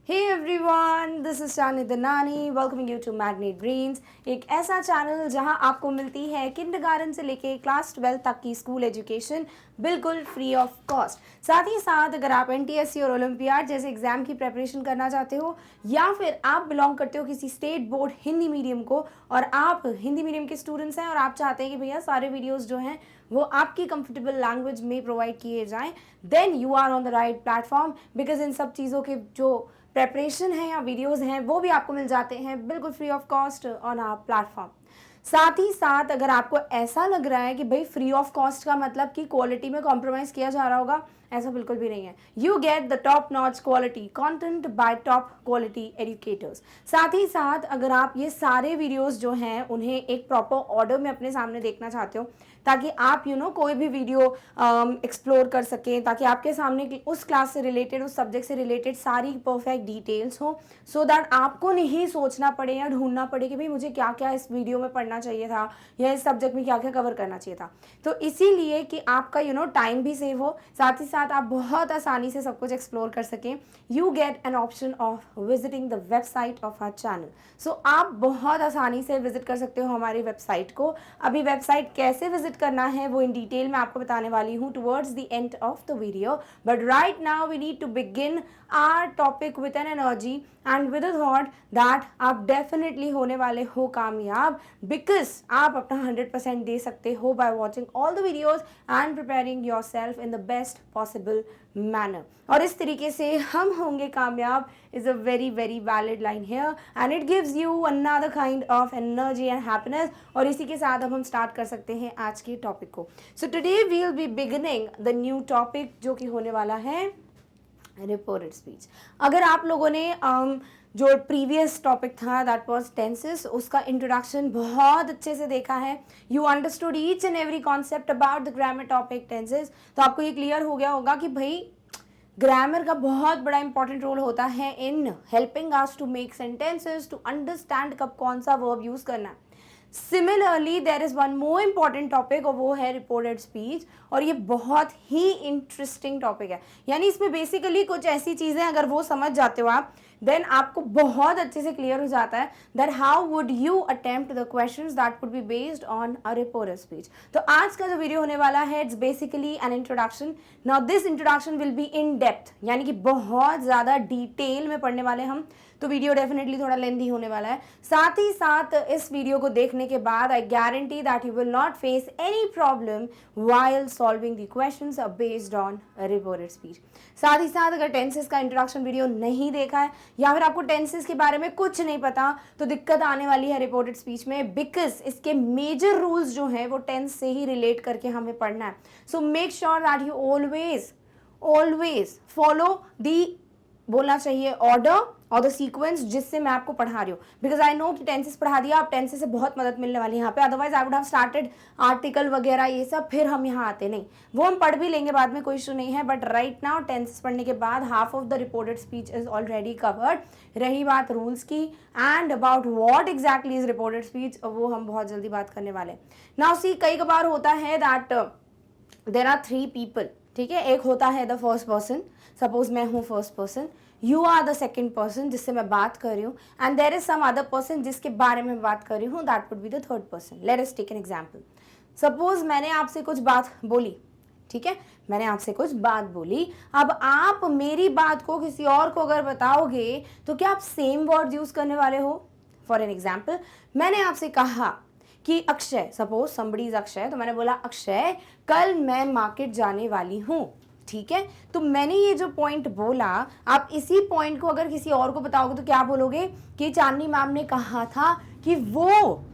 Hey everyone, this is Shani Danani welcoming you to Magnet Brains, एक ऐसा channel जहां आपको मिलती है किंडरगार्टन से लेके क्लास 12 तक की स्कूल एजुकेशन बिल्कुल फ्री ऑफ कॉस्ट। साथ ही साथ अगर आप एनटीएससी और ओलंपियाड जैसे एग्जाम की प्रिपरेशन करना चाहते हो या फिर आप बिलोंग करते हो किसी स्टेट बोर्ड हिंदी मीडियम को और आप हिंदी मीडियम के स्टूडेंट्स हैं और आप चाहते हैं कि भैया सारे वीडियोस जो हैं वो आपकी कंफर्टेबल लैंग्वेज में प्रोवाइड किए जाएं, then you are on the right platform. Because इन सब चीज़ों के जो प्रेपरेशन है या वीडियोस हैं वो भी आपको मिल जाते हैं बिल्कुल free of cost on our platform. साथ ही साथ अगर आपको ऐसा लग रहा है कि भाई फ्री ऑफ कॉस्ट का मतलब कि क्वालिटी में कॉम्प्रोमाइज़ किया जा रहा होगा, ऐसा बिल्कुल भी नहीं है। You get the top notch quality content bye top quality educators. साथ ही साथ अगर आप ये सारे वीडियोस जो हैं उन्हें एक प्रॉपर ऑर्डर में अपने सामने देखना चाहते हो ताकि आप कोई भी वीडियो एक्सप्लोर कर सकें, ताकि आपके सामने उस क्लास से रिलेटेड उस सब्जेक्ट से रिलेटेड सारी परफेक्ट डिटेल्स हो, सो दैट आपको नहीं सोचना पड़े या ढूंढना पड़े कि भाई मुझे क्या क्या इस वीडियो में पढ़ना चाहिए था या इस सब्जेक्ट में क्या क्या कवर करना चाहिए था। तो इसीलिए कि आपका टाइम भी सेव हो, साथ ही साथ आप बहुत आसानी से सब कुछ एक्सप्लोर कर सकें, you get an option of visiting the website of our channel. So आप बहुत आसानी से विजिट कर सकते हो हमारी वेबसाइट को। अभी वेबसाइट कैसे विजिट करना है वो इन डिटेल में आपको बताने वाली हूँ towards the end of the video, but right now we need to begin our topic with an energy and with a thought that आप डेफिनेटली होने वाले हो कामयाब, बिकॉज आप अपना 100% दे सकते हो by watching all the videos and preparing your self in the best possible manner. और इस तरीके से हम होंगे कामयाब is a very very valid line here and it gives you another kind of energy and happiness। और इसी के साथ अब हम स्टार्ट कर सकते हैं आज के टॉपिक को। So today we will be beginning the new topic जो कि होने वाला है रिपोर्टेड स्पीच। अगर आप लोगों ने जो प्रीवियस टॉपिक था दैट वाज टेंसेस, उसका इंट्रोडक्शन बहुत अच्छे से देखा है, you understood each and every concept about the grammar topic tenses, तो आपको ये क्लियर हो गया होगा कि भाई ग्रामर का बहुत बड़ा इंपॉर्टेंट रोल होता है in helping us to make sentences, to understand कब कौन सा वर्ब यूज करना है। Similarly there is one more important topic और वो है रिपोर्टेड स्पीच, और ये बहुत ही इंटरेस्टिंग टॉपिक है। यानी इसमें बेसिकली कुछ ऐसी चीज़ें अगर वो समझ जाते हो आप, देन आपको बहुत अच्छे से क्लियर हो जाता है that how would you attempt the questions that would be based on a reported speech. तो आज का जो वीडियो होने वाला है it's basically an introduction. Now this introduction will be in depth, यानी कि बहुत ज़्यादा डिटेल में पढ़ने वाले हम, तो वीडियो डेफिनेटली थोड़ा लेंथी होने वाला है। साथ ही साथ इस वीडियो को देखने के बाद I guarantee that you will not face any problem while solving the questions based on reported speech. साथ ही साथ अगर टेंसेस का इंट्रोडक्शन वीडियो नहीं देखा है या फिर आपको टेंसेस के बारे में कुछ नहीं पता, तो दिक्कत आने वाली है रिपोर्टेड स्पीच में, बिकॉज इसके मेजर रूल्स जो हैं वो टेंस से ही रिलेट करके हमें पढ़ना है। So make sure that you always follow the, बोलना चाहिए ऑर्डर और द सीक्वेंस जिससे मैं आपको पढ़ा रही हूँ, बिकॉज आई नो कि टेंसेस पढ़ा दिया, आप टेंसेस से बहुत मदद मिलने वाली है यहाँ पे। Otherwise I would have started article वगैरह ये सब, फिर हम यहाँ आते नहीं, वो हम पढ़ भी लेंगे बाद में, कोई इशू नहीं है। बट राइट नाउ टेंसेस पढ़ने के बाद half of the reported speech is already covered. रही बात रूल्स की and about what exactly is reported speech, वो हम बहुत जल्दी बात करने वाले हैं। नाउ सी, कई बार होता है दैट देयर आर 3 पीपल, ठीक है। एक होता है द फर्स्ट पर्सन, सपोज मैं हूँ first person, you are the second person जिससे मैं बात कर रही हूँ, and there is some other person जिसके बारे में बात कर रही हूँ, that would be the third person. Let us take an example. Suppose मैंने आपसे कुछ बात बोली, ठीक है, मैंने आपसे कुछ बात बोली, अब आप मेरी बात को किसी और को अगर बताओगे तो क्या आप सेम वर्ड यूज करने वाले हो? फॉर एन एग्जाम्पल, मैंने आपसे कहा कि Akshay, suppose somebody is Akshay, तो मैंने बोला अक्षय कल मैं मार्केट जाने वाली हूँ, ठीक है। तो मैंने ये जो पॉइंट बोला, आप इसी पॉइंट को अगर किसी और को बताओगे तो क्या बोलोगे कि चांदनी मैम ने कहा था कि वो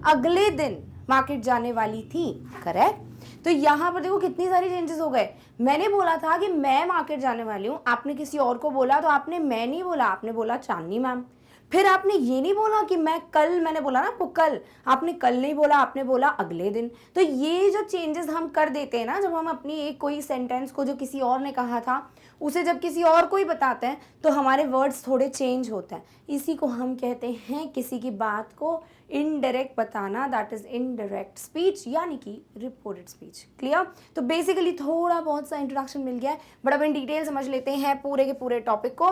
अगले दिन मार्केट जाने वाली थी, करेक्ट। तो यहाँ पर देखो कितनी सारी चेंजेस हो गए। मैंने बोला था कि मैं मार्केट जाने वाली हूँ, आपने किसी और को बोला, तो आपने मैं नहीं बोला, आपने बोला चांदनी मैम। फिर आपने ये नहीं बोला कि मैं कल, मैंने बोला ना आपको कल, आपने कल नहीं बोला, आपने बोला अगले दिन। तो ये जो चेंजेस हम कर देते हैं ना, जब हम अपनी एक कोई सेंटेंस को जो किसी और ने कहा था उसे जब किसी और को ही बताते हैं तो हमारे वर्ड्स थोड़े चेंज होते हैं। इसी को हम कहते हैं किसी की बात को इनडायरेक्ट बताना, दैट इज इनडायरेक्ट स्पीच, यानी कि रिपोर्टेड स्पीच। क्लियर? तो बेसिकली थोड़ा बहुत सा इंट्रोडक्शन मिल गया है, बट अब इन डिटेल समझ लेते हैं पूरे के पूरे टॉपिक को।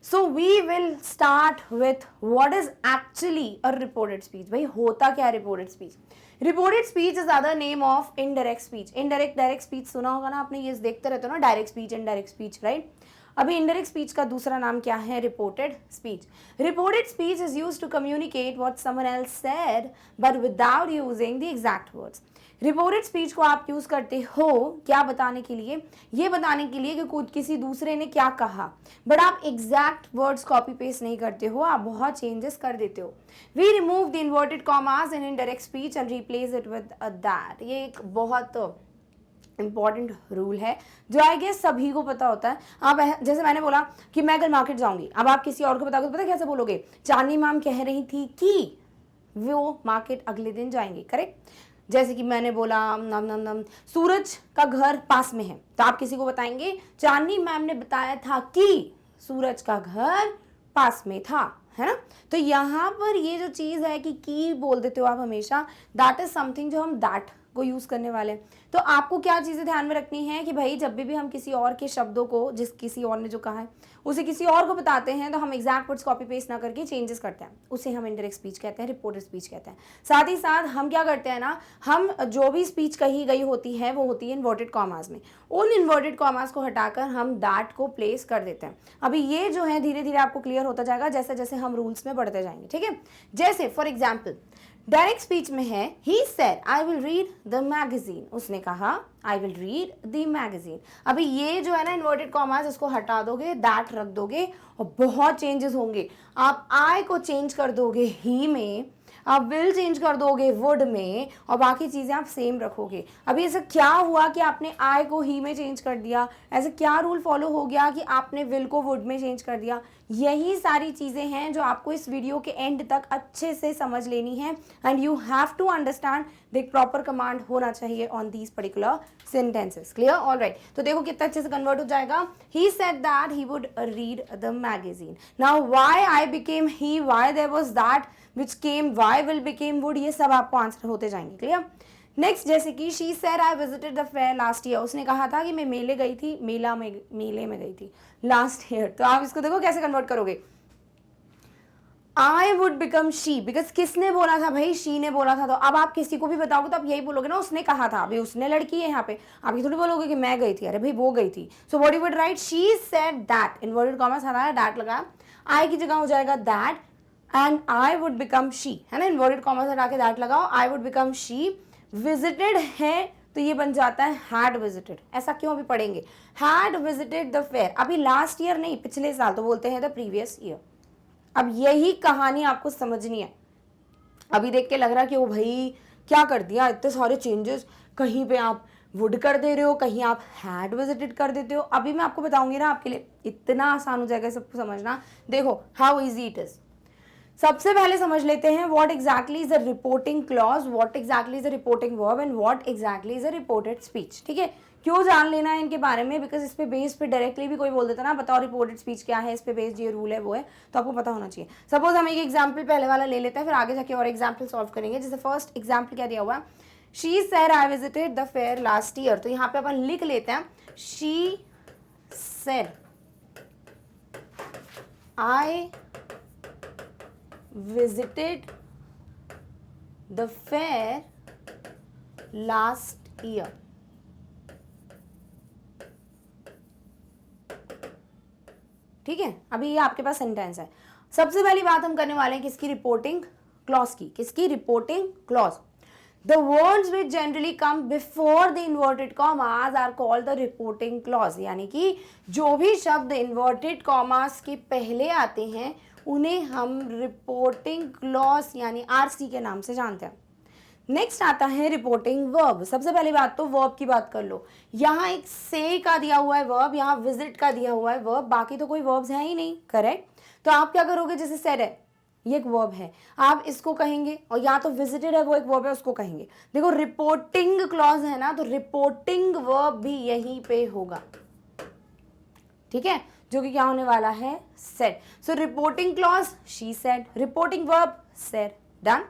So we will start with what is actually a reported speech. भाई होता क्या है reported speech? Reported speech is other name of indirect speech. Indirect direct speech सुना होगा ना आपने, ये देखते रहते हो ना, direct speech indirect speech, right? अभी इनडायरेक्ट स्पीच का दूसरा नाम क्या है? Reported speech. Reported speech is used to communicate what someone else said but without using the exact words. Reported speech को आप यूज करते हो क्या बताने के लिए? ये बताने के लिए कि खुद किसी दूसरे ने क्या कहा, बट आप एग्जैक्ट वर्ड्स कॉपी पेस्ट नहीं करते हो, आप बहुत चेंजेस कर देते हो. We remove the inverted commas in indirect speech and replace it with that. ये एक बहुत इंपॉर्टेंट रूल है जो आई गेस सभी को पता होता है. आप जैसे मैंने बोला कि मैं कल मार्केट जाऊंगी, अब आप किसी और को बताओगे तो पता कैसे बोलोगे? चांदनी मैम कह रही थी कि वो मार्केट अगले दिन जाएंगे, करेक्ट? जैसे कि मैंने बोला नम नम नम सूरज का घर पास में है, तो आप किसी को बताएंगे चांदनी मैम ने बताया था कि सूरज का घर पास में था, है ना? तो यहाँ पर ये जो चीज है कि बोल देते हो आप हमेशा, दैट इज समथिंग जो हम दैट को यूज करने वाले हैं. तो आपको क्या चीजें ध्यान में रखनी है कि भाई जब भी हम किसी और के शब्दों को, जिस किसी और ने जो कहा है उसे किसी और को बताते हैं, तो हम एग्जैक्ट वर्ड्स कॉपी पेस्ट ना करके चेंजेस करते हैं, उसे हम इनडायरेक्ट स्पीच कहते हैं, रिपोर्टेड स्पीच कहते हैं. साथ ही साथ हम क्या करते हैं ना, हम जो भी स्पीच कही गई होती है वो होती है इन्वर्टेड कॉमास में. उन इन्वर्टेड कॉमास को हटाकर हम दैट को प्लेस कर देते हैं. अभी ये जो है धीरे धीरे आपको क्लियर होता जाएगा जैसे जैसे हम रूल्स में बढ़ते जाएंगे, ठीक है? जैसे फॉर एग्जाम्पल डायरेक्ट स्पीच में है ही said I will read the magazine. उसने कहा I will read the magazine. अभी ये जो है ना इन्वर्टेड कॉमास, इसको हटा दोगे, दैट रख दोगे और बहुत चेंजेस होंगे. आप आई को चेंज कर दोगे ही में, आप विल चेंज कर दोगे वुड में, और बाकी चीजें आप सेम रखोगे. अभी ऐसा क्या हुआ कि आपने आई को ही में चेंज कर दिया? ऐसा क्या रूल फॉलो हो गया कि आपने विल को वुड में चेंज कर दिया? यही सारी चीजें हैं जो आपको इस वीडियो के एंड तक अच्छे से समझ लेनी है. And you have to understand the proper command होना चाहिए on these particular sentences. Clear? All right. तो देखो कितना अच्छे से कन्वर्ट हो जाएगा. He said that he would read the magazine. Now why I became he, why there was that which came, why will became would, ये सब आपको आंसर होते जाएंगे. क्लियर? नेक्स्ट जैसे कि she said I visited the fair last year. उसने कहा था कि मैं मेले गई थी, मेले में गई थी लास्ट ईयर. तो आप इसको देखो कैसे कन्वर्ट करोगे. I would become she because किसने बोला था भाई? she ने बोला था. तो अब आप किसी को भी बताओगे तो आप यही बोलोगे ना उसने कहा था. अभी उसने लड़की है यहाँ पे, आप ये थोड़ी बोलोगे कि मैं गई थी. अरे भाई वो गई थी. So what you would write? she said that, inverted commas हटाया, दैट लगाया, I की जगह हो जाएगा that and I would become she, है ना? इन्वर्टेड कॉमास हटा के दैट लगाओ, I would become she. Visited है तो ये बन जाता है हैड विजिटेड. ऐसा क्यों? अभी पढ़ेंगे. Had visited the fair. अभी लास्ट ईयर नहीं, पिछले साल, तो बोलते हैं द प्रीवियस ईयर. अब यही कहानी आपको समझनी है. अभी देख के लग रहा है कि वो भाई क्या कर दिया, इतने सारे चेंजेस, कहीं पे आप वुड कर दे रहे हो, कहीं आप हैड विजिटेड कर देते हो. अभी मैं आपको बताऊंगी ना, आपके लिए इतना आसान हो जाएगा सबको समझना. देखो हाउ इजी इट इज. सबसे पहले समझ लेते हैं what exactly is a reporting clause, what exactly is a reporting verb and what exactly is a reported speech. ठीक है? क्यों जान लेना है इनके बारे में? बिकॉज इस पे बेस पे डायरेक्टली भी कोई बोल देता ना, बताओ रिपोर्टेड स्पीच क्या है, इस पे बेस्ड ये रूल है वो है, तो आपको पता होना चाहिए. सपोज हम एक एग्जाम्पल पहले वाला ले लेते हैं, फिर आगे जाके और एग्जाम्पल सॉल्व करेंगे. जैसे फर्स्ट एग्जाम्पल क्या दिया हुआ है, she said I visited the fair last year. तो यहाँ पे अपन लिख लेते हैं she said I visited the fair last year. ठीक है? अभी ये आपके पास सेंटेंस है. सबसे पहली बात हम करने वाले हैं किसकी? रिपोर्टिंग क्लॉज की. किसकी? Reporting clause. The words which generally come before the inverted commas are called the reporting clause. यानी कि जो भी शब्द inverted commas के पहले आते हैं उन्हें हम रिपोर्टिंग क्लॉज यानी आरसी के नाम से जानते हैं. नेक्स्ट आता है रिपोर्टिंग वर्ब. सबसे पहली बात तो वर्ब की बात कर लो. यहाँ एक से का दिया हुआ है वर्ब, यहाँ विजिट का दिया हुआ है वर्ब, बाकी तो कोई वर्ब्स है ही नहीं. करेक्ट? तो आप क्या करोगे? जैसे सेड है, ये एक वर्ब है, आप इसको कहेंगे, और या तो विजिटेड है वो एक वर्ब है, उसको कहेंगे. देखो रिपोर्टिंग क्लॉज है ना, तो रिपोर्टिंग वर्ब भी यहीं पे होगा. ठीक है? जो कि क्या होने वाला है? Said. So reporting clause she said, reporting verb said. Done.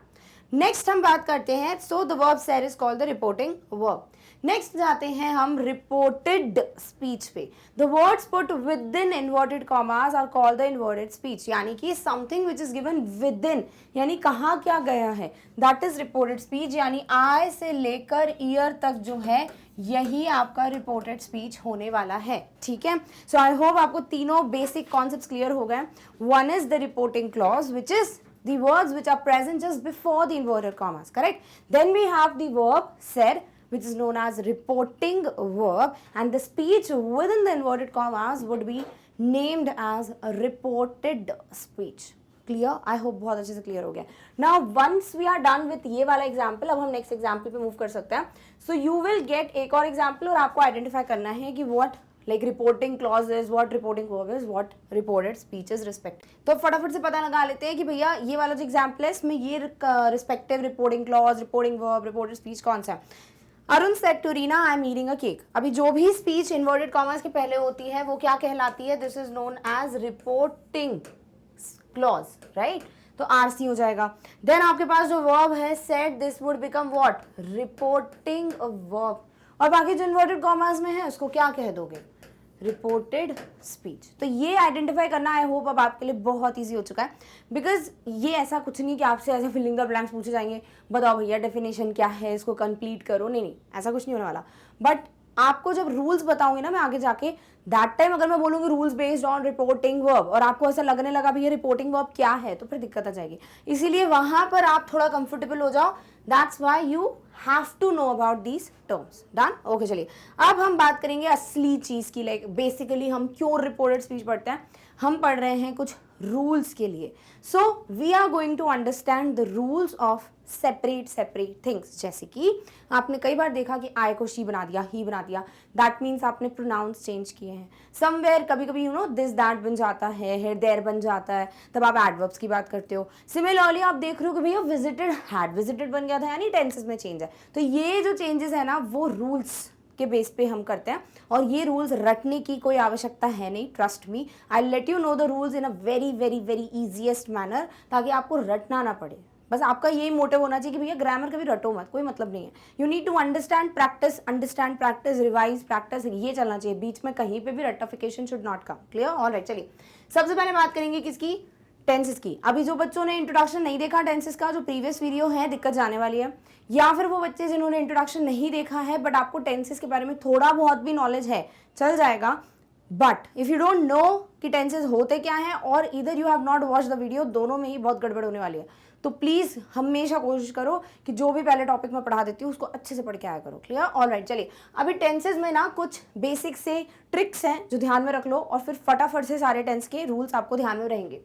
Next हम बात करते हैं. So the verb said is called the reporting verb. Next जाते हैं हम रिपोर्टेड स्पीच पे। The words put within inverted commas are called the inverted speech, यानी कि something which is given within, यानी कहा क्या गया है, दैट इज रिपोर्टेड स्पीच। यानी आई से लेकर ईयर तक जो है यही आपका रिपोर्टेड स्पीच होने वाला है। ठीक है, सो आई होप आपको तीनों बेसिक कॉन्सेप्ट्स क्लियर हो गए। One is the reporting clause which is the words which are present just before the inverted commas, correct? Then we have the verb said, which is known as reporting verb, and the speech within the inverted commas would be named as a reported speech. Clear? I hope बहुत अच्छे से clear हो गया। Now once we are done with ये वाला example, अब हम next example पे move कर सकते हैं। So you will get एक और example और आपको identify करना है कि what like reporting clause is, what reporting verb is, what reported speech is respect। तो फटाफट से पता लगा लेते हैं कि भैया ये वाला जो एग्जाम्पल है इसमें ये respective reporting clause, reporting verb, reported speech कौन सा है। Arun said to Reena I am eating a cake. अभी जो भी स्पीच इन्वर्टेड कॉमर्स के पहले होती है वो क्या कहलाती है, this is known as reporting clause, right? तो आरसी हो जाएगा। देन आपके पास जो वर्ब है said, this would become what, reporting verb, और बाकी जो इन्वर्टेड कॉमर्स में है उसको क्या कह दोगे, रिपोर्टेड स्पीच। तो ये आइडेंटिफाई करना आई होप अब आपके लिए बहुत ईजी हो चुका है, बिकॉज ये ऐसा कुछ नहीं कि आपसे ऐसे फिलिंग द ब्लैंक्स पूछे जाएंगे, बताओ भैया डेफिनेशन क्या है, इसको कंप्लीट करो, नहीं, ऐसा कुछ नहीं होने वाला। बट आपको जब रूल्स बताऊंगी ना मैं आगे जाके, दैट टाइम अगर मैं बोलूंगी rules based on reporting verb और आपको ऐसा लगने लगा भैया रिपोर्टिंग वर्ब क्या है, तो फिर दिक्कत आ जाएगी। इसीलिए वहां पर आप थोड़ा कंफर्टेबल हो जाओ, that's why you have to know about these terms. Done? Okay, चलिए अब हम बात करेंगे असली चीज की। लाइक बेसिकली हम क्यों रिपोर्टेड स्पीच पढ़ते हैं, हम पढ़ रहे हैं कुछ रूल्स के लिए। So we are going to understand the rules of separate things. जैसे कि आपने कई बार देखा कि आई को शी बना दिया, ही बना दिया, दैट मीन्स आपने प्रोनाउंस चेंज किए हैं। समवेयर कभी कभी यू नो दिस दैट बन जाता है, हेयर देयर बन जाता है, तब आप एडवर्ब्स की बात करते हो। सिमिलरली आप देख रहे हो कि भैया विजिटेड हैड विजिटेड बन गया था, यानी टेंसेस में चेंज है। तो ये जो चेंजेस है ना वो रूल्स के बेस पे हम करते हैं, और ये रूल्स रटने की कोई आवश्यकता है नहीं। Trust me, I let you know the rules in a very very very easiest manner, ताकि आपको रटना ना पड़े। बस आपका यही मोटिव होना चाहिए कि भैया ग्रामर कभी रटो मत, कोई मतलब नहीं है। You need to understand practice, revise practice, ये चलना चाहिए। बीच में कहीं पे भी रटिफिकेशन should not come. Clear? Alright, चलिए सबसे पहले बात करेंगे किसकी, टेंसेस की। अभी जो बच्चों ने इंट्रोडक्शन नहीं देखा टेंसेस का, जो प्रीवियस वीडियो है, दिक्कत जाने वाली है। या फिर वो बच्चे जिन्होंने इंट्रोडक्शन नहीं देखा है बट आपको टेंसेस के बारे में थोड़ा बहुत भी नॉलेज है, चल जाएगा। But if you don't know कि टेंसेस होते क्या हैं, और इधर you have not watch the video, दोनों में ही बहुत गड़बड़ होने वाली है। तो प्लीज हमेशा कोशिश करो कि जो भी पहले टॉपिक मैं पढ़ा देती हूँ उसको अच्छे से पढ़ के आया करो। क्लियर? ऑलराइट, चलिए अभी टेंसेस में ना कुछ बेसिक से ट्रिक्स हैं जो ध्यान में रख लो, और फिर फटाफट से सारे टेंस के रूल्स आपको ध्यान में रहेंगे।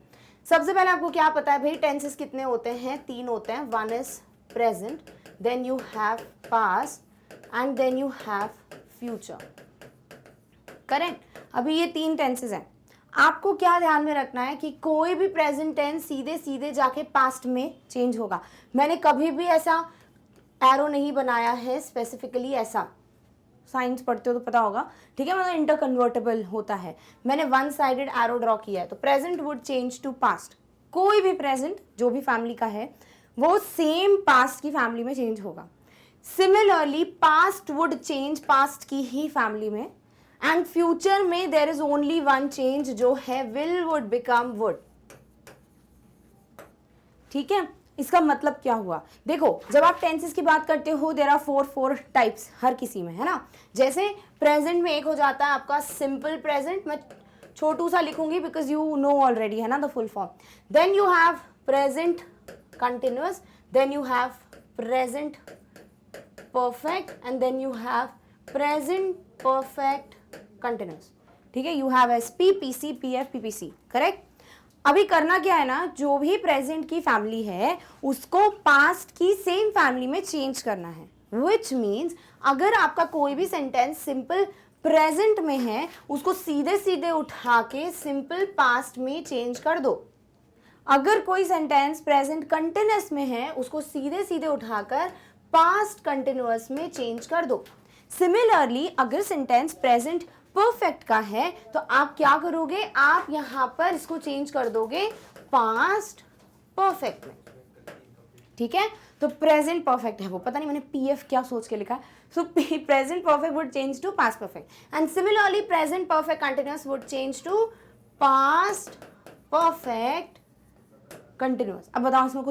सबसे पहले आपको क्या पता है भाई, टेंसेस कितने होते हैं, 3 होते हैं। One is present, then you have past, and then you have future. Correct? अभी ये 3 टेंसेस हैं। आपको क्या ध्यान में रखना है कि कोई भी प्रेजेंट टेंस सीधे सीधे जाके पास्ट में चेंज होगा। मैंने कभी भी ऐसा एरो नहीं बनाया है स्पेसिफिकली, ऐसा साइंस पढ़ते हो तो पता होगा, ठीक है, मतलब इंटर कन्वर्टेबल होता है। मैंने वन साइडेड एरो ड्रॉ किया है, तो present would change to past. कोई भी प्रेजेंट जो भी फैमिली का है वो सेम पास्ट की फैमिली में चेंज होगा। Similarly past would change past की ही फैमिली में, एंड फ्यूचर में there is only one change जो है विल वुड बिकम वुड। ठीक है? इसका मतलब क्या हुआ, देखो जब आप टेंसेस की बात करते हो देयर आर 4 टाइप्स हर किसी में, है ना। जैसे प्रेजेंट में एक हो जाता है आपका सिंपल प्रेजेंट, मैं छोटू सा लिखूंगी बिकॉज यू नो ऑलरेडी, है ना, the full form. Then you have present continuous, then you have present perfect, and then you have present perfect continuous. ठीक है? You have SP, PC, PF, PPC. Correct? अभी करना क्या है ना, जो भी प्रेजेंट की फैमिली है उसको पास्ट की सेम फैमिली में चेंज करना है। विच मीन्स अगर आपका कोई भी सेंटेंस सिंपल प्रेजेंट में है उसको सीधे सीधे उठा के सिंपल पास्ट में चेंज कर दो। अगर कोई सेंटेंस प्रेजेंट कंटिन्यूअस में है उसको सीधे सीधे उठाकर पास्ट कंटिन्यूअस में चेंज कर दो। सिमिलरली अगर सेंटेंस प्रेजेंट परफेक्ट का है तो आप क्या करोगे, आप यहां पर इसको चेंज कर दोगे पास्ट परफेक्ट में। ठीक है, तो प्रेजेंट परफेक्ट है वो, पता नहीं मैंने पीएफ क्या सोच के लिखा है, so present perfect would change to past perfect and similarly present perfect continuous would change to past perfect continuous. अब बताओ इसमें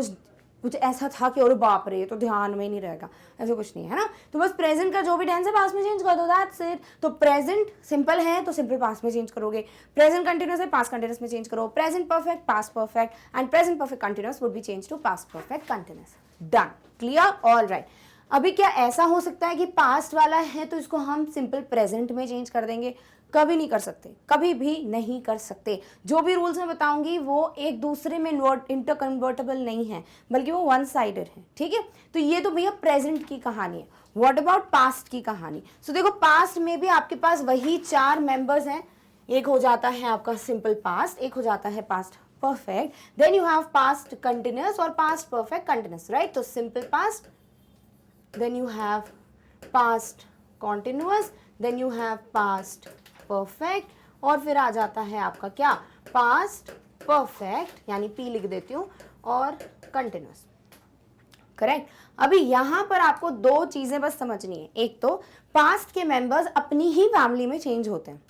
कुछ ऐसा था कि और बाप रे तो ध्यान में ही नहीं रहेगा, ऐसा कुछ नहीं है ना। तो बस प्रेजेंट का जो भी टेंस है पास्ट में चेंज कर दो, दैट्स इट। तो प्रेजेंट सिंपल है तो सिंपल पास्ट में चेंज करोगे, प्रेजेंट कंटिन्यूअस है पास्ट कंटिन्यूअस में चेंज करो, present perfect past perfect and present perfect continuous would be change to past perfect continuous. Done, clear, all right. अभी क्या ऐसा हो सकता है कि पास्ट वाला है तो इसको हम सिंपल प्रेजेंट में चेंज कर देंगे? कभी नहीं कर सकते, कभी भी नहीं कर सकते। जो भी रूल्स मैं बताऊंगी वो एक दूसरे में इंटर कन्वर्टेबल नहीं है, बल्कि वो वन साइडेड है, ठीक है। तो ये तो भैया प्रेजेंट की कहानी है। व्हाट अबाउट पास्ट की कहानी? सो देखो पास्ट में भी आपके पास वही 4 मेंबर्स हैं। एक हो जाता है आपका सिंपल पास्ट, एक हो जाता है past perfect, then you have past continuous और पास्ट परफेक्ट कंटिन्यूअस, राइट। तो simple past, then you have past continuous, then you have past perfect और फिर आ जाता है आपका क्या, past perfect, यानी P लिख देती हूँ, और continuous, करेक्ट। अभी यहाँ पर आपको 2 चीजें बस समझनी है। एक तो पास्ट के मेंबर्स अपनी ही फैमिली में चेंज होते हैं,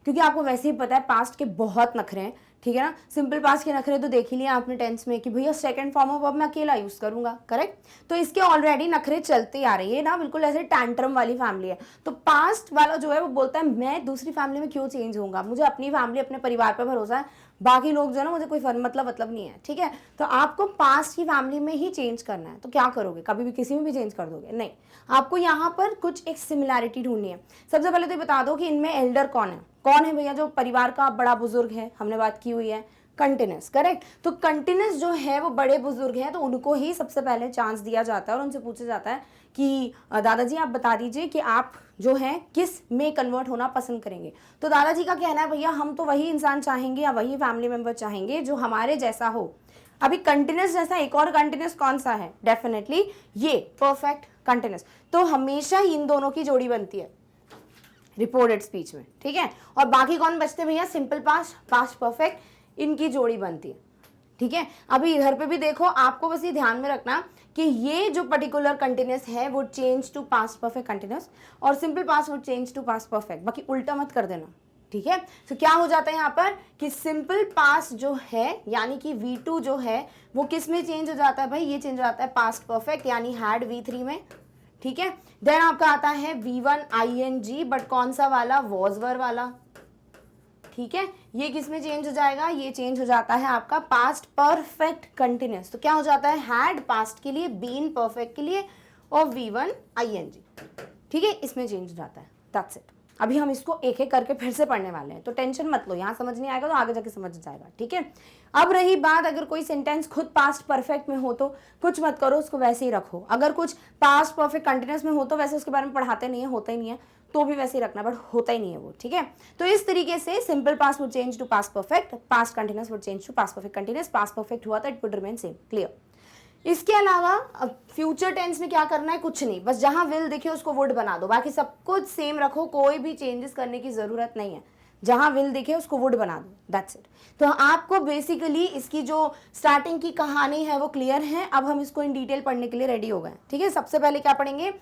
क्योंकि आपको वैसे ही पता है पास्ट के बहुत नखरे हैं, ठीक है ना। सिंपल पास्ट के नखरे तो देख ही लिया आपने टेंस में कि भैया सेकंड फॉर्म ऑफ वर्ब मैं अकेला यूज करूंगा, करेक्ट। तो इसके ऑलरेडी नखरे चलते आ रहे हैं ना, बिल्कुल ऐसे टैंट्रम वाली फैमिली है। तो पास्ट वाला जो है वो बोलता है मैं दूसरी फैमिली में क्यों चेंज होऊंगा, मुझे अपनी फैमिली अपने परिवार पर भरोसा है, बाकी लोग जो है ना मुझे कोई मतलब नहीं है, ठीक है। तो आपको पास्ट की फैमिली में ही चेंज करना है। तो क्या करोगे, कभी भी किसी में भी चेंज कर दोगे? नहीं, आपको यहाँ पर कुछ एक सिमिलैरिटी ढूंढनी है। सबसे पहले तो ये बता दो कि इनमें एल्डर कौन है। कौन है भैया? जो परिवार का बड़ा बुजुर्ग है, हमने बात की हुई है, कंटिन्यूस, करेक्ट। तो कंटिन्यूस जो है वो बड़े बुजुर्ग हैं, तो उनको ही सबसे पहले चांस दिया जाता है और उनसे पूछा जाता है कि दादाजी आप बता दीजिए कि आप जो है किस में कन्वर्ट होना पसंद करेंगे। तो दादाजी का कहना है भैया हम तो वही इंसान चाहेंगे या वही फैमिली मेंबर चाहेंगे जो हमारे जैसा हो। अभी कंटिन्यूस जैसा एक और कंटिन्यूस कौन सा है? डेफिनेटली ये परफेक्ट कंटिन्यूस। तो हमेशा इन दोनों की जोड़ी बनती है रिपोर्टेड स्पीच में, ठीक है। और बाकी कौन बचते भैया? सिंपल पास्ट, पास्ट परफेक्ट, इनकी जोड़ी बनती है, ठीक है। अभी इधर पे भी देखो, आपको बस ये ध्यान में रखना कि ये जो पर्टिकुलर कंटिन्यूस है वो change to past perfect continuous और simple past would change to past perfect, बाकी उल्टा मत कर देना, ठीक है। तो क्या हो जाता है यहाँ पर कि सिंपल पास्ट जो है यानी कि V2 जो है वो किस में चेंज हो जाता है भाई? ये चेंज हो जाता है पास्ट परफेक्ट यानी हैड V3 में, ठीक है। देन आपका आता है V1 ING, बट कौन सा वाला? वॉज वर वाला, ठीक है। ये किस में चेंज हो जाएगा? ये चेंज हो जाता है आपका पास्ट परफेक्ट कंटिन्यूअस। तो क्या हो जाता है? हैड पास्ट के लिए, बीन परफेक्ट के लिए और V1 ING, ठीक है, इसमें चेंज हो जाता है। That's it. अभी हम इसको एक एक करके फिर से पढ़ने वाले हैं, तो टेंशन मत लो, यहाँ समझ नहीं आएगा तो आगे जाके समझ जाएगा, ठीक है। अब रही बात, अगर कोई सेंटेंस खुद पास्ट परफेक्ट में हो तो कुछ मत करो, उसको वैसे ही रखो। अगर कुछ पास्ट परफेक्ट कंटिन्यूअस में हो तो वैसे उसके बारे में पढ़ाते नहीं है, होता ही नहीं है, तो भी वैसे ही रखना, बट होता ही नहीं है वो, ठीक है। तो इस तरीके से simple past would change to past perfect, past continuous would change to past perfect continuous, past perfect हुआ तो it would remain same, clear. इसके अलावा अब फ्यूचर टेंस में क्या करना है? कुछ नहीं, बस जहां विल दिखे उसको वुड बना दो, बाकी सब कुछ सेम रखो, कोई भी चेंजेस करने की जरूरत नहीं है। जहां विल दिखे उसको वुड बना दो, दैट्स इट। तो आपको बेसिकली इसकी जो स्टार्टिंग की कहानी है वो क्लियर है। अब हम इसको इन डिटेल पढ़ने के लिए रेडी हो गए, ठीक है। सबसे पहले क्या पढ़ेंगे?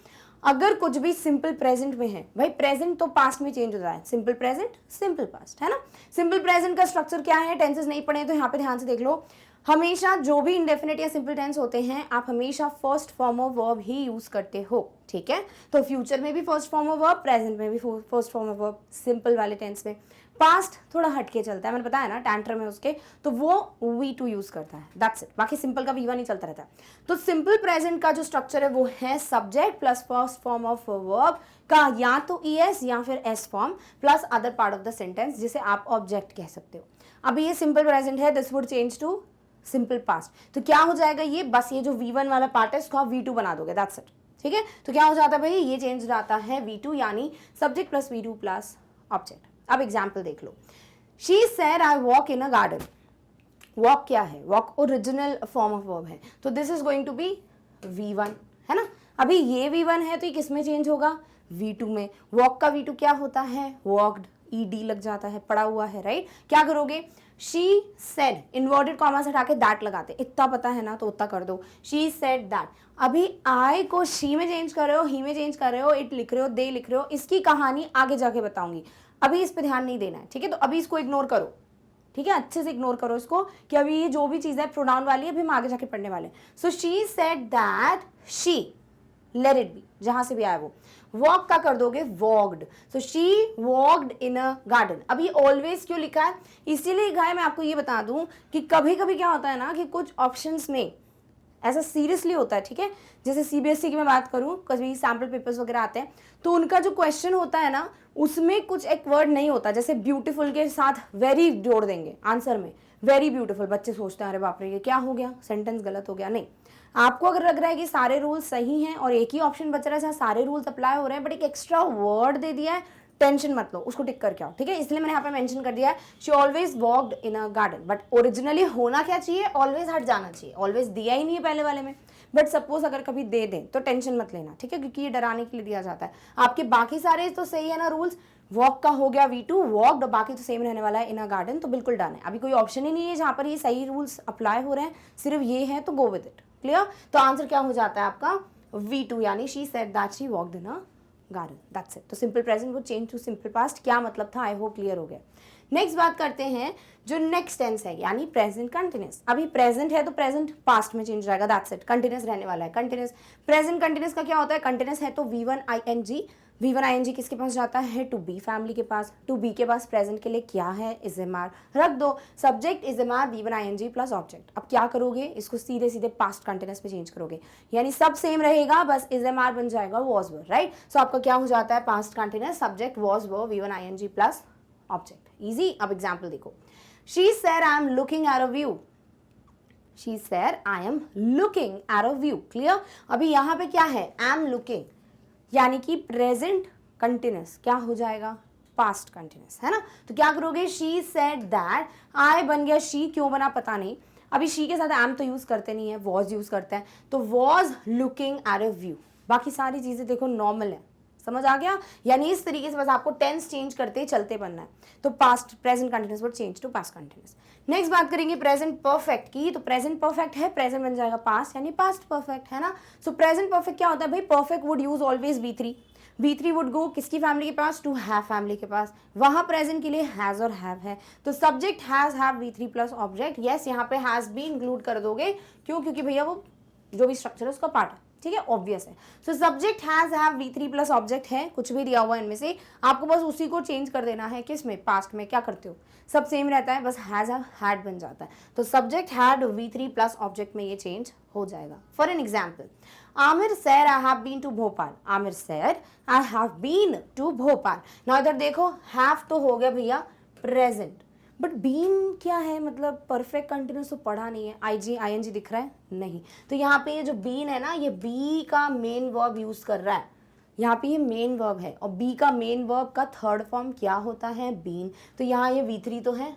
अगर कुछ भी सिंपल प्रेजेंट में है, भाई प्रेजेंट तो पास्ट में चेंज हो रहा है, सिंपल प्रेजेंट सिंपल पास्ट, है ना। सिंपल प्रेजेंट का स्ट्रक्चर क्या है? टेंसेस नहीं पढ़े तो यहाँ पे ध्यान से देख लो। हमेशा जो भी इंडेफिनिट या सिंपल टेंस होते हैं आप हमेशा first form of verb he use करते हो, ठीक है। तो फ्यूचर में भी first form of verb, present में भी first form of verb, simple वाले टेंस में। पास्ट थोड़ा हटके चलता है, मैंने बताया ना टैंट्रम है उसके, तो वो V2 यूज करता है, दैट्स इट। बाकी सिंपल का V1 ही चलता रहता है। तो सिंपल प्रेजेंट का जो स्ट्रक्चर है वो है subject plus first form of verb का या तो ES या फिर S form plus other part of the sentence, जिसे आप ऑब्जेक्ट कह सकते हो। अभी ये सिंपल प्रेजेंट है, this would change to simple past. तो क्या हो जाएगा? ये बस ये जो V1 वाला पार्ट है इसको आप V2 बना दोगे, दैट्स इट, ठीक है। तो क्या हो जाता है भाई? ये चेंज हो जाता है V2 यानी subject plus V2 plus object. अब एग्जाम्पल देख लो। She said I walk in a garden. Walk क्या है? Walk original form of verb है, तो this is going to be V1, है ना। अभी ये V1 है तो ये किस में चेंज होगा? V2 में। वॉक का V2 क्या होता है? वॉक्ड, ED लग जाता है, पड़ा हुआ है, राइट। क्या करोगे? शी सेड, इन्वर्टेड कॉमा से हटा के दैट लगाते, इतना पता है ना तो उतना कर दो, शी सेड दैट। अभी आई को शी में चेंज कर रहे हो, ही में चेंज कर रहे हो, इट लिख रहे हो, दे लिख रहे हो, इसकी कहानी आगे जाके बताऊंगी, अभी इस पे ध्यान नहीं देना है, ठीक है। तो अभी इसको इग्नोर करो, ठीक है, अच्छे से इग्नोर करो इसको कि अभी ये जो भी चीज़ है प्रोनाउन वाली है, अभी हम आगे जाके पढ़ने वाले हैं। सो she said that she, let it be, जहां से भी आया वो। वॉक का कर दोगे walked, so she walked in a garden. अभी ऑलवेज क्यों लिखा है, इसीलिए लिखा है, मैं आपको ये बता दूं कि कभी कभी क्या होता है ना कि कुछ ऑप्शंस में ऐसा सीरियसली होता है, ठीक है। जैसे सीबीएसई की मैं बात करूं, कभी सैम्पल पेपर्स वगैरह आते हैं तो उनका जो क्वेश्चन होता है ना उसमें कुछ एक वर्ड नहीं होता, जैसे ब्यूटीफुल के साथ वेरी जोड़ देंगे आंसर में, वेरी ब्यूटीफुल, बच्चे सोचते हैं अरे बाप रे ये क्या हो गया, सेंटेंस गलत हो गया। नहीं, आपको अगर लग रहा है कि सारे रूल्स सही हैं और एक ही ऑप्शन बच रहा है जहाँ सारे रूल्स अप्लाई हो रहे हैं बट एक एक्स्ट्रा वर्ड दे दिया है, टेंशन मत लो, उसको टिक करके आओ, ठीक है। इसलिए मैंने यहाँ पे मेंशन कर दिया है she always walked in a garden, but originally होना क्या चाहिए, ऑलवेज हट जाना चाहिए, ऑलवेज दिया ही नहीं है पहले वाले में, बट सपोज अगर कभी दे दें तो टेंशन मत लेना, ठीक है, क्योंकि ये डराने के लिए दिया जाता है। आपके बाकी सारे तो सही है ना रूल्स, वॉक का हो गया V2 वॉक्ड, बाकी तो सेम रहने वाला है इन अ गार्डन, तो बिल्कुल डन है। अभी कोई ऑप्शन ही नहीं है जहां पर ये सही रूल्स अप्लाई हो रहे हैं, सिर्फ ये है तो गो विद इट, क्लियर। तो आंसर क्या हो जाता है आपका V2, यानी she said that she walked in a garden, that's it. तो सिंपल प्रेजेंट वो चेंज टू सिंपल पास्ट, क्या मतलब था, आई होप क्लियर हो गया। नेक्स्ट बात करते हैं जो नेक्स्ट टेंस है यानी प्रेजेंट कंटिन्यूस। अभी प्रेजेंट है तो प्रेजेंट पास्ट में चेंज रहेगा, दैट्स इट, कंटिन्यूस रहने वाला है। कंटिन्यूस प्रेजेंट कंटिन्यूस का क्या होता है, कंटिन्यूस है तो V1 ING किसके पास जाता है, टू बी फैमिली के पास, टू बी के पास प्रेजेंट के लिए क्या है, इज एम आर, रख दो, subject is am are V1 ING plus object. अब क्या करोगे, इसको सीधे सीधे पास्ट कंटिन्यूस में चेंज करोगे, यानी सब सेम रहेगा, बस इज एम आर बन जाएगा वॉज वर, राइट। सो आपका क्या हो जाता है, past continuous, subject was were V1 ING plus object, easy. अब एग्जाम्पल देखो, she said I am looking at a view, she said I am looking at a view, clear. अभी यहाँ पे क्या है, आई एम लुकिंग, यानी कि present continuous क्या हो जाएगा, पास्ट कंटिन्यूस, है ना। तो क्या करोगे, शी सेड दैट, आई बन गया शी, क्यों बना पता नहीं, अभी शी के साथ एम तो यूज करते नहीं है, वॉज यूज करते हैं, तो was looking at a view, बाकी सारी चीजें देखो नॉर्मल है, समझ आ गया। यानी इस तरीके से बस आपको टेंस चेंज करते चलते बनना है, तो past present continuous but change to past continuous. Next बात करेंगे प्रेजेंट परफेक्ट की, तो प्रेजेंट परफेक्ट है, प्रेजेंट बन जाएगा पास्ट, यानी पास्ट परफेक्ट, है ना। सो प्रेजेंट परफेक्ट क्या होता है भाई, perfect would use always V3 would go किसकी फैमिली के पास, टू हैव फैमिली के पास, वहां प्रेजेंट के लिए हैज और हैव है, तो subject has have V3 plus object, yes यहाँ पे हैज भी इंक्लूड कर दोगे, क्यों, क्योंकि भैया वो जो भी स्ट्रक्चर है उसका पार्ट है, ठीक है, ऑब्वियस है। So subject has have V3 plus object है, कुछ भी दिया हुआ इनमें से, आपको बस उसी को चेंज कर देना है, किस में, पास्ट में। क्या करते हो, सब सेम रहता है, बस हैज हैव हैड बन जाता है, तो subject had V3 plus object में ये चेंज हो जाएगा। For an example, Aamir said I have been to Bhopal, Aamir said I have been to Bhopal. ना इधर देखो, हैव तो हो गया भैया प्रेजेंट, बट बीन क्या है, मतलब परफेक्ट कंटिन्यूस तो पढ़ा नहीं है, ING दिख रहा है नहीं, तो यहाँ पे ये जो बीन है ना, ये बी का मेन वर्ब यूज कर रहा है, यहाँ पे ये मेन वर्ब है, और बी का मेन वर्ब का थर्ड फॉर्म क्या होता है, बीन, तो यहाँ ये V3 तो है,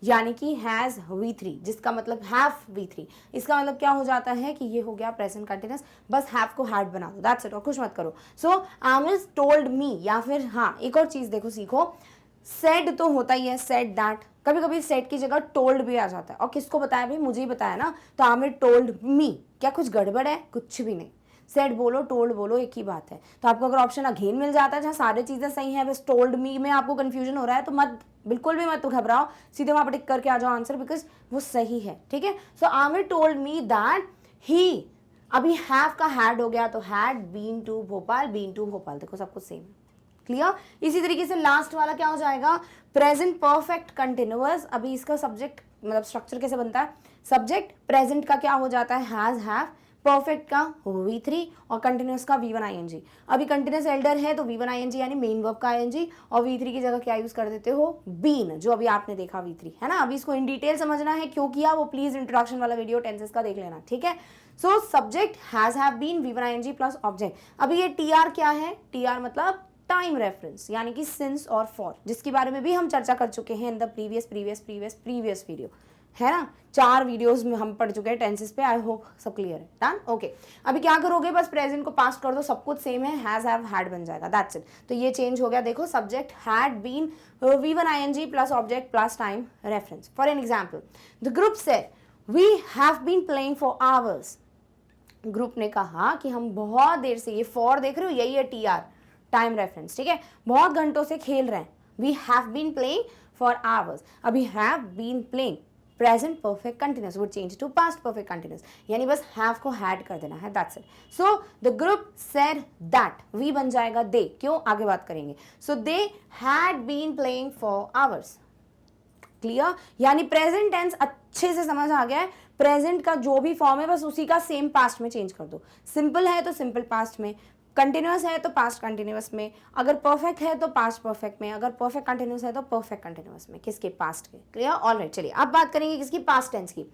यानी कि हैज V3, जिसका मतलब हैव V3, इसका मतलब क्या हो जाता है कि ये हो गया प्रेजेंट कंटिन्यूस, बस हैव को हैड बना दो, दैट्स इट, और कुछ मत करो। सो आमिर टोल्ड मी, या फिर हाँ एक और चीज देखो सीखो, सेड तो होता ही है, सेड दैट, कभी कभी सेड की जगह टोल्ड भी आ जाता है, और किसको बताया भाई, मुझे ही बताया ना, तो आमिर टोल्ड मी, क्या कुछ गड़बड़ है, कुछ भी नहीं, सेड बोलो टोल्ड बोलो एक ही बात है। तो आपको अगर ऑप्शन अगेन मिल जाता है जहाँ सारी चीजें सही हैं, बस टोल्ड मी में आपको कंफ्यूजन हो रहा है, तो मत, बिल्कुल भी मत घबराओ, सीधे वहां पर टिक करके आ जाओ आंसर, बिकॉज वो सही है, ठीक है। So Aamir told me that he, अभी हैव का हैड हो गया, तो had been to Bhopal, been to Bhopal, देखो सब कुछ सेम है, क्लियर। इसी तरीके से लास्ट वाला क्या हो जाएगा, प्रेजेंट परफेक्ट कंटिन्यूअस। अभी इसका सब्जेक्ट मतलब स्ट्रक्चर कैसे बनता है, सब्जेक्ट प्रेजेंट का क्या हो जाता है, हैज हैव, परफेक्ट का V3 और कंटिन्यूस का V1 ING। अभी कंटिन्यूस एल्डर है तो V1 ING यानी मेन वर्ब का ING, और V3 की जगह क्या यूज कर देते हो, बीन, जो अभी आपने देखा V3, है ना। अभी इसको इन डिटेल समझना है क्यों किया, वो प्लीज इंट्रोडक्शन वाला वीडियो टेंसेस का देख लेना, ठीक है। So subject has have been V1 ING plus object. अभी ये TR क्या है, TR मतलब टाइम रेफरेंस, यानी कि सिंस और फॉर, जिसके बारे में भी हम चर्चा कर चुके हैं इन द प्रीवियस वीडियो, है ना, 4 वीडियोस में हम पढ़ चुके हैं टेंसेस पे, आई होप सब क्लियर है, डन, ओके। अभी क्या करोगे, बस प्रेजेंट को पास्ट कर दो, सब कुछ सेम है, हैज हैव हैड बन जाएगा, दैट्स इट। तो ये चेंज हो गया, देखो subject had been V1 ing plus object plus time reference. For an example, the group said we have been playing for hours. Group ने कहा कि हम बहुत देर से, ये फॉर देख रहे हो, यही है TR, टाइम रेफरेंस, ठीक है, बहुत घंटों से खेल रहे हैं। We have been playing for hours, अभी have been playing present perfect continuous would change to past perfect continuous, यानी बस हैव को हैड कर देना है, that's it. So the group said that, we बन जाएगा दे, क्यों, आगे बात करेंगे। So they had been playing for hours, clear, यानी प्रेजेंट टेंस अच्छे से समझ आ गया है, प्रेजेंट का जो भी फॉर्म है बस उसी का सेम पास्ट में चेंज कर दो। सिंपल है तो सिंपल पास्ट में, कंटिन्यूअस है तो पास्ट कंटिन्यूअस में, अगर परफेक्ट है तो पास्ट परफेक्ट में, अगर परफेक्ट कंटिन्यूअस है तो परफेक्ट कंटिन्यूअस में, किसके, पास्ट के, क्लियर, ऑलराइट। चलिए अब बात करेंगे किसकी, पास्ट टेंस की।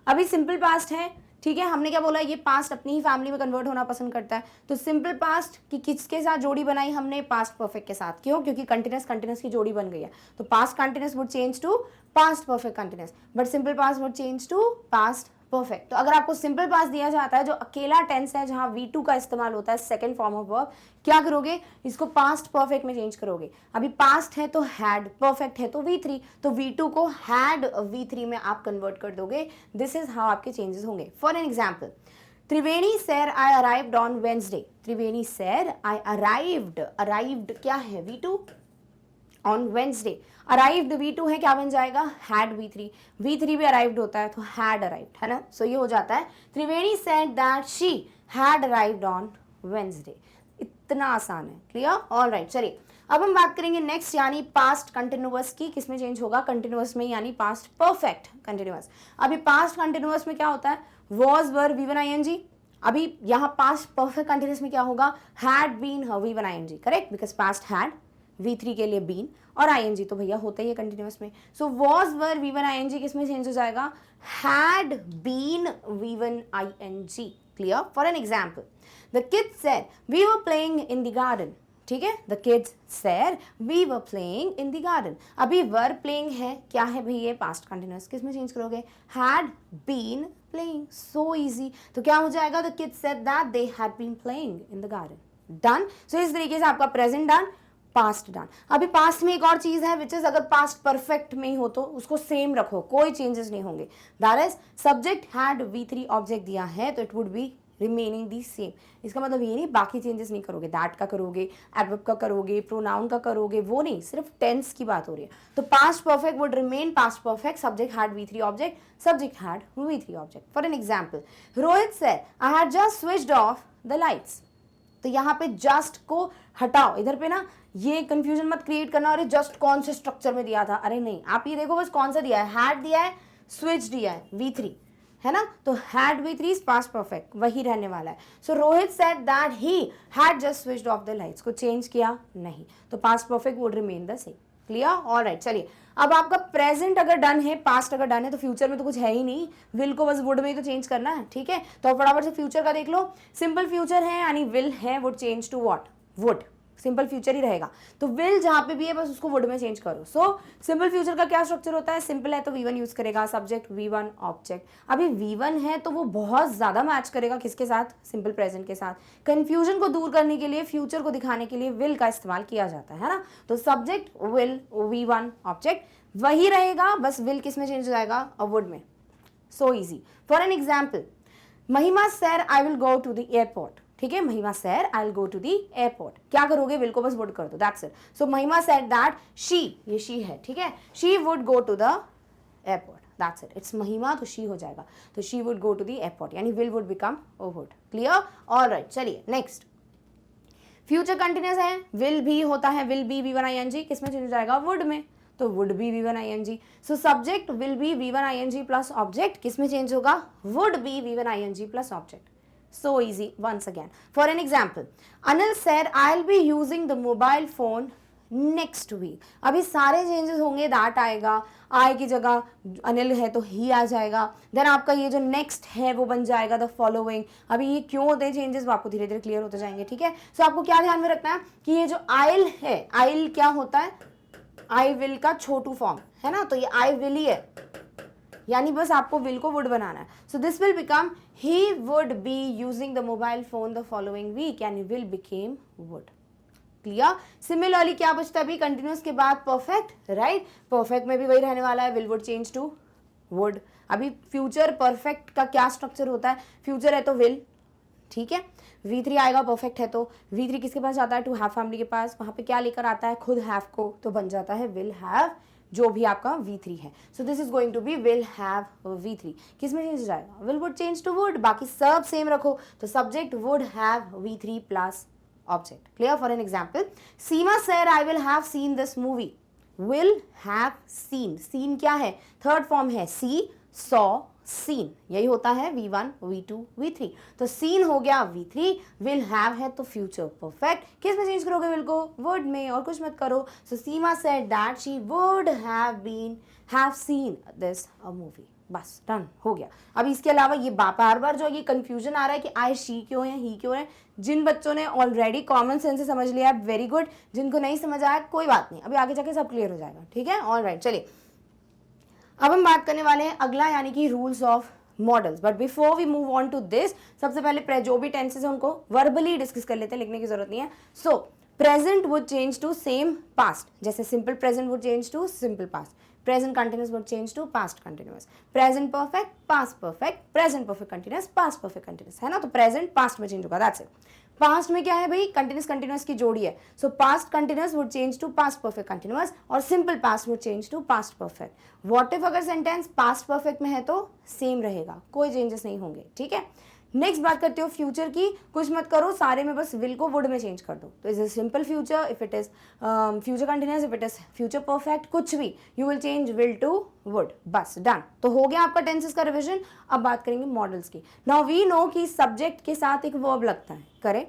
अभी सिंपल पास्ट है, ठीक है, हमने क्या बोला, ये पास्ट अपनी ही फैमिली में कन्वर्ट होना पसंद करता है, तो सिंपल पास्ट की किसके साथ जोड़ी बनाई हमने, पास्ट परफेक्ट के साथ, क्यों, क्योंकि कंटिन्यूअस की जोड़ी बन गई है, तो past continuous would change to past perfect continuous, but simple past would change to past perfect. तो अगर आपको सिंपल पास्ट दिया जाता है जो अकेला टेंस है जहां V2 का इस्तेमाल होता है, सेकंड फॉर्म ऑफ वर्ब, क्या करोगे, इसको पास्ट परफेक्ट में चेंज करोगे। अभी पास्ट है तो हैड, परफेक्ट है तो V3, तो V2 को हैड V3 में आप कन्वर्ट कर दोगे, दिस इज हाउ आपके चेंजेस होंगे। For an example, Triveni sir I arrived on Wednesday, Triveni sir I arrived क्या है, V2 on Wednesday, arrived V2 है, क्या बन जाएगा, हैड V3, V3 भी अराइव्ड होता है तो हैड अराइव्ड, है ना, सो ये हो जाता है Triveni said that she had arrived on Wednesday. इतना आसान है, क्लियर, ऑलराइट। चलिए अब हम बात करेंगे नेक्स्ट, यानी पास्ट कंटिन्यूअस की, किसमें चेंज होगा, कंटिन्यूअस में, यानी पास्ट परफेक्ट कंटिन्यूअस। अभी पास्ट कंटिन्यूअस में क्या होता है, वॉज वर V1 ing, अभी यहाँ पास्ट परफेक्ट कंटिन्यूअस में क्या होगा, had been V1 ing, correct, because past had, V3 के लिए बीन, और ing तो भैया होता ही है कंटिन्यूअस में, so was were V1 ing किसमें चेंज हो जाएगा, had been V1 ing, clear. For an example, the kids said we were playing in the garden, ठीक है, the kids said we were playing in the garden, अभी were playing है, क्या है भैया, पास्ट कंटिन्यूअस, किसमें चेंज करोगे, had been playing, so easy, तो क्या हो जाएगा, the kids said that they had been playing in the garden, done. So इस तरीके से आपका प्रेजेंट डन, पास्ट डन। अभी पास्ट में एक और चीज है विच इज, अगर पास्ट परफेक्ट में ही हो तो उसको सेम रखो, कोई चेंजेस नहीं होंगे, that is subject had V3 object दिया है तो it would be remaining the same, इसका मतलब ये नहीं बाकी चेंजेस नहीं करोगे, दैट का करोगे, एडवर्ब का करोगे, प्रोनाउन का करोगे, वो नहीं, सिर्फ टेंस की बात हो रही है। तो past perfect would remain past perfect, subject had V3 object, subject had V3 object. For an example, Rohit said I had just switched off the lights, तो यहाँ पे जस्ट को हटाओ, इधर पे ना ये कंफ्यूजन मत क्रिएट करना, अरे जस्ट कौन से स्ट्रक्चर में दिया था, अरे नहीं, आप ये देखो बस कौन सा दिया है, हैड दिया है, स्विच दिया है, V3 है ना, तो had V3 is past perfect, वही रहने वाला है। So Rohit said that he had just switched off the lights, को चेंज किया नहीं, तो past perfect would remain the same, clear, alright. चलिए अब आपका प्रेजेंट अगर डन है, पास्ट अगर डन है, तो फ्यूचर में तो कुछ है ही नहीं, विल को बस वुड में ही तो चेंज करना है, ठीक है, तो फटाफट से फ्यूचर का देख लो। सिंपल फ्यूचर है यानी विल है, would change to what, would, simple future ही रहेगा, तो विल जहां पे भी है बस उसको वुड में चेंज करो। सो सिंपल फ्यूचर का क्या स्ट्रक्चर होता है, सिंपल है तो V1 यूज करेगा, सब्जेक्ट V1 ऑब्जेक्ट, अभी V1 है तो वो बहुत ज्यादा मैच करेगा किसके साथ, सिंपल प्रेजेंट के साथ। कंफ्यूजन को दूर करने के लिए, फ्यूचर को दिखाने के लिए विल का इस्तेमाल किया जाता है ना, तो सब्जेक्ट विल V1 ऑब्जेक्ट वही रहेगा, बस विल किस में चेंज हो जाएगा, वुड में, so easy. For an example, Mahima sir I will go to the airport, ठीक है, Mahima sir I will go to the airport, क्या करोगे, विल को बस वुड कर दो, that's it. So Mahima said that she, ये शी है, ठीक है, she would go to the airport, that's it, it's Mahima तो शी हो जाएगा, तो she would go to the airport, यानी will would become would, clear, alright. चलिए नेक्स्ट, फ्यूचर कंटिन्यूअस है, विल भी होता है, विल बी V1 ing, किसमें चेंज हो जाएगा, वुड में, तो would be V1 ing, so subject will be V1 ing plus object, किसमें चेंज होगा, would be V1 ing plus object, so easy once again. For an example, Anil said I'll be using the mobile phone next week, अभी सारे changes होंगे, that आएगा, आई की जगह अनिल है तो ही आ जाएगा, देन आपका ये जो नेक्स्ट है वो बन जाएगा द फॉलोइंग। अभी ये क्यों होते हैं चेंजेस, वो आपको धीरे धीरे क्लियर होते जाएंगे, ठीक है। सो आपको क्या ध्यान में रखना है कि ये जो आइल है, आइल क्या होता है, आई विल का छोटू फॉर्म है ना, तो ये आई विल ही है, यानी बस आपको विल को वुड बनाना है. So this will become he would be using the mobile phone the following week, यानी will became would. Clear. Similarly क्या बचता है अभी कंटिन्यूस के बाद परफेक्ट, राइट. परफेक्ट में भी वही रहने वाला है, will would change to would. अभी फ्यूचर परफेक्ट का क्या स्ट्रक्चर होता है, फ्यूचर है तो विल, ठीक है. V3 आएगा परफेक्ट है तो V3 किसके पास जाता है, टू हैव फैमिली के पास. वहां पे क्या लेकर आता है, खुद हैव को, तो बन जाता है विल हैव जो भी आपका V3 है. So this is going to be will have V3. किस में चेंज जाएगा, will would change to would. बाकी सब सेम रखो. तो subject would have V3 plus object. Clear. For an example, Seema said I will have seen this movie. Will have seen, seen क्या है, third form है सी, सॉ, सीन. यही होता है V1 V2 V3. तो सीन हो गया V3, विल हैव है तो फ्यूचर परफेक्ट. किस में चेंज करोगे विल को, वुड में, और कुछ मत करो. So Seema said that she would have seen this a movie. बस डन हो गया. अब इसके अलावा ये बार बार जो ये कंफ्यूजन आ रहा है कि आई शी क्यों है, ही क्यों है, जिन बच्चों ने ऑलरेडी कॉमन सेंस से समझ लिया है वेरी गुड. जिनको नहीं समझ आया कोई बात नहीं, अभी आगे जाके सब क्लियर हो जाएगा. ठीक है, ऑलराइट. चलिए अब हम बात करने वाले हैं अगला, यानी कि rules of modals. But before we move on to this, सबसे पहले जो भी टेंसेस है उनको वर्बली डिस्कस कर लेते हैं, लिखने की जरूरत नहीं है. So present would change to same past, जैसे simple present would change to simple past. Present continuous would change to past continuous. Present perfect past perfect, present perfect continuous past perfect continuous, है ना. तो present past में change होगा, that's it. Past में क्या है भाई, कंटिन्यूस कंटिन्यूस की जोड़ी है. So past continuous would change to past perfect continuous, और simple past would change to past perfect. What if अगर सेंटेंस पास्ट परफेक्ट में है तो सेम रहेगा, कोई चेंजेस नहीं होंगे. ठीक है. नेक्स्ट बात करते हो फ्यूचर की. कुछ मत करो, सारे में बस विल को वुड में चेंज कर दो. तो is is simple future, if it is future continuous, if it is future perfect, कुछ भी you will change will to would. बस डन. तो हो गया आपका टेंसेस का रिविजन. अब बात करेंगे मॉडल्स की. नाउ वी नो कि सब्जेक्ट के साथ एक वर्ब लगता है, करें.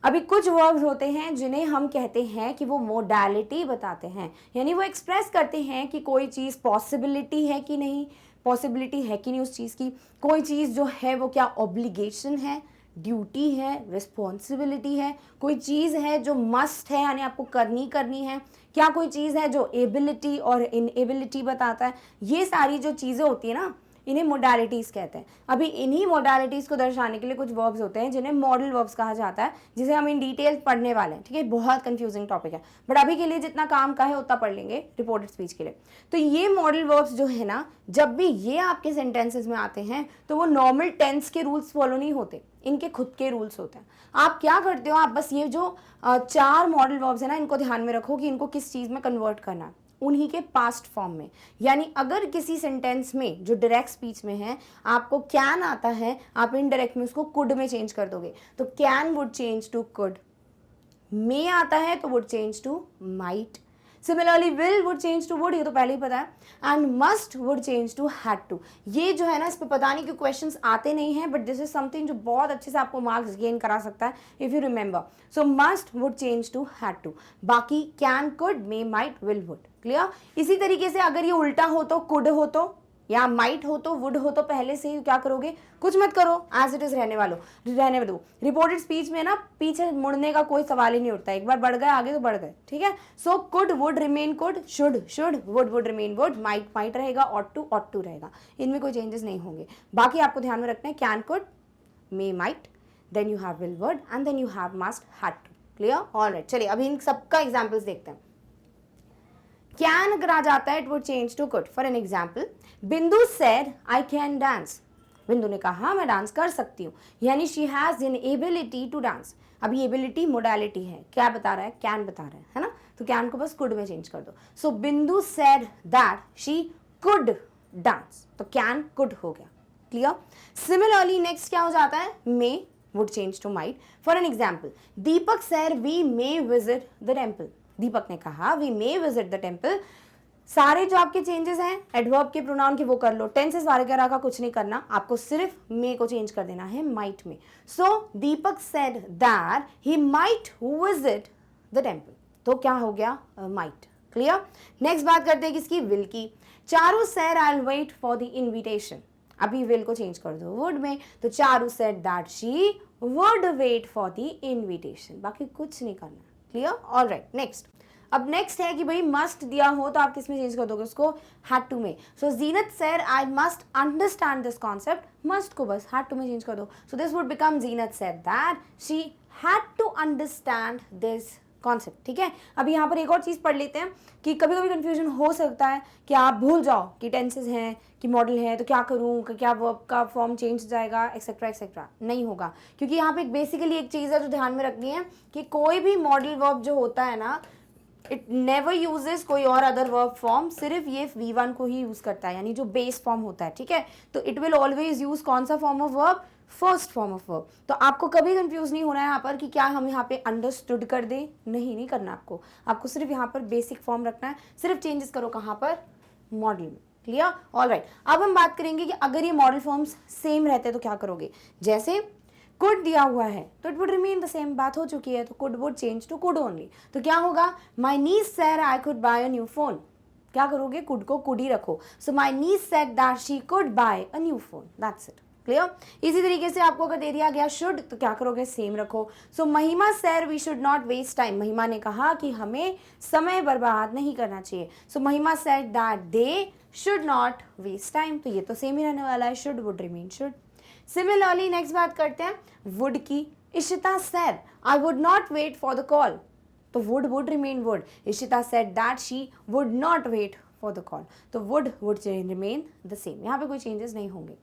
अभी कुछ वर्ब्स होते हैं जिन्हें हम कहते हैं कि वो मोडालिटी बताते हैं, यानी वो एक्सप्रेस करते हैं कि कोई चीज़ पॉसिबिलिटी है कि नहीं, पॉसिबिलिटी है कि नहीं उस चीज़ की. कोई चीज़ जो है वो क्या ऑब्लिगेशन है, ड्यूटी है, रिस्पॉन्सिबिलिटी है. कोई चीज़ है जो मस्ट है, यानी आपको करनी है. क्या कोई चीज़ है जो एबिलिटी और इनएबिलिटी बताता है. ये सारी जो चीज़ें होती है ना, इन्हें मोडालिटीज़ कहते हैं. अभी इन्हीं मोडालिटीज़ को दर्शाने के लिए कुछ वर्ब्स होते हैं जिन्हें मॉडल वर्ब्स कहा जाता है, जिसे हम इन डिटेल पढ़ने वाले हैं. ठीक है, बहुत कंफ्यूजिंग टॉपिक है, बट अभी के लिए जितना काम का है उतना पढ़ लेंगे रिपोर्टेड स्पीच के लिए. तो ये मॉडल वर्ब्स जो है ना, जब भी ये आपके सेंटेंसेस में आते हैं तो वो नॉर्मल टेंस के रूल्स फॉलो नहीं होते, इनके खुद के रूल्स होते हैं. आप क्या करते हो, आप बस ये जो 4 मॉडल वर्ब्स है ना, इनको ध्यान में रखो कि इनको किस चीज़ में कन्वर्ट करना है, उन्हीं के पास्ट फॉर्म में. यानी अगर किसी सेंटेंस में जो डायरेक्ट स्पीच में है आपको कैन आता है, आप इनडायरेक्ट में उसको कुड में चेंज कर दोगे. तो can would change to could. May आता है तो would change to might. Similarly will would change to would, ये तो पहले ही पता है. And must would change to had to. ये जो है ना, इस पे पता नहीं कि क्वेश्चंस आते नहीं हैं, बट दिस इज समथिंग जो बहुत अच्छे से आपको मार्क्स गेन करा सकता है if you remember. So must would change to had to. बाकी can, could, may, might, will, would. Clear. इसी तरीके से अगर ये उल्टा हो तो कुड हो तो, या माइट हो तो, वुड हो तो, पहले से ही क्या करोगे, कुछ मत करो, एज इट इज रहने दो. रिपोर्टेड स्पीच में ना पीछे मुड़ने का कोई सवाल ही नहीं उठता. एक बार बढ़ गए आगे तो बढ़ गए. ठीक है. So could would remain could, should would remain would, might रहेगा, ऑट टू रहेगा. इनमें कोई चेंजेस नहीं होंगे. बाकी आपको ध्यान में रखना है can, could, may, might, then you have will, would, and then you have must, had to. Clear. Alright. चलिए अभी इन सबका एग्जाम्पल्स देखते हैं. कैन अगर आ जाता है it would change to could. For an example, Bindu said I can dance. Bindu ने कहा मैं डांस कर सकती हूँ, यानी she has an ability to dance. अभी एबिलिटी मोडालिटी है, क्या बता रहा है, कैन बता रहा है ना. तो कैन को बस कुड में चेंज कर दो. So Bindu said that she could dance, तो कैन कुड हो गया. क्लियर. सिमिलरली नेक्स्ट क्या हो जाता है, may would change to might. For an example, Deepak said we may visit the temple. Deepak ने कहा we may visit the temple. सारे जो आपके चेंजेस हैं एडवर्ब के, प्रोनाउन के, वो कर लो. टेंसेस वगैरह का कुछ नहीं करना, आपको सिर्फ मे को चेंज कर देना है माइट में. So Deepak said that he might visit the temple. तो क्या हो गया, माइट. क्लियर. नेक्स्ट बात करते हैं किसकी, विल की. Charu said I will wait for the invitation. अभी विल को चेंज कर दो वुड में. तो Charu said that she would wait for the invitation. बाकी कुछ नहीं करना. क्लियर. ऑलराइट. नेक्स्ट अब नेक्स्ट है कि भाई मस्ट दिया हो तो आप किस में चेंज कर दोगे उसको, हैड टू में. So Zeenat said I must understand this concept, must को बस हैड टू में चेंज कर दो. So this would become Zeenat said that she had to understand this concept. ठीक है, अभी यहाँ पर एक और चीज़ पढ़ लेते हैं कि कभी कभी कंफ्यूजन हो सकता है कि आप भूल जाओ कि टेंसेज हैं कि मॉडल है तो क्या करूँ, क्या वर्ब का फॉर्म चेंज हो जाएगा एक्सेट्रा एक्सेट्रा. नहीं होगा, क्योंकि यहाँ पे बेसिकली एक चीज़ है जो ध्यान में रखनी है कि कोई भी मॉडल वर्ब जो होता है ना, इट नेवर यूजेस कोई और अदर वर्ब फॉर्म, सिर्फ ये V1 को ही यूज़ करता है, यानी जो बेस फॉर्म होता है. ठीक है, तो इट विल ऑलवेज यूज़ कौन सा form of verb, first form of verb. तो आपको कभी कंफ्यूज नहीं होना है यहाँ पर कि क्या हम यहाँ पे अंडरस्टूड कर दें, नहीं करना आपको सिर्फ यहाँ पर बेसिक फॉर्म रखना है, सिर्फ चेंजेस करो कहाँ पर, मॉडल में. Clear, alright. अब हम बात करेंगे कि अगर ये मॉडल फॉर्म्स सेम रहते तो क्या करोगे. जैसे कुड दिया हुआ है तो it would remain the same, बात हो चुकी है, तो could would change to could only. तो क्या होगा, my niece said I could buy a new phone. क्या करोगे, कुड को कुड ही रखो. So my niece said that she could buy a new phone, that's it. Clear. इसी तरीके से आपको अगर दे दिया गया शुड तो क्या करोगे, सेम रखो. So Mahima said we should not waste time. Mahima ने कहा कि हमें समय बर्बाद नहीं करना चाहिए. So Mahima said that they should not waste time. तो ये तो सेम ही रहने वाला है, should would remain should. Similarly next बात करते हैं वुड की. Ishita said I would not wait for the call. तो would remain would. Ishita said that she would not wait for the call. तो वुड रिमेन द सेम, यहाँ पे कोई changes नहीं होंगे.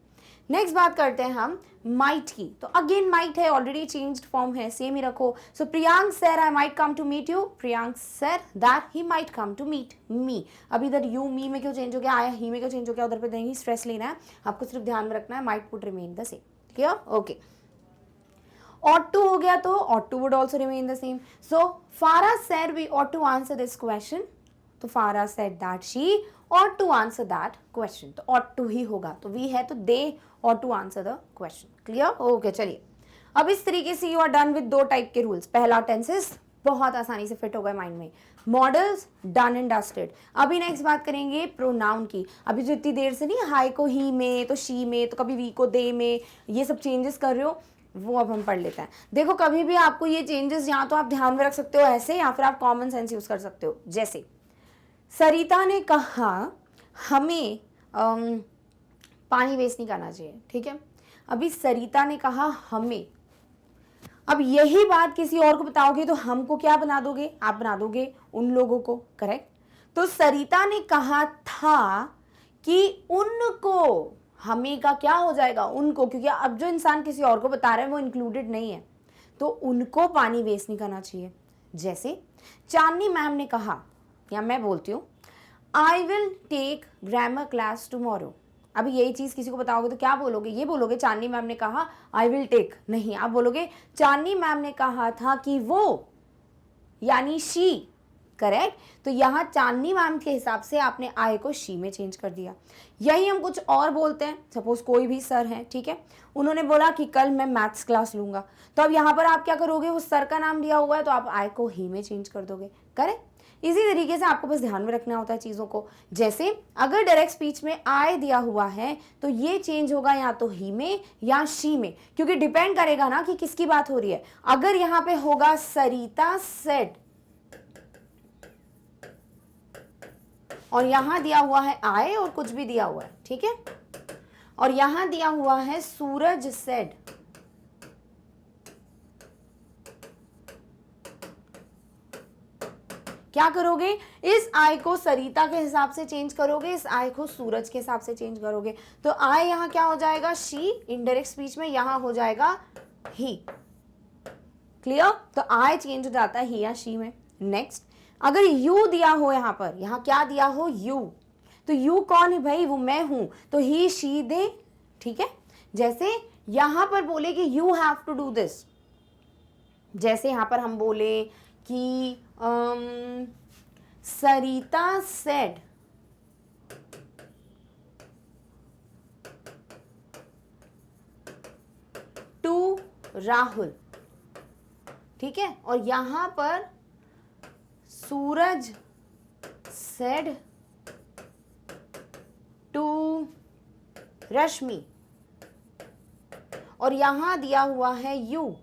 नेक्स्ट बात करते हैं हम माइट की. तो अगेन माइट है, ऑलरेडी चेंज्ड फॉर्म है, सेम ही रखो. So Priyank said I might come to meet you. Priyank said that he might come to meet me. अब इधर यू मी में क्यों चेंज हो गया, आया ही में क्यों चेंज हो गया, उधर पे नहीं स्ट्रेस लेना है, आपको सिर्फ ध्यान में रखना है might would remain the same. Clear, okay. ought to हो गया तो ought to would also remain the same. So Farah said we ought to answer this question. तो Farah said that she ought to answer that question. तो ought to ही होगा, तो we है तो they ought to answer the question. Clear? Okay, चलिए. अब इस तरीके से you are done with दो टाइप के रूल्स. पहला टेंसेस बहुत आसानी से फिट हो गए माइंड में. Models done and dusted. अभी नेक्स्ट बात करेंगे प्रोनाउन की. अभी जो इतनी देर से नहीं हाई को ही में, तो शी में, तो कभी वी को दे में, ये सब चेंजेस कर रहे हो, वो अब हम पढ़ लेते हैं. देखो कभी भी आपको ये चेंजेस यहाँ तो आप ध्यान में रख सकते हो ऐसे, या फिर आप कॉमन सेंस यूज कर सकते हो. जैसे सरिता ने कहा हमें पानी वेस्ट नहीं करना चाहिए. ठीक है, अभी सरिता ने कहा हमें. अब यही बात किसी और को बताओगे तो हमको क्या बना दोगे, आप बना दोगे उन लोगों को. करेक्ट. तो सरिता ने कहा था कि उनको, हमें का क्या हो जाएगा, उनको, क्योंकि अब जो इंसान किसी और को बता रहा है वो इंक्लूडेड नहीं है, तो उनको पानी वेस्ट नहीं करना चाहिए. जैसे चांदनी मैम ने कहा, या मैं बोलती हूँ I will take grammar class tomorrow. अभी यही चीज़ किसी को बताओगे तो क्या बोलोगे, ये बोलोगे चांदनी मैम ने कहा आई विल टेक, नहीं, आप बोलोगे चांदनी मैम ने कहा था कि वो, यानी शी. करेक्ट. तो यहाँ चांदनी मैम के हिसाब से आपने आई को शी में चेंज कर दिया. यही हम कुछ और बोलते हैं. सपोज कोई भी सर हैं, ठीक है, उन्होंने बोला कि कल मैं मैथ्स क्लास लूंगा, तो अब यहाँ पर आप क्या करोगे, उस सर का नाम दिया हुआ है तो आप आई को ही में चेंज कर दोगे. करेक्ट. इसी तरीके से आपको बस ध्यान में रखना होता है चीज़ों को. जैसे अगर डायरेक्ट स्पीच में आई दिया हुआ है तो ये चेंज होगा या तो ही में या शी में, क्योंकि डिपेंड करेगा ना कि किसकी बात हो रही है. अगर यहाँ पे होगा सरिता सेड और यहां दिया हुआ है आए और कुछ भी दिया हुआ है, ठीक है, और यहां दिया हुआ है सूरज सेड, क्या करोगे, इस आई को सरिता के हिसाब से चेंज करोगे, इस आई को सूरज के हिसाब से चेंज करोगे. तो आई यहां क्या हो जाएगा, शी. इनडायरेक्ट स्पीच में यहां हो जाएगा ही. क्लियर. तो आई चेंज हो जाता है ही या शी में. नेक्स्ट, अगर यू दिया हो यहां पर, यहां क्या दिया हो, यू, तो यू कौन है भाई, वो मैं हूं, तो ही शी दे. ठीक है. जैसे यहां पर बोले कि you have to do this, जैसे यहां पर हम बोले कि सरिता सेड टू राहुल. ठीक है. और यहां पर सूरज सेड टू रश्मि, और यहां दिया हुआ है यू.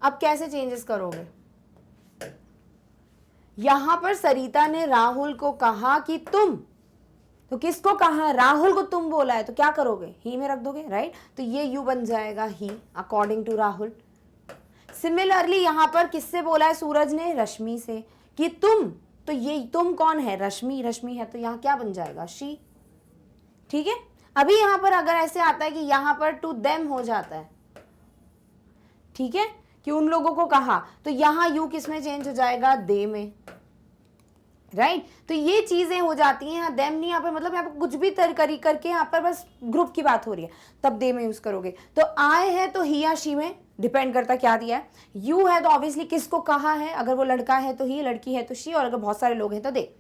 अब कैसे चेंजेस करोगे? यहां पर सरिता ने राहुल को कहा कि तुम, तो किसको कहा? राहुल को तुम बोला है, तो क्या करोगे? ही में रख दोगे, राइट? तो ये यू बन जाएगा ही, अकॉर्डिंग टू राहुल। सिमिलरली यहां पर किससे बोला है सूरज ने? रश्मि से, कि तुम, तो ये तुम कौन है? रश्मि, रश्मि है, तो यहां क्या बन जाएगा? शी। ठीक है, अभी यहां पर अगर ऐसे आता है कि यहां पर टू देम हो जाता है, ठीक है, कि उन लोगों को कहा, तो यहां यू किस में चेंज हो जाएगा? दे में, राइट? तो ये चीजें हो जाती हैं। देम नहीं, यहाँ पर मतलब यहाँ पर कुछ भी तरकरी करके यहाँ पर बस ग्रुप की बात हो रही है, तब दे में यूज करोगे। तो आए है तो ही या शी में डिपेंड करता क्या दिया है। यू है तो ऑब्वियसली किसको कहा है, अगर वो लड़का है तो ही, लड़की है तो शी, और अगर बहुत सारे लोग हैं तो दे।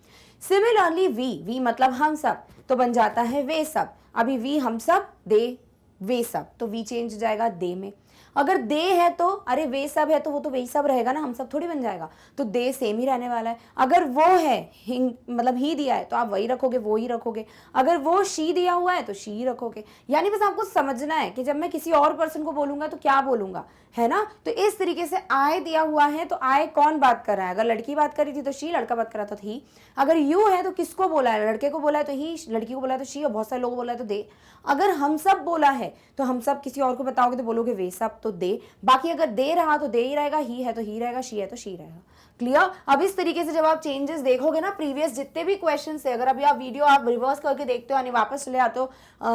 सिमिलरली वी मतलब हम सब, तो बन जाता है वे सब। अभी वी हम सब, दे वे सब, तो वी चेंज हो जाएगा दे में। अगर दे है तो, अरे वे सब है तो वो तो वही सब रहेगा ना, हम सब थोड़ी बन जाएगा, तो दे सेम ही रहने वाला है। अगर वो है मतलब ही दिया है तो आप वही रखोगे, वो ही रखोगे। अगर वो शी दिया हुआ है तो शी ही रखोगे। यानी बस आपको समझना है कि जब मैं किसी और पर्सन को बोलूंगा तो क्या बोलूंगा, है ना? तो इस तरीके से आय दिया हुआ है तो आय कौन बात कर रहा है? अगर लड़की बात कर रही थी तो शी, लड़का बात कर रहा था तो ही। अगर यू है तो किसको बोला है? लड़के को बोला है तो ही, लड़की को बोला है तो शी, और बहुत सारे लोगों को बोला है तो दे। अगर हम सब बोला है तो हम सब किसी और को बताओगे तो बोलोगे वे सब, तो दे। बाकी अगर दे रहा तो दे ही रहेगा, ही है तो ही रहेगा, शी है तो शी रहेगा। क्लियर? अब इस तरीके से जब आप चेंजेस देखोगे ना, प्रीवियस जितने भी क्वेश्चन है, अगर अभी आप वीडियो आप रिवर्स करके देखते हो, यानी वापस चले आते हो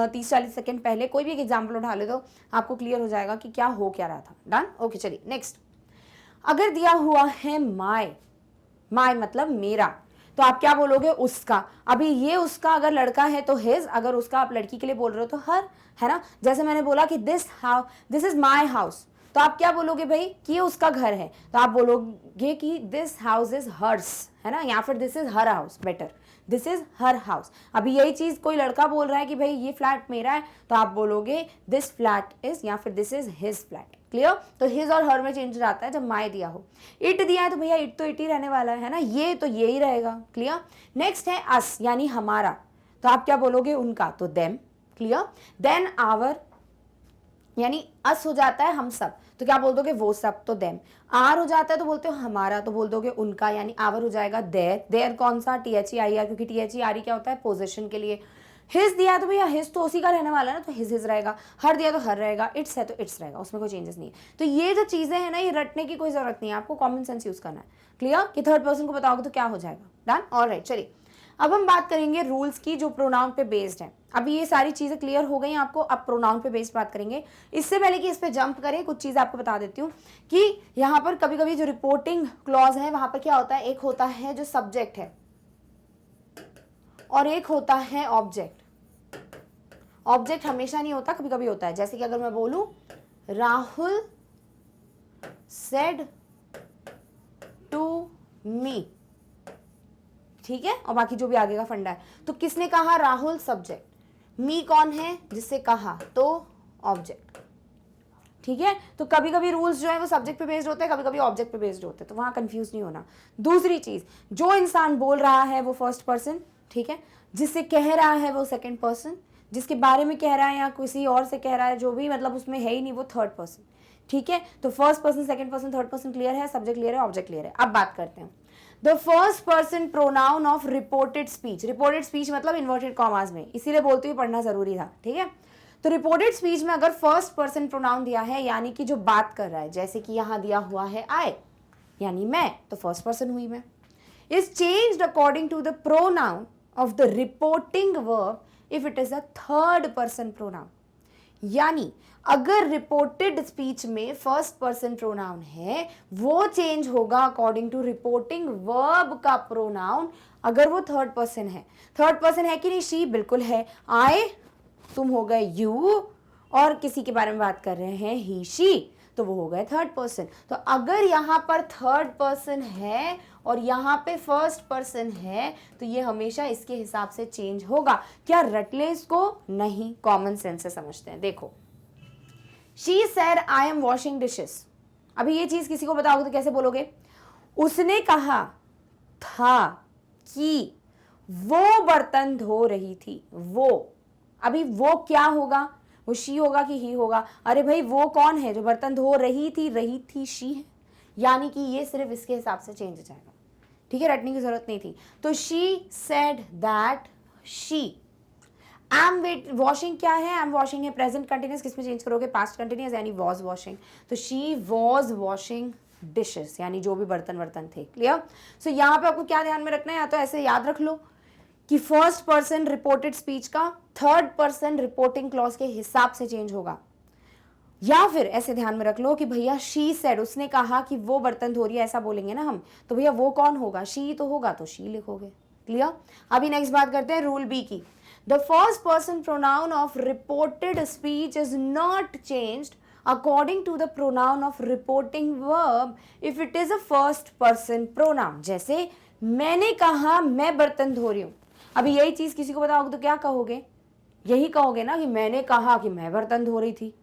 30-40 सेकंड पहले, कोई भी एक एग्जाम्पल उठा ले तो आपको क्लियर हो जाएगा कि क्या हो क्या रहा था। डन? ओके, चलिए नेक्स्ट। अगर दिया हुआ है माय, माय मतलब मेरा, तो आप क्या बोलोगे? उसका। अभी ये उसका अगर लड़का है तो हिज, अगर उसका आप लड़की के लिए बोल रहे हो तो हर, है ना? जैसे मैंने बोला कि दिस इज माई हाउस, तो आप क्या बोलोगे भाई? कि ये उसका घर है, तो आप बोलोगे कि दिस हाउस इज हर्स, है ना? या फिर this is her house, better, this is her house. अभी यही चीज कोई लड़का बोल रहा है कि भाई ये फ्लैट मेरा है, तो आप बोलोगे दिस फ्लैट इज, या फिर this is his flat. Clear? तो हिज और हर में चेंज हो जाता है जब माय दिया हो। इट दिया है तो भैया इट तो इट ही रहने वाला है ना? ये तो ये ही रहेगा। क्लियर? नेक्स्ट है अस, यानी हमारा, तो आप क्या बोलोगे? उनका, तो देम। क्लियर? देन आवर, यानी अस हो जाता है हम सब, तो क्या बोल दोगे? वो सब, तो देम। आर हो जाता है तो बोलते हो हमारा, तो बोल दोगे उनका, यानी आवर हो जाएगा देयर। देयर कौन सा? THEIR, क्योंकि THERE क्या होता है? पोजीशन के लिए। हिज दिया तो भैया हिज तो उसी का रहने वाला है ना, तो हिज रहेगा। हर दिया तो हर रहेगा। इट्स है तो इट्स रहेगा, उसमें कोई चेंजेस नहीं है। तो ये जो चीजें हैं ना, ये रटने की कोई जरूरत नहीं है, आपको कॉमन सेंस यूज करना है। क्लियर? कि थर्ड पर्सन को बताओगे तो क्या हो जाएगा। डन? ऑलराइट, चलिए अब हम बात करेंगे रूल्स की जो प्रोनाउन पे बेस्ड है। अभी ये सारी चीजें क्लियर हो गई आपको, अब प्रोनाउन पे बेस्ड बात करेंगे। इससे पहले कि इस पे जंप करें, कुछ चीज आपको बता देती हूँ कि यहाँ पर कभी कभी जो रिपोर्टिंग क्लॉज है वहां पर क्या होता है, एक होता है जो सब्जेक्ट है और एक होता है ऑब्जेक्ट। ऑब्जेक्ट हमेशा नहीं होता, कभी कभी होता है। जैसे कि अगर मैं बोलूं राहुल सेड टू मी, ठीक है, और बाकी जो भी आगे का फंडा है, तो किसने कहा? राहुल सब्जेक्ट, मी कौन है? जिससे कहा, तो ऑब्जेक्ट। ठीक है, तो कभी कभी रूल्स जो है वो सब्जेक्ट पे बेस्ड होते हैं, कभी कभी ऑब्जेक्ट पे बेस्ड होते हैं, तो वहां कंफ्यूज नहीं होना। दूसरी चीज, जो इंसान बोल रहा है वो फर्स्ट पर्सन, ठीक है, जिससे कह रहा है वो सेकंड पर्सन, जिसके बारे में कह रहा है या किसी और से कह रहा है, जो भी मतलब उसमें है ही नहीं, वो थर्ड पर्सन। ठीक है, तो first person, second person, third person clear है, सब्जेक्ट क्लियर है, ऑब्जेक्ट क्लियर है। अब बात करते हैं the first person pronoun of reported speech. Reported speech मतलब इन्वर्टेड कॉमास में, इसीलिए बोलते हुए पढ़ना जरूरी था। ठीक है, तो रिपोर्टेड स्पीच में अगर फर्स्ट पर्सन प्रोनाउन दिया है, यानी कि जो बात कर रहा है, जैसे कि यहां दिया हुआ है आई, यानी मैं, तो फर्स्ट पर्सन हुई मैं, is changed according to the pronoun of the reporting verb if it is a third person pronoun. यानी अगर रिपोर्टेड स्पीच में फर्स्ट पर्सन प्रोनाउन है, वो चेंज होगा अकॉर्डिंग टू रिपोर्टिंग वर्ब का प्रोनाउन अगर वो थर्ड पर्सन है। थर्ड पर्सन है कि नहीं? शी बिल्कुल है। आई, तुम हो गए यू, और किसी के बारे में बात कर रहे हैं ही शी, तो वो हो गए थर्ड पर्सन। तो अगर यहां पर थर्ड पर्सन है और यहां पे फर्स्ट पर्सन है, तो ये हमेशा इसके हिसाब से चेंज होगा। क्या रटले इसको? नहीं, कॉमन सेंस से समझते हैं। देखो, she said I am washing dishes. अभी ये चीज किसी को बताओगे तो कैसे बोलोगे? उसने कहा था कि वो बर्तन धो रही थी। वो, अभी वो क्या होगा? वो शी होगा कि ही होगा? अरे भाई वो कौन है जो बर्तन धो रही थी शी है, यानी कि ये सिर्फ इसके हिसाब से चेंज हो जाएगा, ठीक है, रटने की जरूरत नहीं थी। तो she said that she, am washing क्या है? एम वॉशिंग है प्रेजेंट कंटिन्यूस, किसमें चेंज करोगे? पास्ट कंटिन्यूस, यानी वॉज वॉशिंग। तो शी वॉज वॉशिंग डिशेस, यानी जो भी बर्तन वर्तन थे। क्लियर? सो यहाँ पे आपको क्या ध्यान में रखना है, या तो ऐसे याद रख लो कि फर्स्ट पर्सन रिपोर्टेड स्पीच का थर्ड पर्सन रिपोर्टिंग क्लॉज के हिसाब से चेंज होगा, या फिर ऐसे ध्यान में रख लो कि भैया शी सेड, उसने कहा कि वो बर्तन धो रही है, ऐसा बोलेंगे ना हम, तो भैया वो कौन होगा? शी तो होगा, तो शी लिखोगे। क्लियर? अभी नेक्स्ट बात करते हैं रूल बी की। The first person pronoun of reported speech is not changed according to the pronoun of reporting verb if it is a first person pronoun। जैसे मैंने कहा मैं बर्तन धो रही हूं, अभी यही चीज किसी को बताओगे तो क्या कहोगे? यही कहोगे ना कि मैंने कहा कि मैं बर्तन धो रही थी,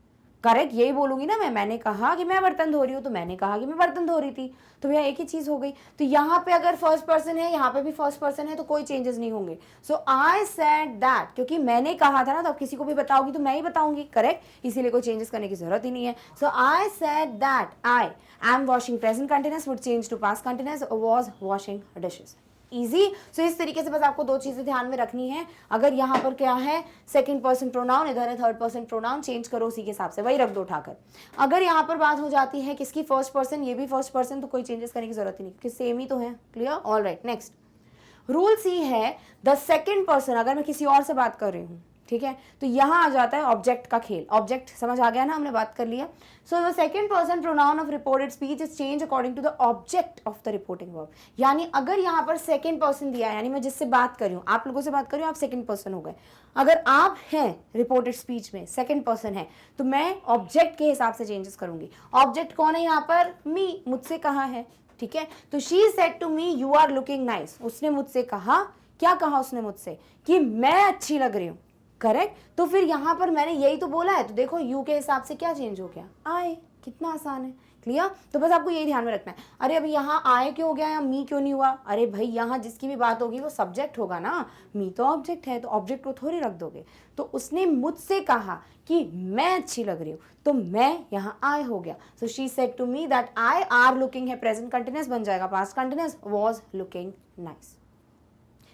करेक्ट? यही बोलूंगी ना मैंने कहा कि मैं बर्तन धो रही हूँ, तो मैंने कहा कि मैं बर्तन धो रही थी, तो भैया एक ही चीज हो गई। तो यहाँ पे अगर फर्स्ट पर्सन है, यहाँ पे भी फर्स्ट पर्सन है, तो कोई चेंजेस नहीं होंगे। सो आई सेड दैट, क्योंकि मैंने कहा था ना, तो अब किसी को भी बताओगी तो मैं ही बताऊंगी, करेक्ट? इसीलिए कोई चेंजेस करने की जरूरत ही नहीं है। So I said that I am washing present continuous would change to past continuous, was washing dishes. Easy. So इस तरीके से बस आपको दो चीजें ध्यान में रखनी है। अगर यहाँ पर क्या है सेकंड पर्सन प्रोनाउन, इधर है थर्ड पर्सन प्रोनाउन, चेंज करो उसी के हिसाब से, वही रख दो उठाकर। अगर यहाँ पर बात हो जाती है किसकी फर्स्ट पर्सन, ये भी फर्स्ट पर्सन, तो कोई चेंजेस करने की जरूरत ही नहीं, क्योंकि सेम ही तो है। Clear? All right, next rule C है द सेकेंड पर्सन, अगर मैं किसी और से बात कर रही हूँ, ठीक है, तो यहां आ जाता है ऑब्जेक्ट का खेल। ऑब्जेक्ट समझ आ गया ना, हमने बात कर लिया। So the second person pronoun of reported speech is change according to the object of the reporting verb. यानी अगर यहाँ पर सेकंड पर्सन दिया है, यानी मैं जिससे बात कर रही हूँ, आप लोगों से बात कर रही हूँ, आप सेकंड पर्सन हो गए। अगर आप हैं रिपोर्टेड स्पीच में सेकंड पर्सन है, तो मैं ऑब्जेक्ट के हिसाब से चेंजेस करूंगी। ऑब्जेक्ट कौन है यहाँ पर? मी, मुझसे कहा है, ठीक है। तो she said to me you are looking nice, उसने मुझसे कहा, क्या कहा उसने मुझसे? कि मैं अच्छी लग रही हूँ, करेक्ट। तो फिर यहां पर मैंने यही तो बोला है, तो देखो यू के हिसाब से क्या चेंज हो गया? आए। कितना आसान है। क्लियर? तो बस आपको यही ध्यान में रखना है। अरे अभी यहाँ आए क्यों हो गया या मी क्यों नहीं हुआ? अरे भाई यहाँ जिसकी भी बात होगी वो सब्जेक्ट होगा ना, मी तो ऑब्जेक्ट है, तो ऑब्जेक्ट को थोड़ी रख दोगे। तो उसने मुझसे कहा कि मैं अच्छी लग रही हूँ, तो मैं यहाँ आए हो गया। So she said to me that I are looking है, प्रेजेंट कंटिन्यूअस बन जाएगा past continuous, was looking nice.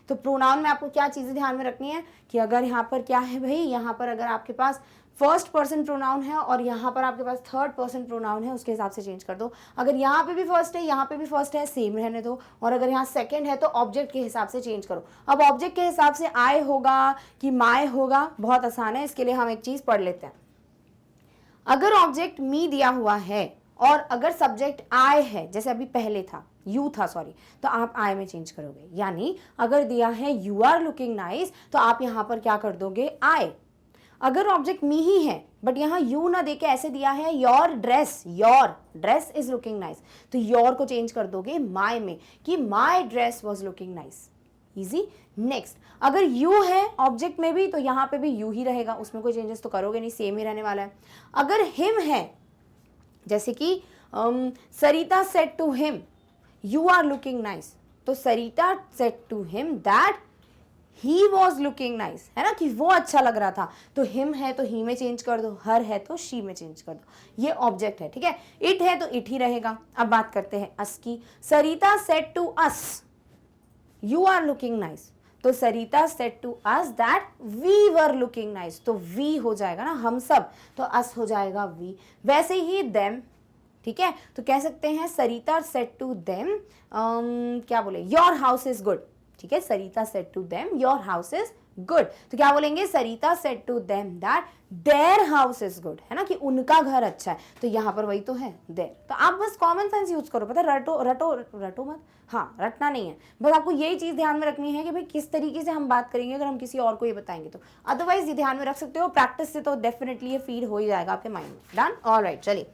तो प्रोनाउन में आपको क्या चीजें ध्यान में रखनी है कि अगर यहाँ पर क्या है भाई, यहाँ पर अगर आपके पास फर्स्ट पर्सन प्रोनाउन है और यहाँ पर आपके पास थर्ड पर्सन प्रोनाउन है, उसके हिसाब से चेंज कर दो। अगर यहाँ पे भी फर्स्ट है, यहाँ पे भी फर्स्ट है, सेम रहने दो। और अगर यहाँ सेकंड है तो ऑब्जेक्ट के हिसाब से चेंज करो। अब ऑब्जेक्ट के हिसाब से आए होगा कि माय होगा, बहुत आसान है। इसके लिए हम एक चीज पढ़ लेते हैं। अगर ऑब्जेक्ट मी दिया हुआ है और अगर सब्जेक्ट आई है, जैसे अभी पहले था यू था, सॉरी, तो आप आई में चेंज करोगे। यानी अगर दिया है यू आर लुकिंग नाइस, तो आप यहां पर क्या कर दोगे? आई। अगर ऑब्जेक्ट मी ही है बट यहां यू ना देके ऐसे दिया है your dress is looking nice, तो योर को चेंज कर दोगे माई में कि my dress was looking nice. Easy. Next, अगर यू है ऑब्जेक्ट में भी, तो यहाँ पे भी यू ही रहेगा, उसमें कोई चेंजेस तो करोगे नहीं, सेम ही रहने वाला है। अगर हिम है, जैसे कि Sarita said to him you are looking nice, तो Sarita said to him that he was looking nice, है ना, कि वो अच्छा लग रहा था। तो हिम है तो ही में चेंज कर दो, हर है तो शी में चेंज कर दो। ये ऑब्जेक्ट है, ठीक है। इट है तो इट ही रहेगा। अब बात करते हैं अस की। Sarita said to us you are looking nice, तो Sarita said to us that we were looking nice, तो वी हो जाएगा ना हम सब, तो अस हो जाएगा वी। वैसे ही देम, ठीक है, तो कह सकते हैं सरिता सेड टू देम, क्या बोले, योर हाउस इज गुड, ठीक है। Sarita said to them your house is good, तो क्या बोलेंगे? Sarita said to them that their house is good, है ना, कि उनका घर अच्छा है। तो यहाँ पर वही तो है, देयर। तो आप बस कॉमन सेंस यूज करो, पता है, रटो मत, हाँ रटना नहीं है। बस आपको यही चीज ध्यान में रखनी है कि भाई किस तरीके से हम बात करेंगे अगर हम किसी और को ये बताएंगे तो। अदरवाइज ये ध्यान में रख सकते हो, प्रैक्टिस से तो डेफिनेटली ये फीड हो ही जाएगा आपके माइंड में। डन? ऑलराइट, चलिए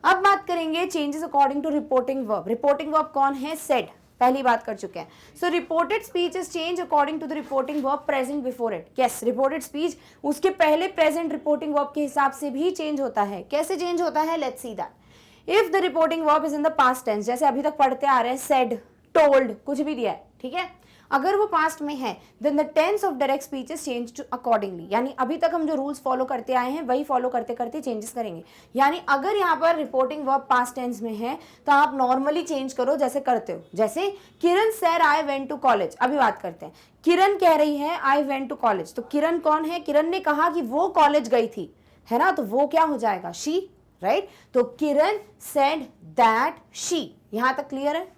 अब बात करेंगे changes according to reporting verb. Reporting verb कौन है? सेड, पहली बात कर चुके हैं। So reported speech is change according to the reporting verb present before it. Yes, reported speech उसके पहले प्रेजेंट रिपोर्टिंग वर्ब के हिसाब से भी चेंज होता है। कैसे चेंज होता है? Let's see that. If the reporting verb is in the past tense, जैसे अभी तक पढ़ते आ रहे हैं, सेड, टोल्ड, कुछ भी दिया है, ठीक है। अगर वो पास्ट में है then the tense of direct speech is change accordingly, यानी अभी तक हम जो रूल्स फॉलो करते आए हैं वही फॉलो करते करते चेंजेस करेंगे। यानी अगर यहाँ पर रिपोर्टिंग वर्ब पास्ट टेंस में है तो आप नॉर्मली चेंज करो जैसे करते हो, जैसे Kiran sir I went to college. अभी बात करते हैं, किरण कह रही है आई वेंट टू कॉलेज, तो किरण कौन है? किरण ने कहा कि वो कॉलेज गई थी, है ना, तो वो क्या हो जाएगा? She, right. तो किरण सेड दैट शी, यहां तक क्लियर है।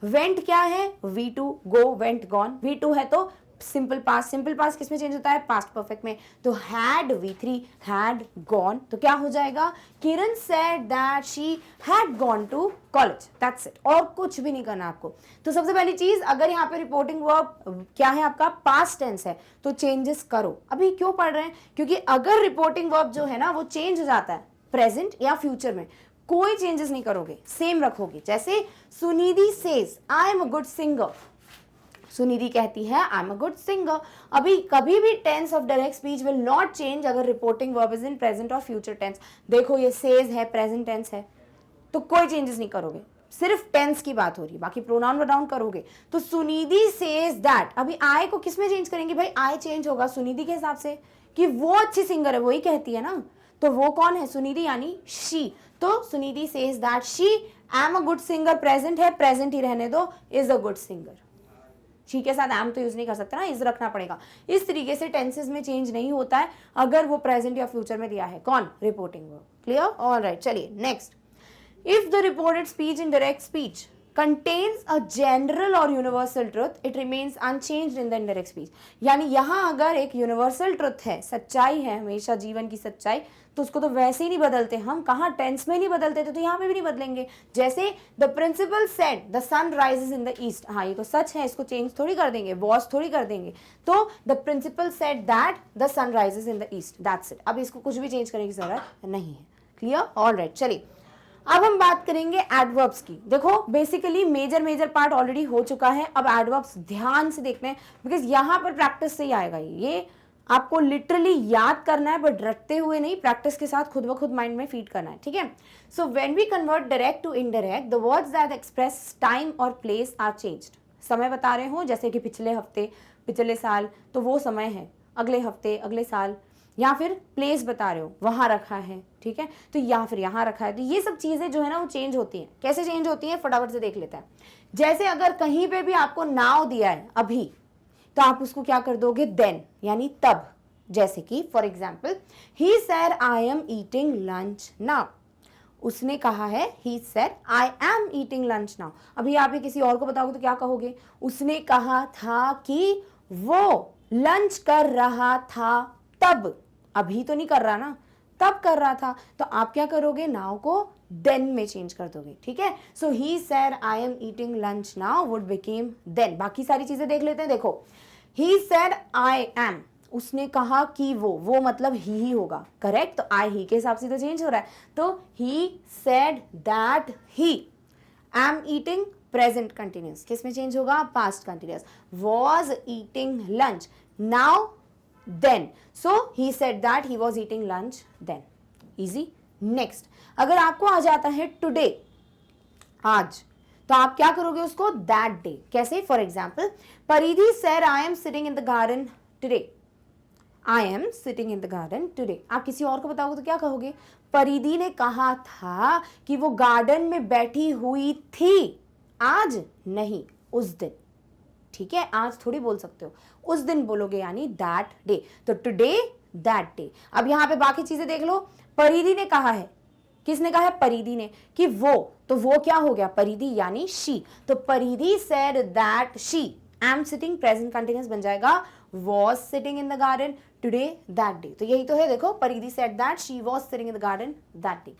वेंट क्या है? V2, गो, वेंट, गॉन। V2 है तो सिंपल पास्ट, सिंपल पास्ट किसमें चेंज होता है? पास्ट परफेक्ट में। तो हैड V3, हैड गॉन, तो क्या हो जाएगा? Kiran said that she had gone to college, that's it. और कुछ भी नहीं करना आपको। तो सबसे पहली चीज, अगर यहाँ पे रिपोर्टिंग वर्ब क्या है आपका? पास्ट टेंस है, तो चेंजेस करो। अभी क्यों पढ़ रहे हैं? क्योंकि अगर रिपोर्टिंग वर्ब जो है ना वो चेंज हो जाता है प्रेजेंट या फ्यूचर में, कोई चेंजेस नहीं करोगे, सेम रखोगे। जैसे Sunidhi says I am a good singer, Sunidhi कहती है I am a good singer. अभी कभी भी tense of direct speech will not change अगर reporting verb is in present और फ्यूचर टेंस। देखो ये सेज है, प्रेजेंट टेंस है, तो कोई चेंजेस नहीं करोगे, सिर्फ टेंस की बात हो रही है, बाकी प्रोनाउन वनाउन करोगे। तो सुनिधि सेज दैट, अभी आई को किसमें चेंज करेंगे भाई? आई चेंज होगा सुनिधि के हिसाब से कि वो अच्छी सिंगर है, वही कहती है ना, तो वो कौन है? सुनिधि, यानी शी। तो Sunidhi says that she M a good singer, present है, प्रेजेंट ही रहने दो, is a good singer. She के साथ एम तो यूज नहीं कर सकता ना, इज रखना पड़ेगा। इस तरीके से टेंसेस में चेंज नहीं होता है अगर वो प्रेजेंट या फ्यूचर में दिया है। कौन? Reporting verb. क्लियर? ऑलराइट, चलिए next. If the reported speech in direct speech contains a general or universal truth, it remains unchanged in the indirect speech। यानी यहाँ अगर एक यूनिवर्सल ट्रुथ है, सच्चाई है, हमेशा जीवन की सच्चाई, तो उसको तो वैसे ही नहीं बदलते हम। कहाँ? टेंस में नहीं बदलते थे, तो यहाँ पे भी नहीं बदलेंगे। जैसे the principal said the sun rises in the east, हाँ ये तो सच है, इसको चेंज थोड़ी कर देंगे, वॉज थोड़ी कर देंगे। तो the principal said that the sun rises in the east, that's it. अब इसको कुछ भी चेंज करने की जरूरत नहीं है। क्लियर? ऑलराइट, चलिए अब हम बात करेंगे एडवर्ब्स की। देखो बेसिकली मेजर पार्ट ऑलरेडी हो चुका है, अब एडवर्ब्स ध्यान से देखना है, बिकॉज यहाँ पर प्रैक्टिस से ही आएगा। ये आपको लिटरली याद करना है, बट रटते हुए नहीं, प्रैक्टिस के साथ खुद ब खुद माइंड में फीड करना है, ठीक है। So when we convert direct to indirect, the words that express time और प्लेस आर चेंज्ड। समय बता रहे हो, जैसे कि पिछले हफ्ते, पिछले साल, तो वो समय है, अगले हफ्ते, अगले साल। या फिर प्लेस बता रहे हो, वहां रखा है, ठीक है, तो या फिर यहां रखा है। तो ये सब चीजें जो है ना वो चेंज होती हैं। कैसे चेंज होती हैं? फटाफट से देख लेते हैं। जैसे अगर कहीं पे भी आपको नाउ दिया है अभी, तो आप उसको क्या कर दोगे? देन, यानी तब। जैसे कि for example, he said I am eating lunch now, उसने कहा है, ही said I am eating lunch now. अभी आप ये किसी और को बताओगे तो क्या कहोगे? उसने कहा था कि वो लंच कर रहा था तब, अभी तो नहीं कर रहा ना, तब कर रहा था। तो आप क्या करोगे? नाउ को देन में चेंज कर दोगे, ठीक है। So he said I am eating lunch now would became then. बाकी सारी चीजें देख लेते हैं। देखो, ही सेड आई एम, उसने कहा कि वो मतलब ही होगा, करेक्ट। तो आई ही के हिसाब से तो चेंज हो रहा है, तो ही said that he am eating, present continuous, किस में चेंज होगा? Past continuous. Was eating lunch, now then, so he said that he was eating lunch then। easy। next, अगर आपको आ जाता है today, आज, तो आप क्या करोगे उसको? that day। कैसे? for example, परिधि said I am sitting in the garden today, I am sitting in the garden today। आप किसी और को बताओगे तो क्या कहोगे? परिधि ने कहा था कि वो गार्डन में बैठी हुई थी, आज नहीं, उस दिन, ठीक है। आज थोड़ी बोल सकते हो, उस दिन बोलोगे, यानी दैट डे। तो टुडे, दैट डे। अब यहां पे बाकी चीजें देख लो। परिधि ने कहा है, किसने कहा है? परिधि ने, कि वो, तो वो क्या हो गया? परिधि, यानी शी। तो परिधि said that she am sitting, present continuous बन जाएगा was sitting in the garden today that day. तो यही तो है, देखो, परिधि said that she was sitting in the garden that day.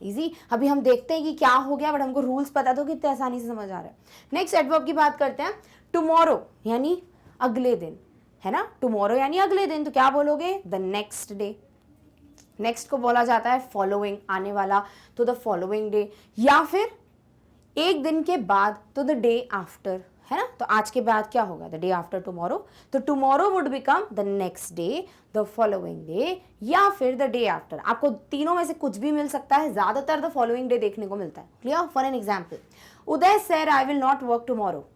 Easy. अभी हम देखते हैं कि क्या हो गया, बट हमको रूल्स पता तो कितने आसानी से समझ आ रहा है। नेक्स्ट एडवर्ब की बात करते हैं। टुमारो यानी अगले दिन, है ना। टुमारो यानी अगले दिन, तो क्या बोलोगे? The next day. नेक्स्ट को बोला जाता है फॉलोइंग, आने वाला, तो द फॉलोइंग डे। या फिर एक दिन के बाद, तो द डे आफ्टर, है ना। तो आज के बाद क्या होगा? The day after tomorrow. तो tomorrow would become the next day, the following day, या फिर द डे आफ्टर। आपको तीनों में से कुछ भी मिल सकता है, ज्यादातर द फॉलोइंग डे देखने को मिलता है। Clear? For an example, Uday said I will not work tomorrow,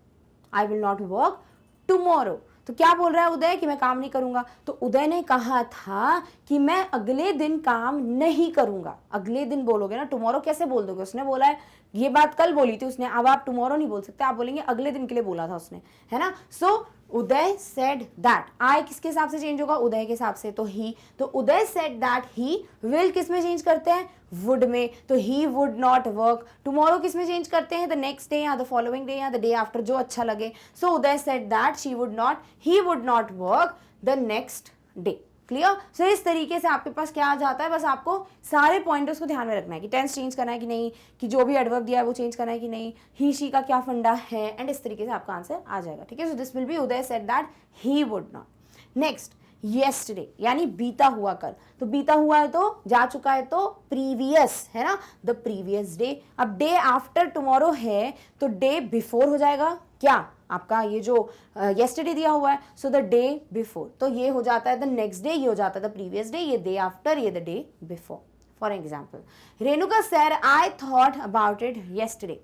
I will not work tomorrow. तो क्या बोल रहा है उदय कि मैं काम नहीं करूंगा। तो उदय ने कहा था कि मैं अगले दिन काम नहीं करूंगा। अगले दिन बोलोगे ना, टुमारो कैसे बोल दोगे, उसने बोला है, ये बात कल बोली थी उसने, अब आप टुमारो नहीं बोल सकते, आप बोलेंगे अगले दिन के लिए बोला था उसने, है ना। सो उदय सेड दैट, आई किसके हिसाब से चेंज होगा, उदय के हिसाब से, तो ही। तो Uday said that he, will किस में चेंज करते हैं, वुड में, तो he would not work. Tomorrow किस में चेंज करते हैं, द नेक्स्ट डे या द फॉलोइंग डे या द डे आफ्टर, जो अच्छा लगे। So Uday said that she would not, he would not work the next day. Clear. So इस तरीके से आपके पास क्या आ जाता है, बस आपको सारे पॉइंटर्स को ध्यान में रखना है कि टेंस चेंज करना है कि नहीं, कि जो भी एडवर्ब दिया है वो चेंज करना है कि नहीं, ही शी का क्या फंडा है, एंड इस तरीके से आपका आंसर आ जाएगा। ठीक है, so this will be Uday said that he would not. Next, yesterday यानी बीता हुआ कल। तो बीता हुआ है तो जा चुका है तो प्रीवियस, है ना, द प्रीवियस डे। अब डे आफ्टर टुमारो है तो डे बिफोर हो जाएगा क्या, आपका ये जो येस्टरडे दिया हुआ है, सो द डे बिफोर, तो ये हो जाता है द नेक्स्ट डे, ये हो जाता है द प्रीवियस डे, ये डे आफ्टर, ये the day before. For example, Renuka sir I thought about it yesterday.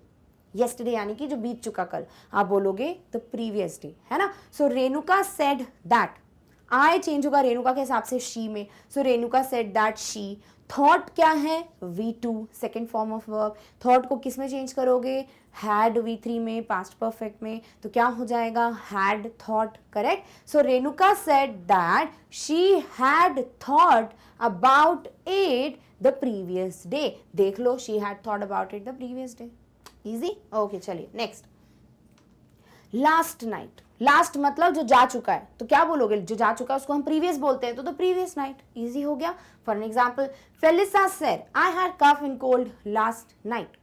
Yesterday यानी कि जो बीत चुका कल, आप बोलोगे द प्रीवियस डे, है ना। So Renuka said that, I change होगा रेणुका के हिसाब से शी में, so Renuka said that she. Thought क्या है, V2 second form of verb. Thought को किस में चेंज करोगे, हैड V3 में, पास्ट परफेक्ट में, तो क्या हो जाएगा, had thought, correct. So Renuka said that she had thought about it the previous day. देख लो, she had thought about it the previous day. Easy, okay, चलिए नेक्स्ट। लास्ट नाइट, लास्ट मतलब जो जा चुका है, तो क्या बोलोगे, जो जा चुका है उसको हम प्रीवियस बोलते हैं, तो द प्रीवियस नाइट। इजी हो गया। For an example, Felisa said I had cough and cold last night.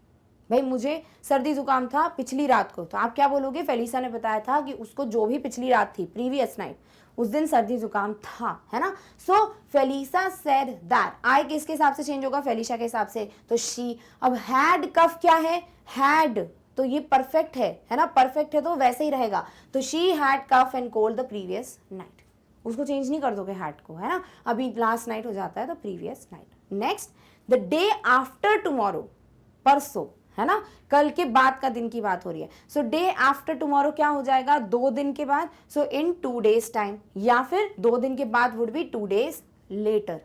भाई मुझे सर्दी जुकाम था पिछली रात को, तो आप क्या बोलोगे, फेलिसा ने बताया था कि उसको जो भी पिछली रात थी, प्रीवियस नाइट, उस दिन सर्दी जुकाम था, है ना। सो फेलिसा सेड दैट, आई किसके हिसाब से चेंज होगा, फेलिसा के हिसाब से, तो शी। अब हैड कफ क्या है, हैड, तो ये परफेक्ट है ना, परफेक्ट है तो वैसे ही रहेगा। तो she had cough and cold the previous night, उसको चेंज नहीं कर दोगे हैड को, है ना। अभी लास्ट नाइट हो जाता है तो previous night. Next, the day after tomorrow, परसों, है ना, कल के बाद का दिन की बात हो रही है। सो डे आफ्टर टुमारो क्या हो जाएगा, 2 दिन के बाद, सो इन 2 days टाइम, या फिर 2 दिन के बाद would be 2 days later.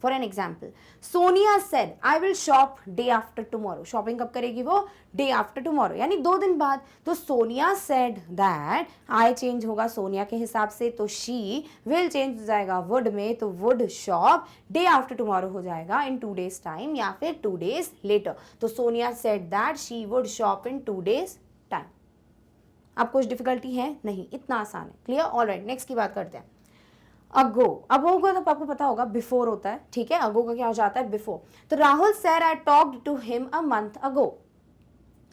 For an example, Sonia said I will shop day after tomorrow. Shopping कब करेगी वो, डे आफ्टर टुमारो, यानी 2 दिन बाद। तो Sonia said that, I change होगा सोनिया के हिसाब से, तो शी। विल चेंज हो जाएगा वुड में, तो would shop day after tomorrow हो जाएगा इन 2 days टाइम, या फिर 2 days लेटर। तो Sonia said that she would shop in 2 days time. अब कुछ डिफिकल्टी है नहीं, इतना आसान है। क्लियर, ऑलराइट, नेक्स्ट की बात करते हैं। अगो, अगो का तो आपको पता होगा बिफोर होता है, ठीक है। अगो का क्या हो जाता है, बिफोर। तो Rahul sir I talked to him a month ago.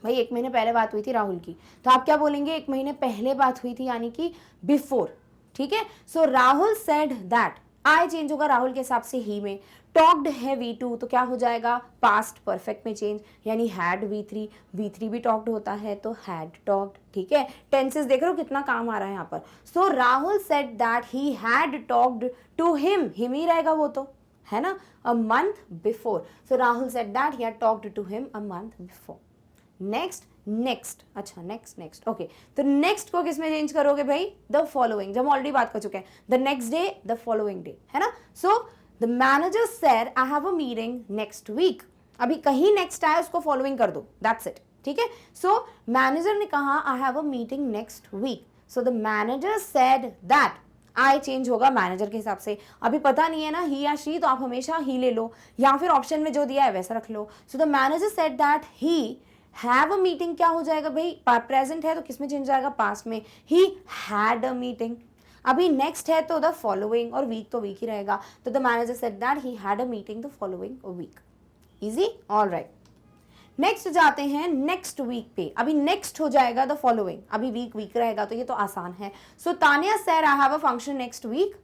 भाई 1 महीने पहले बात हुई थी राहुल की, तो आप क्या बोलेंगे, 1 महीने पहले बात हुई थी, यानी कि बिफोर, ठीक है। So Rahul said that, I change होगा राहुल के हिसाब से ही में। टॉक्ड है V2, तो क्या हो जाएगा, पास्ट परफेक्ट में चेंज, यानी हैड V3, V3 भी टॉक्ड होता है तो हैड टॉक्ड, ठीक है। टेंसेस देख रहे हो कितना काम आ रहा है यहाँ पर। So Rahul said that he had talked to him, him ही रहेगा वो तो, है ना, a month before. So Rahul said that he had talked to him a month before. Next, next, अच्छा नेक्स्ट, ओके। तो नेक्स्ट को किस में चेंज करोगे भाई, द फॉलोइंग, जब हम ऑलरेडी बात कर चुके हैं, the next day, the following day, है ना। So the manager said I have a meeting next week. अभी कहीं नेक्स्ट आया उसको फॉलोइंग कर दो, दैट्स इट, ठीक है। सो मैनेजर ने कहा I have a meeting next week, so the manager said that, I change होगा मैनेजर के हिसाब से। अभी पता नहीं है ना ही या शी, तो आप हमेशा ही ले लो, या फिर ऑप्शन में जो दिया है वैसा रख लो। So the manager said that he have a meeting, क्या हो जाएगा भाई, प्रेजेंट है तो किस में चेंज जाएगा, पास्ट में, ही हैड अ मीटिंग। अभी नेक्स्ट है तो द फॉलोइंग, और वीक तो वीक ही रहेगा, तो the manager said that he had a meeting the following week. Easy, alright. Next जाते हैं नेक्स्ट वीक पे। अभी नेक्स्ट हो जाएगा द फॉलोइंग, अभी वीक रहेगा तो ये तो आसान है। So Tania said I have a function next week,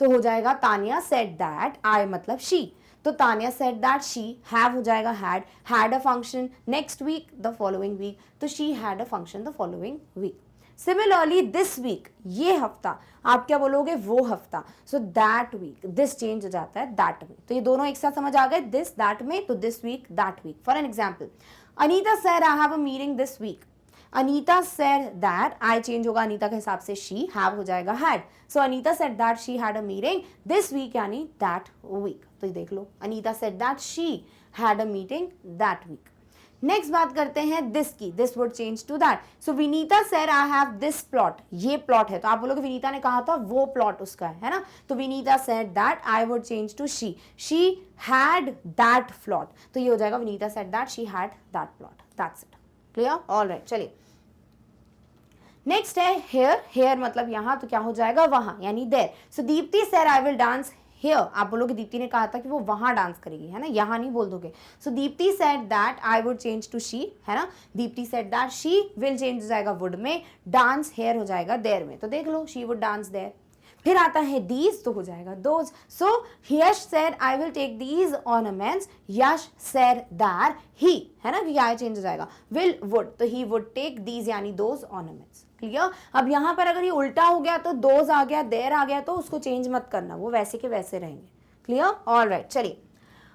तो हो जाएगा तानिया सेड दैट, आई मतलब शी, तो Tania said that she, have हो जाएगा had a function next week the following week, तो she had a function the following week. Similarly this week, ये हफ्ता, आप क्या बोलोगे, वो हफ्ता। So that week, this change हो जाता है दैट में, तो ये दोनों एक साथ समझ आ गए, दिस दैट में, तो this week that week. For an example, Anita said I have a meeting this week. Anita said that, I change होगा अनीता के हिसाब से she, have हो जाएगा had. So Anita said that she had a meeting this week यानी that week. तो ये देख लो, Anita said that she had a meeting that week. Next बात करते हैं दिस की, this would change to that. So Vinita said I have this plot, ये प्लॉट है तो आप बोलोगे विनीता ने कहा था वो प्लॉट उसका है ना. तो Vinita said that, I would change to she had that plot. तो ये हो जाएगा Vinita said that she had that plot. That's it. Clear? Alright, चलिए नेक्स्ट है हेयर. हेयर मतलब यहाँ, तो क्या हो जाएगा वहां यानी there. So Deepti said I will dance here. आप बोलोगे दीप्ति ने कहा था कि वो वहां डांस करेगी, है ना, यहाँ नहीं बोल दोगे. So Deepti said that, I would change to she, है ना. Deepti said that, she will change हो जाएगा वुड में, डांस हेयर हो जाएगा देयर में. तो देख लो, शी वुड डांस देयर. फिर आता है दीज, तो हो जाएगा those. So Yash said I will take these ornaments. Yash said that, he, है ना, क्या चेंज हो जाएगा विल वुड, तो ही वुड टेक दीज यानी दोज ऑर्नामेंट्स. क्लियर? अब यहां पर अगर ये उल्टा हो गया तो दोज आ गया, देयर आ गया, तो उसको चेंज मत करना, वो वैसे के वैसे रहेंगे. क्लियर? ऑलराइट, चलिए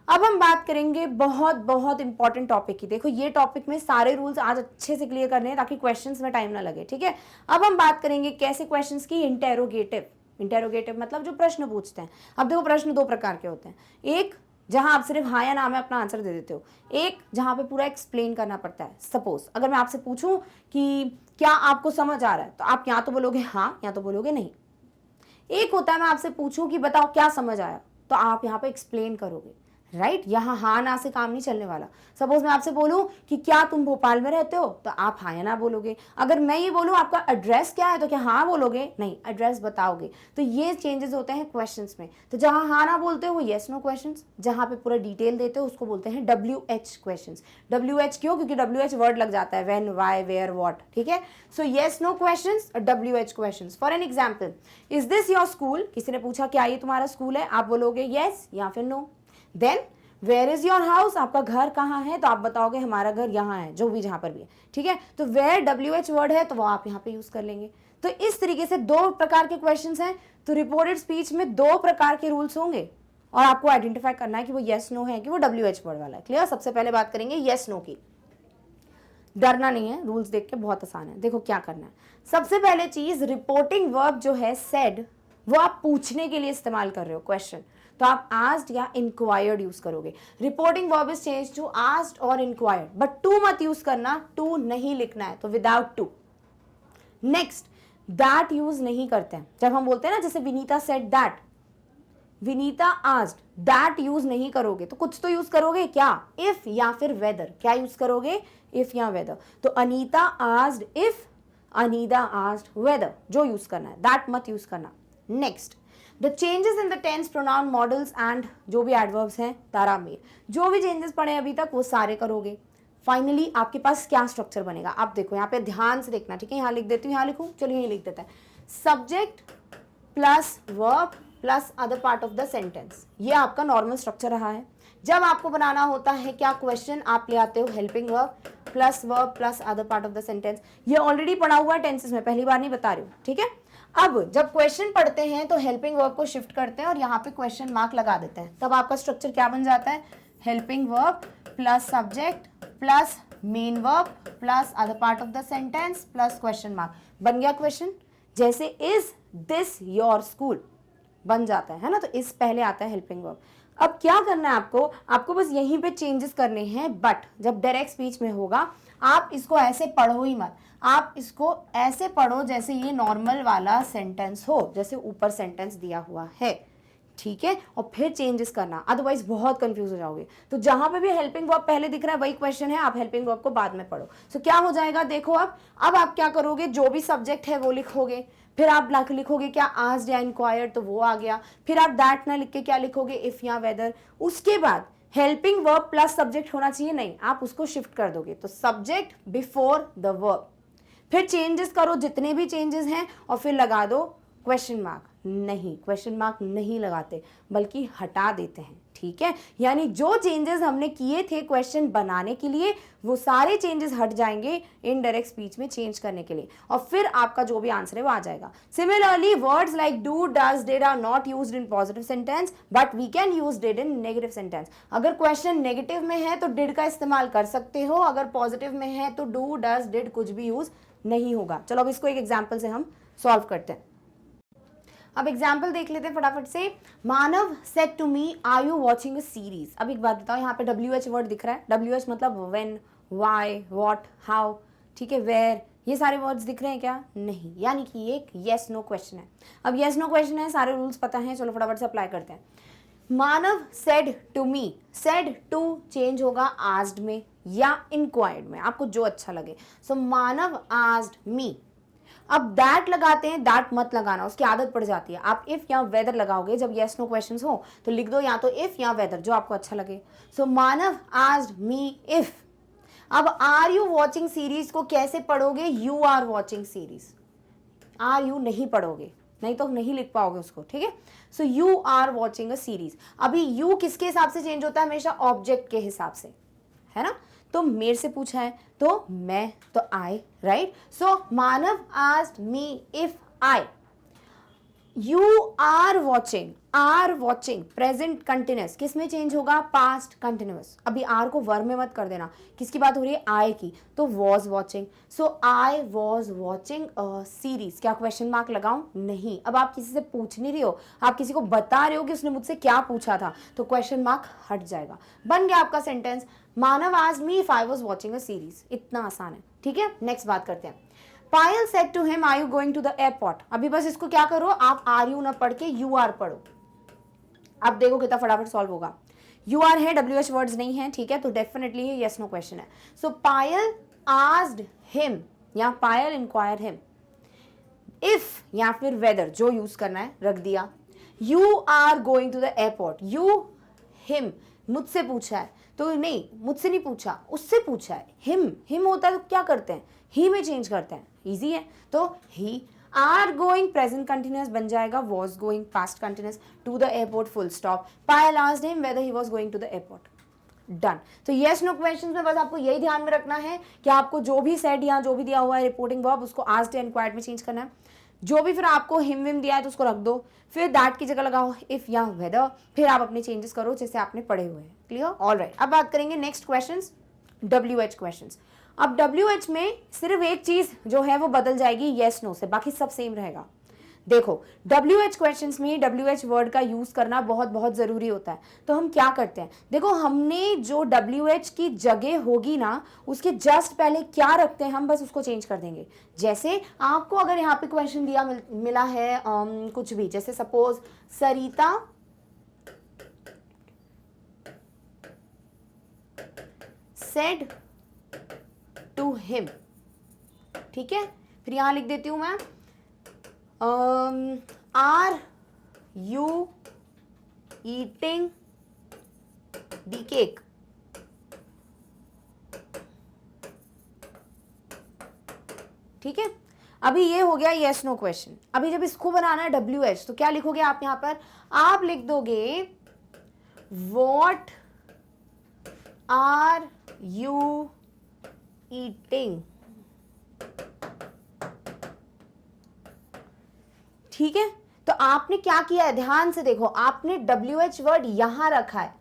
अब हम बात करेंगे बहुत बहुत इंपॉर्टेंट टॉपिक की. देखो ये टॉपिक में सारे रूल्स आज अच्छे से क्लियर करने हैं ताकि क्वेश्चंस में टाइम ना लगे. ठीक है, अब हम बात करेंगे कैसे क्वेश्चंस की. इंटेरोगेटिव. इंटेरोगेटिव मतलब जो प्रश्न पूछते हैं. अब देखो प्रश्न दो प्रकार के होते हैं. एक जहां आप सिर्फ हाँ या ना में अपना आंसर दे देते हो, एक जहां पे पूरा एक्सप्लेन करना पड़ता है. सपोज अगर मैं आपसे पूछूं कि क्या आपको समझ आ रहा है, तो आप या तो बोलोगे हाँ या तो बोलोगे नहीं. एक होता है मैं आपसे पूछूं कि बताओ क्या समझ आया, तो आप यहाँ पे एक्सप्लेन करोगे. राइट? यहाँ हाँ ना से काम नहीं चलने वाला. सपोज मैं आपसे बोलूं कि क्या तुम भोपाल में रहते हो, तो आप हाँ या ना बोलोगे. अगर मैं ये बोलूं आपका एड्रेस क्या है, तो क्या हाँ बोलोगे? नहीं, एड्रेस बताओगे. तो ये चेंजेस होते हैं क्वेश्चंस में. तो जहां हाँ ना बोलते हो वो येस नो क्वेश्चंस, जहां पे पूरा डिटेल देते हो उसको बोलते हैं WH क्वेश्चंस. WH क्यों? क्योंकि WH वर्ड लग जाता है, व्हेन, व्हाई, वेयर, व्हाट. ठीक है, सो येस नो क्वेश्चंस और WH questions. For an example, is this your school. किसी ने पूछा क्या ये तुम्हारा स्कूल है, आप बोलोगे येस या फिर no. Then where is your house, आपका घर कहाँ है, तो आप बताओगे हमारा घर यहाँ है, जो भी जहां पर भी है. ठीक है, तो वेयर WH वर्ड है तो वो आप यहाँ पे यूज कर लेंगे. तो इस तरीके से दो प्रकार के क्वेश्चंस हैं. तो रिपोर्टेड स्पीच में दो प्रकार के रूल्स होंगे और आपको आइडेंटिफाई करना है कि वो येस नो है कि वो WH वर्ड वाला है. क्लियर? सबसे पहले बात करेंगे येस नो की. डरना नहीं है, रूल्स देख के बहुत आसान है. देखो क्या करना है. सबसे पहले चीज, रिपोर्टिंग वर्ब जो है सेड, वो आप पूछने के लिए इस्तेमाल कर रहे हो क्वेश्चन, तो आप आस्क्ड या इंक्वायर्ड यूज करोगे. Reporting verb is change to asked और इंक्वायर्ड, बट टू मत यूज करना, टू नहीं लिखना है, तो without to. Next, that use नहीं करते हैं. जब हम बोलते हैं ना, जैसे Vinita said that, Vinita asked, that use नहीं करोगे, तो कुछ तो यूज करोगे. क्या? इफ या फिर वेदर. क्या यूज करोगे? इफ या वेदर. तो Anita asked if, Anita asked whether, जो यूज करना है. दैट मत यूज करना. Next, the changes in the tense, pronoun, modals and जो भी एडवर्ब्स हैं तारा में, जो भी चेंजेस पड़े अभी तक वो सारे करोगे. फाइनली आपके पास क्या स्ट्रक्चर बनेगा, आप देखो यहाँ पे ध्यान से देखना. ठीक है, यहाँ लिख देती हूँ, यहाँ लिखूँ, चलिए यही लिख देता है. Subject plus verb plus other part of the sentence, ये आपका नॉर्मल स्ट्रक्चर रहा है. जब आपको बनाना होता है क्या क्वेश्चन, आप ले आते हो helping verb plus other part of the sentence. ये ऑलरेडी पढ़ा हुआ है टेंसेस में, पहली बार नहीं बता रही हूँ. ठीक है, अब जब क्वेश्चन पढ़ते हैं तो हेल्पिंग वर्ब को शिफ्ट करते हैं और यहाँ पे क्वेश्चन मार्क लगा देते हैं. तब आपका स्ट्रक्चर क्या बन जाता है? Helping verb plus subject plus main verb plus other part of the sentence plus question mark. बन गया क्वेश्चन. जैसे इज दिस योर स्कूल बन जाता है ना, तो इस पहले आता है हेल्पिंग वर्ब. अब क्या करना है आपको बस यहीं पे चेंजेस करने हैं. बट जब डायरेक्ट स्पीच में होगा, आप इसको ऐसे पढ़ो ही मत, आप इसको ऐसे पढ़ो जैसे ये नॉर्मल वाला सेंटेंस हो, जैसे ऊपर सेंटेंस दिया हुआ है. ठीक है, और फिर चेंजेस करना, अदरवाइज बहुत कंफ्यूज हो जाओगे. तो जहां पे भी हेल्पिंग वर्ब पहले दिख रहा है वही क्वेश्चन है, आप हेल्पिंग वर्ब को बाद में पढ़ो. सो क्या हो जाएगा, देखो अब आप क्या करोगे, जो भी सब्जेक्ट है वो लिखोगे, फिर आप लिखोगे क्या, आस्क्ड या इंक्वायर्ड, तो वो आ गया. फिर आप दैट ना लिख के क्या लिखोगे, इफ या वेदर. उसके बाद हेल्पिंग वर्ब प्लस सब्जेक्ट होना चाहिए, नहीं, आप उसको शिफ्ट कर दोगे, तो सब्जेक्ट बिफोर द वर्ब. फिर चेंजेस करो जितने भी चेंजेस हैं और फिर लगा दो क्वेश्चन मार्क. नहीं, क्वेश्चन मार्क नहीं लगाते बल्कि हटा देते हैं. ठीक है, यानी जो चेंजेस हमने किए थे क्वेश्चन बनाने के लिए वो सारे चेंजेस हट जाएंगे इनडायरेक्ट स्पीच में चेंज करने के लिए, और फिर आपका जो भी आंसर है वो आ जाएगा। Similarly words like do, does, did are not used in positive sentence but we can use did in negative sentence. अगर क्वेश्चन नेगेटिव में है तो डिड का इस्तेमाल कर सकते हो, अगर पॉजिटिव में है तो डू, डज, डिड कुछ भी यूज नहीं होगा। चलो अब इसको एक एग्जाम्पल से हम सॉल्व करते हैं। अब एग्जाम्पल देख लेते हैं फटाफट से। Manav said to me are you watching a series. अब एक बात बताओ, यहाँ पे WH वर्ड दिख रहा है। WH मतलब व्हेन, व्हाई, व्हाट, हाउ, ठीक है, वेयर, ये सारे वर्ड्स दिख रहे हैं क्या? नहीं, यानी कि ये एक येस नो क्वेश्चन है। अब येस नो क्वेश्चन है, सारे रूल्स पता हैं, चलो फटाफट से अप्लाई करते हैं। Manav said to me, said to change होगा आस्क्ड में या इंक्वायर्ड में, आपको जो अच्छा लगे। So Manav asked me. अब दैट लगाते हैं, दैट मत लगाना, उसकी आदत पड़ जाती है। आप इफ या वेदर लगाओगे जब येस नो क्वेश्चंस हो तो लिख दो या तो इफ या वेदर, जो आपको अच्छा लगे। So Manav asked me if. अब आर यू वॉचिंग सीरीज को कैसे पढ़ोगे? You are watching series. Are you नहीं पढ़ोगे, नहीं तो नहीं लिख पाओगे उसको, ठीक है। So you are watching a series. अभी यू किसके हिसाब से चेंज होता है? हमेशा ऑब्जेक्ट के हिसाब से, है ना। तो मेरे से पूछा है तो मैं, तो I, right. So Manav asked me if I. You are watching, are watching present continuous किस में चेंज होगा? Past continuous. अभी आर को वर्ब में मत कर देना, किसकी बात हो रही है? आई की, तो was watching. So I was watching a series. क्या क्वेश्चन मार्क लगाऊं? नहीं। अब आप किसी से पूछ नहीं रहे हो, आप किसी को बता रहे हो कि उसने मुझसे क्या पूछा था, तो क्वेश्चन मार्क हट जाएगा। बन गया आपका sentence, Manav asked me if I was watching a series. इतना आसान है, ठीक है। नेक्स्ट बात करते हैं। Payal said to him are you going to the airport. अभी बस इसको क्या करो, आप आर यू ना पढ़ के यू आर पढ़ो। अब देखो कितना फटाफट सॉल्व होगा। यू आर है, WH वर्ड्स नहीं है, ठीक है, तो डेफिनेटली ये यस नो क्वेश्चन है। सो पायल आस्क्ड हिम या पायल इंक्वायर्ड हिम इफ या फिर वेदर, जो यूज करना है रख दिया। You are going to the airport. You him मुझसे पूछा है तो नहीं, मुझसे नहीं पूछा, उससे पूछा है। हिम होता है तो क्या करते हैं? ही में चेंज करते हैं, इजी है। तो he are going present continuous बन जाएगा, was going past continuous, to the airport full stop. Payal asked him whether he was going to the airport. Done. तो यस नो क्वेश्चंस में बस आपको यही ध्यान में रखना है कि आपको जो भी सेड या जो भी दिया हुआ है रिपोर्टिंग वर्ब, उसको आस्क्ड या इंक्वायर्ड में चेंज करना है। जो भी फिर आपको हिम विम दिया है तो उसको रख दो, फिर दैट की जगह लगाओ इफ या वेदर, फिर आप अपने चेंजेस करो जैसे आपने पढ़े हुए हैं। क्लियर? ऑलराइट। अब बात करेंगे नेक्स्ट क्वेश्चंस, WH क्वेश्चंस। अब WH में सिर्फ एक चीज जो है वो बदल जाएगी येस नो से, बाकी सब सेम रहेगा। देखो WH क्वेश्चंस में WH वर्ड का यूज करना बहुत बहुत जरूरी होता है। तो हम क्या करते हैं, देखो हमने जो WH की जगह होगी ना उसके जस्ट पहले क्या रखते हैं, हम बस उसको चेंज कर देंगे। जैसे आपको अगर यहाँ पे क्वेश्चन दिया मिला है कुछ भी, जैसे suppose Sarita said to him, ठीक है। फिर यहां लिख देती हूं मैं are you eating the cake. ठीक है, अभी ये हो गया येस नो क्वेश्चन। अभी जब इसको बनाना है WH तो क्या लिखोगे आप यहां पर? आप लिख दोगे व्हाट आर यू ईटिंग। ठीक है, तो आपने क्या किया है, ध्यान से देखो, आपने WH वर्ड यहां रखा है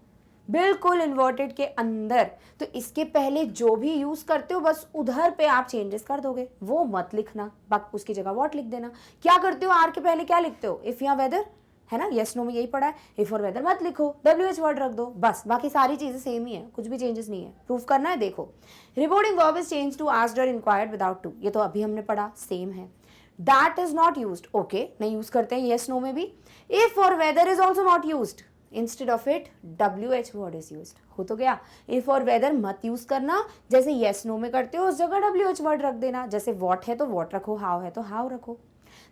बिल्कुल इन्वर्टेड के अंदर, तो इसके पहले जो भी यूज करते हो बस उधर पे आप चेंजेस कर दोगे, वो मत लिखना, बाकी उसकी जगह व्हाट लिख देना। क्या करते हो, आर के पहले क्या लिखते हो? इफ या वेदर, है ना, यस नो में यही पड़ा है। इफ और वेदर मत लिखो, WH वर्ड रख दो, बस बाकी सारी चीजें सेम ही है, कुछ भी चेंजेस नहीं है। प्रूफ करना है, देखो reporting verb is change to asked और इंक्वायर्ड विदाउट टू, ये तो अभी हमने पढ़ा, सेम है। That is not used, okay, नहीं यूज करते हैं यस नो में भी। इफ और whether is also not used, instead of it WH word is used, हो तो गया। इफ और वेदर मत यूज करना, जैसे यस नो में करते हो उस जगह WH वर्ड रख देना, जैसे वॉट है तो वॉट रखो, हाउ है तो हाउ रखो।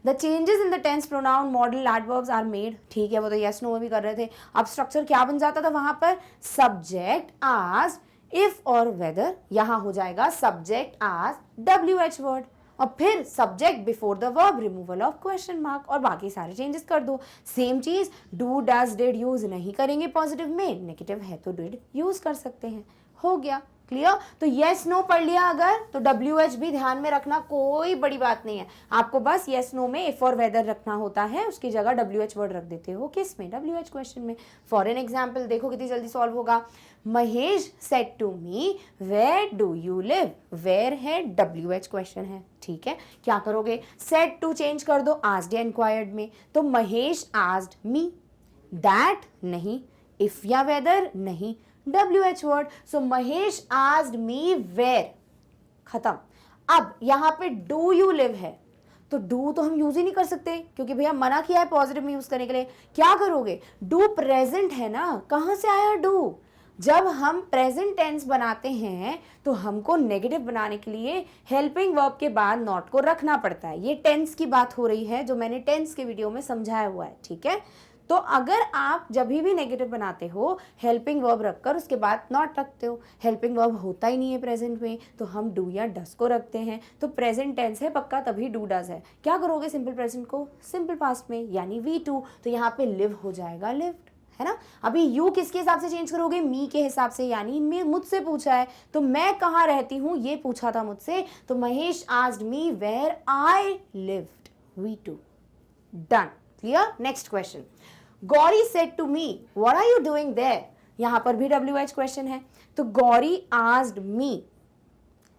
The changes in the tense pronoun modal adverbs are made, ठीक है, वो तो यस नो में भी कर रहे थे। अब स्ट्रक्चर क्या बन जाता था वहां पर, सब्जेक्ट आज इफ और वेदर, यहां हो जाएगा सब्जेक्ट आज WH वर्ड। और फिर subject before the verb, removal of question mark, और बाकी सारे चेंजेस कर दो। सेम चीज डू डज डिड यूज नहीं करेंगे पॉजिटिव में, नेगेटिव है तो डिड यूज कर सकते हैं। हो गया क्लियर। तो येस नो पढ़ लिया अगर, तो WH भी ध्यान में रखना, कोई बड़ी बात नहीं है। आपको बस येस नो में इफ और वेदर रखना होता है, उसकी जगह WH वर्ड रख देते हो। किस में? WH क्वेश्चन में। फॉर एन एग्जाम्पल देखो कितनी जल्दी सॉल्व होगा। Mahesh said to me where do you live, where है WH क्वेश्चन है, ठीक है। क्या करोगे? सेड टू चेंज कर दो आस्क्ड या इंक्वायर्ड में, तो महेश आस्क्ड मी। दैट नहीं, इफ या वेदर नहीं, WH word. So Mahesh asked me where, खत्म। अब यहां पे डू यू लिव है, तो डू तो हम यूज ही नहीं कर सकते क्योंकि भैया मना किया है पॉजिटिव में यूज करने के लिए। क्या करोगे? डू प्रेजेंट है ना, कहां से आया डू? जब हम प्रेजेंट टेंस बनाते हैं तो हमको नेगेटिव बनाने के लिए हेल्पिंग वर्ब के बाद नॉट को रखना पड़ता है। ये टेंस की बात हो रही है जो मैंने टेंस के वीडियो में समझाया हुआ है, ठीक है। तो अगर आप जब भी नेगेटिव बनाते हो हेल्पिंग वर्ब रखकर उसके बाद नॉट रखते हो, हेल्पिंग वर्ब होता ही नहीं है प्रेजेंट में, तो हम डू या डस को रखते हैं। तो प्रेजेंट टेंस है पक्का, तभी डू डस है। क्या करोगे सिंपल प्रेजेंट को सिंपल पास्ट में, यानी V2, तो यहाँ पे लिव हो जाएगा लिव्ड, है ना। अभी यू किसके हिसाब से चेंज करोगे? मी के हिसाब से, यानी मैं मुझसे पूछा है तो मैं कहाँ रहती हूँ ये पूछा था मुझसे, तो Mahesh asked me where I lived, V2 done. Clear. Next question, Gauri said to me what are you doing there, यहां पर भी WH क्वेश्चन है, तो गौरी आस्क्ड मी,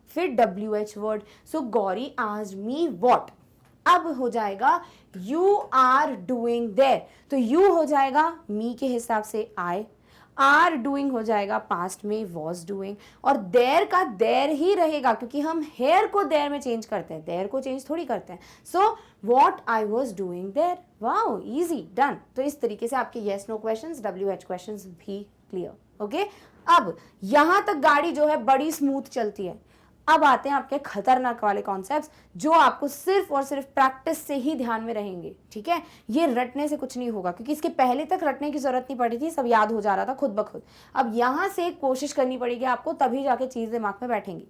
फिर WH word, so Gauri asked me what. अब हो जाएगा यू आर डूइंग देयर, तो यू हो जाएगा मी के हिसाब से आई, आर डूइंग हो जाएगा पास्ट में वॉज डूइंग, और देयर का देयर ही रहेगा क्योंकि हम हेयर को देयर में चेंज करते हैं, देयर को चेंज थोड़ी करते हैं। So what I was doing there, wow easy, done. तो इस तरीके से आपके yes no questions, WH questions भी क्लियर। ओके, अब यहां तक गाड़ी जो है बड़ी स्मूथ चलती है। अब आते हैं आपके खतरनाक वाले कॉन्सेप्ट्स जो आपको सिर्फ और सिर्फ प्रैक्टिस से ही ध्यान में रहेंगे, ठीक है। ये रटने से कुछ नहीं होगा क्योंकि इसके पहले तक रटने की जरूरत नहीं पड़ी थी, सब याद हो जा रहा था खुद ब खुद। अब यहां से कोशिश करनी पड़ेगी आपको, तभी जाके चीज दिमाग में बैठेंगी।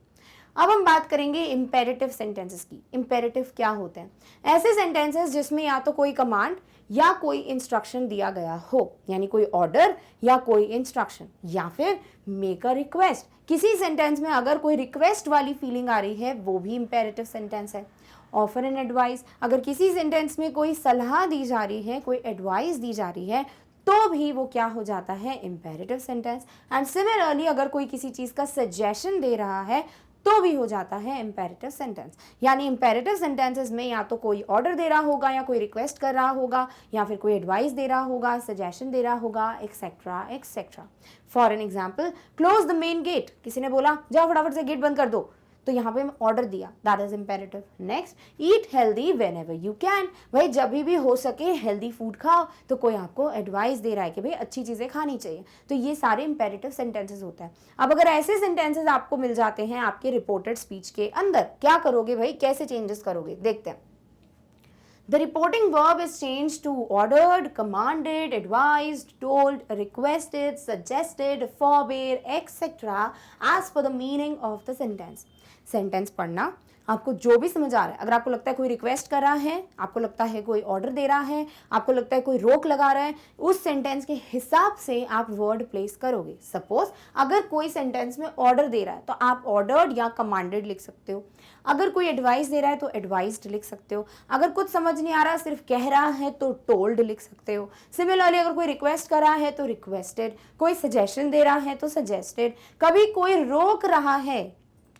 अब हम बात करेंगे इंपेरेटिव सेंटेंसेस की। इंपेरेटिव क्या होते हैं? ऐसे सेंटेंसेस जिसमें या तो कोई कमांड या कोई इंस्ट्रक्शन दिया गया हो, यानी कोई ऑर्डर या कोई इंस्ट्रक्शन, या फिर मेक अ रिक्वेस्ट। किसी सेंटेंस में अगर कोई रिक्वेस्ट वाली फीलिंग आ रही है वो भी इंपेरेटिव सेंटेंस है। ऑफर एन एडवाइस, अगर किसी सेंटेंस में कोई सलाह दी जा रही है, कोई एडवाइस दी जा रही है, तो भी वो क्या हो जाता है? Imperative sentence. एंड सिमिलरली अगर कोई किसी चीज का सजेशन दे रहा है तो भी हो जाता है इंपेरेटिव सेंटेंस। यानी इंपेरेटिव सेंटेंसेस में या तो कोई ऑर्डर दे रहा होगा, या कोई रिक्वेस्ट कर रहा होगा, या फिर कोई एडवाइस दे रहा होगा, सजेशन दे रहा होगा, etcetera etcetera. For an example, close the main gate, किसी ने बोला जाओ फटाफट से गेट बंद कर दो, तो यहाँ पे ऑर्डर दिया, that is imperative. Next, eat healthy when ever you can, भाई जब भी हो सके हेल्दी फूड खाओ, तो कोई आपको एडवाइस दे रहा है कि भाई अच्छी चीजें खानी चाहिए, तो ये सारे इंपेरेटिव सेंटेंसेस होते हैं। अब अगर ऐसे सेंटेंसेस आपको मिल जाते हैं आपके रिपोर्टेड स्पीच के अंदर, क्या करोगे भाई, कैसे चेंजेस करोगे, देखते हैं। The reporting verb is changed to ordered, commanded, advised, told, requested, suggested, forbade, etc. as per the meaning of the sentence. Sentence पढ़ना, आपको जो भी समझ आ रहा है, अगर आपको लगता है कोई रिक्वेस्ट कर रहा है, आपको लगता है कोई ऑर्डर दे रहा है, आपको लगता है कोई रोक लगा रहा है, उस सेंटेंस के हिसाब से आप वर्ड प्लेस करोगे। सपोज अगर कोई सेंटेंस में ऑर्डर दे रहा है तो आप ऑर्डर्ड या कमांडेड लिख सकते हो। अगर कोई एडवाइस दे रहा है तो एडवाइस्ड लिख सकते हो। अगर कुछ समझ नहीं आ रहा सिर्फ कह रहा है तो टोल्ड लिख सकते हो। सिमिलरली अगर कोई रिक्वेस्ट कर रहा है तो रिक्वेस्टेड, कोई सजेशन दे रहा है तो सजेस्टेड। कभी कोई रोक रहा है,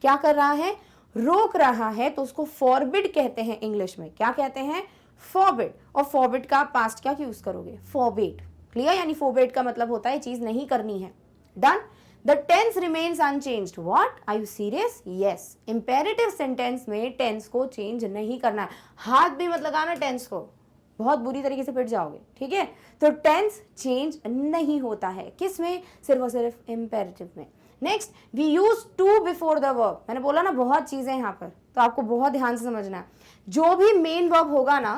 क्या कर रहा है, रोक रहा है, तो उसको फॉरबिड कहते हैं इंग्लिश में। क्या कहते हैं? फॉरबिड। और फॉरबिड का पास्ट क्या यूज करोगे? फॉरबिड। क्लियर? यानी फॉरबिड का मतलब होता है चीज नहीं करनी है। Done. The tense remains unchanged. What, are you serious? Yes, imperative sentence में टेंस को चेंज नहीं करना है। हाथ भी मत लगाना टेंस को, बहुत बुरी तरीके से पिट जाओगे, ठीक है। तो टेंस चेंज नहीं होता है, किस में? सिर्फ और सिर्फ इंपेरेटिव में। Next, we use to before the verb. मैंने बोला ना बहुत चीजें यहाँ पर, तो आपको बहुत ध्यान से समझना है। जो भी मेन वर्ब होगा ना,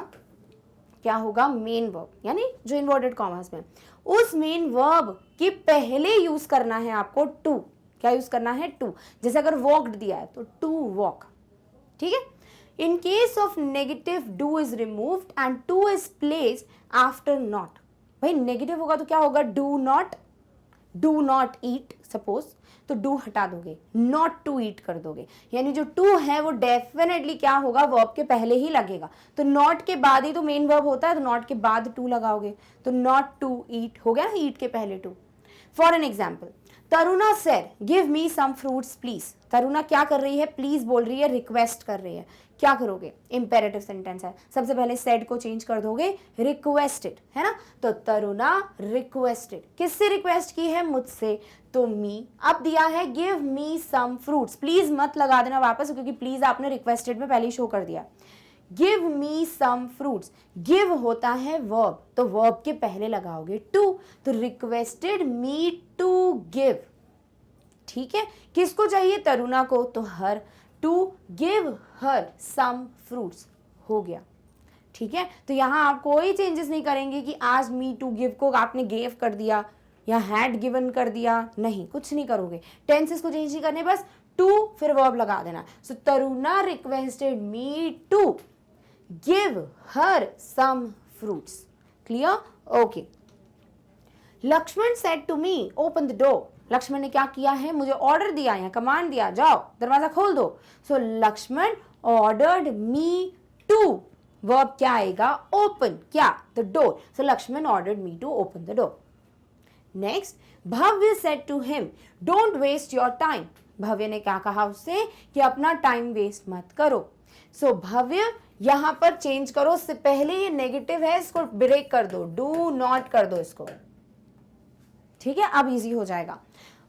क्या होगा? मेन वर्ब, यानी जो इन्वर्टेड कॉमर्स में, उस मेन वर्ब के पहले यूज करना है आपको टू। क्या यूज करना है? टू। जैसे अगर वॉक्ड दिया है तो टू वॉक, ठीक है। In case of negative, do is removed and to is placed after not. भाई नेगेटिव होगा तो क्या होगा, डू नॉट ईट सपोज, तो डू हटा दोगे, नॉट टू ईट कर दोगे, यानी जो टू है वो डेफिनेटली क्या होगा, वर्ब के पहले ही लगेगा। तो नॉट के बाद ही तो मेन वर्ब होता है, तो नॉट के बाद टू लगाओगे, तो नॉट टू ईट हो गया ना, ईट के पहले to. For an example, Taruna said give me some fruits please. Taruna क्या कर रही है, प्लीज बोल रही है, रिक्वेस्ट कर रही है। क्या करोगे, इंपेरेटिव सेंटेंस है, सबसे पहले सेड को चेंज कर दोगे रिक्वेस्टेड, है ना। तो तरुणा रिक्वेस्टेड, किससे रिक्वेस्ट की है, मुझसे, तो मी। अब दिया है give me some fruits, please मत लगा देना वापस, क्योंकि प्लीज आपने रिक्वेस्टेड में पहले ही शो कर दिया। Give me some fruits, give होता है वर्ब, तो वर्ब के पहले लगाओगे टू, तो रिक्वेस्टेड मी टू गिव, ठीक है। किसको चाहिए, तरुणा को, तो her, to give her some fruits हो गया, ठीक है। तो यहां आप कोई चेंजेस नहीं करेंगे कि आज मी टू गिव को आपने गेव कर दिया या हैड गिवन कर दिया, नहीं, कुछ नहीं करोगे, टेंसेस को चेंज नहीं करने, बस टू फिर वर्ब लगा देना। So Taruna requested me to give her some fruits, clear, okay. Lakshman said to me open the door, Lakshman ने क्या किया है, मुझे ऑर्डर दिया या कमांड दिया, जाओ दरवाजा खोल दो। So Lakshman ordered me to, verb क्या आएगा, ओपन, क्या, the door. So Lakshman ordered me to open the door. Next, Bhavya said to him don't waste your time, Bhavya ने क्या कहा उससे कि अपना टाइम वेस्ट मत करो। सो भव्य यहां पर चेंज करो, उससे पहले ये नेगेटिव है, इसको ब्रेक कर दो, डू नॉट कर दो इसको, ठीक है, अब इजी हो जाएगा।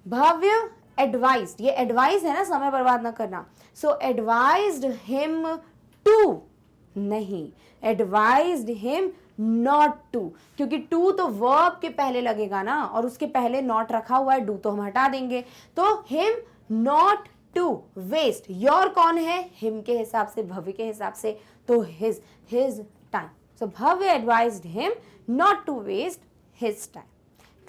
भव्य एडवाइज्ड, ये एडवाइस है ना, समय बर्बाद ना करना, सो एडवाइज्ड हिम टू, नहीं, एडवाइज्ड हिम नॉट टू, क्योंकि टू तो वर्ब के पहले लगेगा ना, और उसके पहले नॉट रखा हुआ है, डू तो हम हटा देंगे, तो him not to waste, your कौन है, हिम के हिसाब से, भव्य के हिसाब से, तो his time. So Bhavya advised him not to waste his time,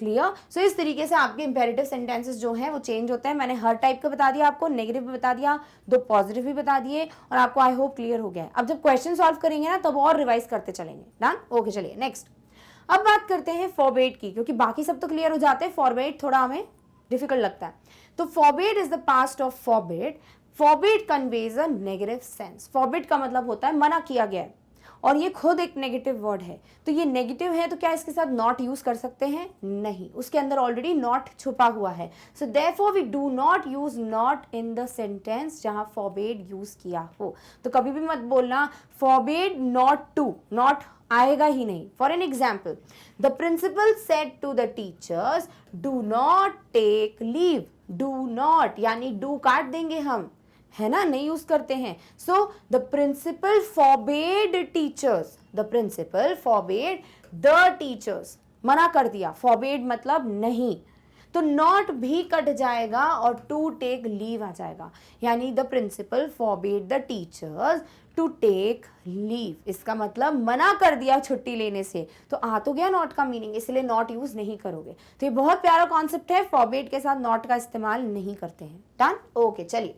clear. So इस तरीके से आपके इंपेरेटिव सेंटेंसेस जो हैं वो चेंज होते हैं। मैंने हर टाइप का बता दिया आपको, नेगेटिव भी बता दिया, दो पॉजिटिव भी बता दिए, और आपको आई होप क्लियर हो गया है। अब जब क्वेश्चन सॉल्व करेंगे ना तब और रिवाइज करते चलेंगे, डन, ओके। चलिए नेक्स्ट, अब बात करते हैं फॉरबेड की, क्योंकि बाकी सब तो क्लियर हो जाते हैं, फॉरबेड थोड़ा हमें डिफिकल्ट लगता है। तो forbade is the past of forbade, forbade conveys a negative sense, forbade का मतलब होता है मना किया गया है, और ये खुद एक नेगेटिव वर्ड है, तो ये नेगेटिव है, तो क्या इसके साथ नॉट यूज कर सकते हैं, नहीं, उसके अंदर ऑलरेडी नॉट छुपा हुआ है। So therefore we do not use not in the sentence जहां फॉरबेड यूज किया हो। तो कभी भी मत बोलना फॉरबेड नॉट टू, नॉट आएगा ही नहीं। For an example, the principal said to the teachers do not take leave, do not यानी डू काट देंगे हम, है ना, नहीं यूज करते हैं। So the principal forbade teachers, the principal forbade the teachers, मना कर दिया, फॉरबेड मतलब नहीं, तो नॉट भी कट जाएगा और टू टेक लीव आ जाएगा, यानी the principal forbade the teachers to take leave, इसका मतलब मना कर दिया छुट्टी लेने से, तो आ तो गया नॉट का मीनिंग, इसलिए नॉट यूज नहीं करोगे। तो ये बहुत प्यारा कॉन्सेप्ट है, फॉरबेड के साथ नॉट का इस्तेमाल नहीं करते हैं, डन, ओके। चलिए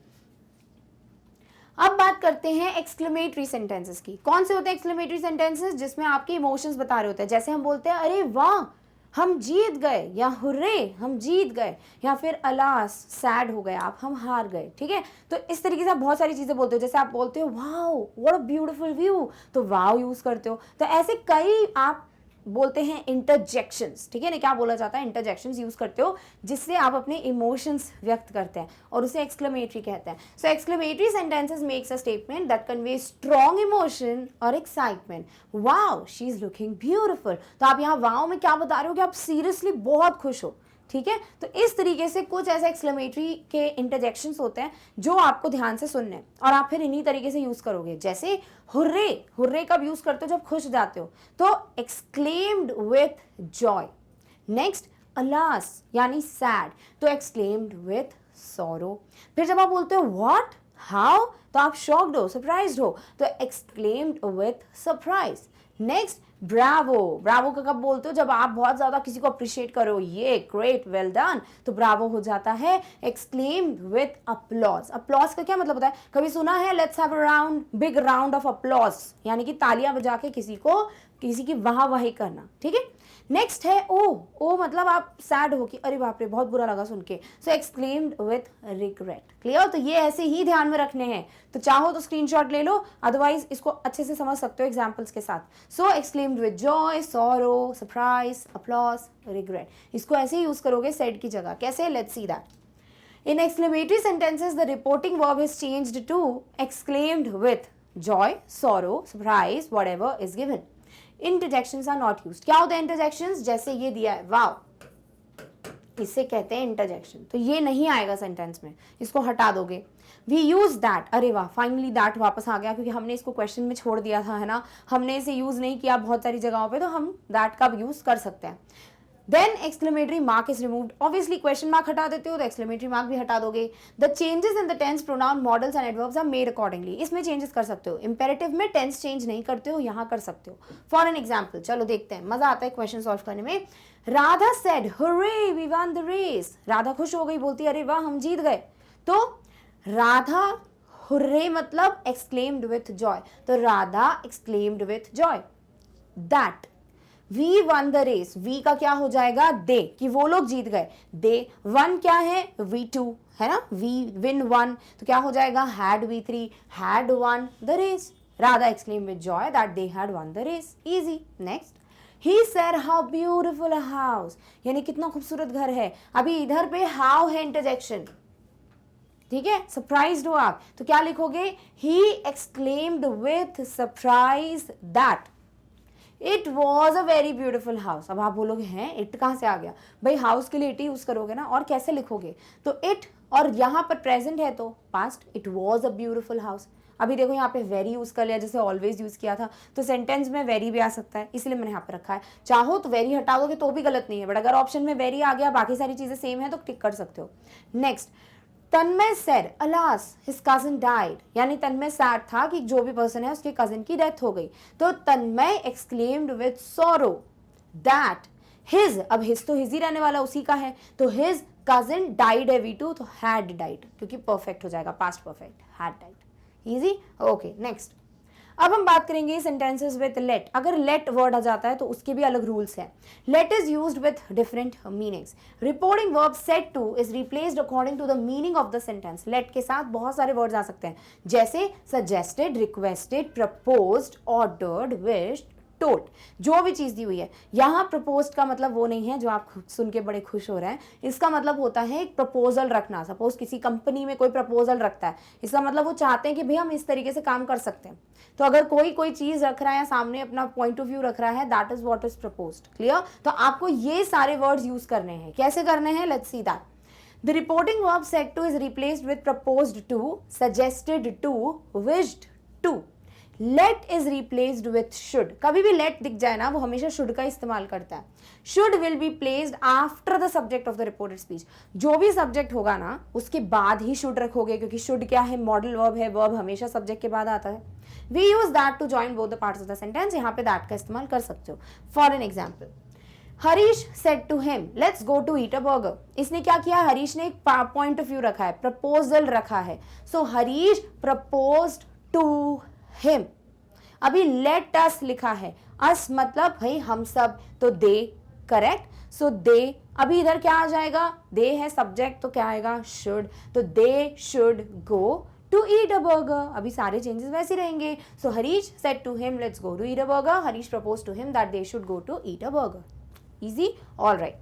अब बात करते हैं एक्सक्लेमेटरी सेंटेंसेस की। कौन से होते हैं एक्सक्लेमेटरी सेंटेंसेस, जिसमें आपके इमोशंस बता रहे होते हैं, जैसे हम बोलते हैं अरे वाह हम जीत गए, या हुर्रे हम जीत गए, या फिर अलास सैड हो गए आप, हम हार गए, ठीक है। तो इस तरीके से आप बहुत सारी चीजें बोलते हो, जैसे आप बोलते हो wow what a beautiful view, तो वाओ यूज करते हो। तो ऐसे कई आप बोलते हैं इंटरजेक्शंस, ठीक है ना, क्या बोला जाता है, इंटरजेक्शंस यूज करते हो जिससे आप अपने इमोशंस व्यक्त करते हैं, और उसे एक्सक्लेमेटरी कहते हैं। So exclamatory sentences makes a statement that convey strong emotion और excitement. Wow she is looking beautiful, तो आप यहाँ वाओ में क्या बता रहे हो कि आप सीरियसली बहुत खुश हो, ठीक है। तो इस तरीके से कुछ ऐसे एक्सक्लेमेटरी के इंटरजेक्शंस होते हैं जो आपको ध्यान से सुनने, और आप फिर इन्हीं तरीके से यूज करोगे। जैसे हुर्रे, हुर्रे कब यूज करते हो, जब खुश जाते हो, तो exclaimed with Joy. Next alas यानी सैड, तो एक्सक्लेम्ड विथ सॉरो। फिर जब आप बोलते हो व्हाट, हाउ, तो आप शॉक्ड हो, सरप्राइज्ड हो, तो exclaimed with surprise. Next Bravo, Bravo का कब बोलते हो, जब आप बहुत ज्यादा किसी को अप्रिशिएट करो, ये ग्रेट वेल डन, तो ब्रावो हो जाता है एक्सक्लेम्ड विथ अपलॉज। अपलॉज का क्या मतलब होता है, कभी सुना है let's have a round, big round of applause, यानी कि तालियां बजा के किसी की वाहवाही करना, ठीक है। नेक्स्ट है ओ, ओ मतलब आप सैड हो कि अरे बाप रे बहुत बुरा लगा सुन के, सो एक्सक्लेम्ड विथ रिग्रेट। क्लियर, तो ये ऐसे ही ध्यान में रखने हैं, तो चाहो तो स्क्रीनशॉट ले लो, अदरवाइज इसको अच्छे से समझ सकते हो एग्जांपल्स के साथ। So exclaimed with joy, sorrow, surprise, applause, regret, इसको ऐसे ही यूज करोगे सेड की जगह। कैसे, let's see that. In exclamatory sentences the reporting verb is changed to exclaimed with joy, sorrow, surprise, whatever is given. Interjections are not used. क्या होते हैं interjections, जैसे ये दिया है वाव, इससे कहते हैं इंटरजेक्शन, तो ये नहीं आएगा सेंटेंस में, इसको हटा दोगे। वी यूज दैट, अरे वाह फाइनली दैट वापस आ गया, क्योंकि हमने इसको क्वेश्चन में छोड़ दिया था, है ना, हमने इसे यूज नहीं किया बहुत सारी जगहों पे, तो हम दैट का यूज कर सकते हैं। Then exclamatory mark is removed, obviously question mark हटा देते हो तो एक्सक्लेमेटरी मार्क भी हटा दोगे। The changes in the tense, pronoun, modals and adverbs are made accordingly, इसमें चेंजेस कर सकते हो। इंपेरेटिव में टेंस चेंज नहीं करते हो, यहाँ कर सकते हो। फॉर एन एग्जाम्पल, चलो देखते हैं, मजा आता है क्वेश्चन सॉल्व करने में। Radha said hurray we won the race, Radha खुश हो गई, बोलती अरे वाह हम जीत गए, तो राधा हुर्रे मतलब एक्सक्लेम्ड विथ जॉय, तो Radha exclaimed with joy that we won the race, we का क्या हो जाएगा, दे, कि वो लोग जीत गए, दे, वन क्या है, वी टू, है ना, वी विन वन, तो क्या हो जाएगा, had we three, had won the race, Radha exclaim with joy that they had won the race, easy. Next, he said how beautiful a house, यानी कितना खूबसूरत घर है, अभी इधर पे हाउ है इंटरजेक्शन, ठीक है, सरप्राइज्ड हो आप, तो क्या लिखोगे, he exclaimed with surprise that it was a very beautiful house. अब आप बोलोगे हैं इट कहाँ से आ गया, भाई हाउस के लिए इट यूज करोगे ना, और कैसे लिखोगे, तो इट, और यहाँ पर प्रेजेंट है तो past, it was a beautiful house. अभी देखो यहाँ पे वेरी यूज कर लिया, जैसे ऑलवेज यूज किया था, तो सेंटेंस में वेरी भी आ सकता है, इसलिए मैंने यहाँ पे रखा है। चाहो तो वेरी हटा दोगे तो भी गलत नहीं है, बट अगर ऑप्शन में वेरी आ गया, बाकी सारी चीजें सेम है, तो टिक कर सकते हो। Next, Tanmay said alas his cousin died, यानी तन्मय सैड था कि जो भी पर्सन है उसके कजिन की डेथ हो गई, तो Tanmay exclaimed with sorrow that his, अब हिज तो हिज ही रहने वाला उसी का है, तो हिज कजिन डाइड है V2, तो हैड डाइड, क्योंकि परफेक्ट हो जाएगा, past perfect, had died, easy. Okay next, अब हम बात करेंगे सेंटेंसेस विद लेट। अगर लेट वर्ड आ जाता है तो उसके भी अलग रूल्स हैं। Let is used with different meanings. Reporting verb said to is replaced according to the meaning of the sentence. Let के साथ बहुत सारे वर्ड्स आ सकते हैं, जैसे suggested, requested, proposed, ordered, wished, told, जो भी चीज दी हुई है। यहाँ प्रपोज्ड का मतलब वो नहीं है जो आप सुन के बड़े खुश हो रहे हैं, इसका मतलब होता है एक प्रपोजल रखना। सपोज किसी कंपनी में कोई प्रपोजल रखता है, इसका मतलब वो चाहते हैं कि भाई हम इस तरीके से काम कर सकते हैं, तो अगर कोई चीज रख रहा है या सामने अपना पॉइंट ऑफ व्यू रख रहा है, that is what is proposed. Clear, तो आपको ये सारे वर्ड्स यूज करने हैं। कैसे करने हैं, let's see that. The reporting verb said to is replaced with proposed to, suggested to, wished to. Let is replaced with should. कभी भी let दिख जाए ना, वो हमेशा should का इस्तेमाल करता है। Should will be placed after the subject of the reported speech. जो भी subject होगा ना, उसके बाद ही should रखोगे, क्योंकि should क्या है, modal verb है, verb हमेशा subject के बाद आता है। We use that to join both the parts of the sentence. यहाँ पे that का इस्तेमाल कर सकते हो। For an example, Harish said to him, let's go to eat a burger. इसने क्या किया, हरीश ने एक पॉइंट ऑफ व्यू रखा है, प्रपोजल रखा है, सो हरीश proposed to him. अभी let us लिखा है, us मतलब भाई हम सब, तो they, करेक्ट, सो they, अभी इधर क्या आ जाएगा, they है सब्जेक्ट, तो क्या आएगा, should, तो they should go to eat a burger. अभी सारे चेंजेस वैसे रहेंगे। सो Harish said to him, let's go to eat a burger. Harish proposed to him that they should go to eat a burger. Easy, all right.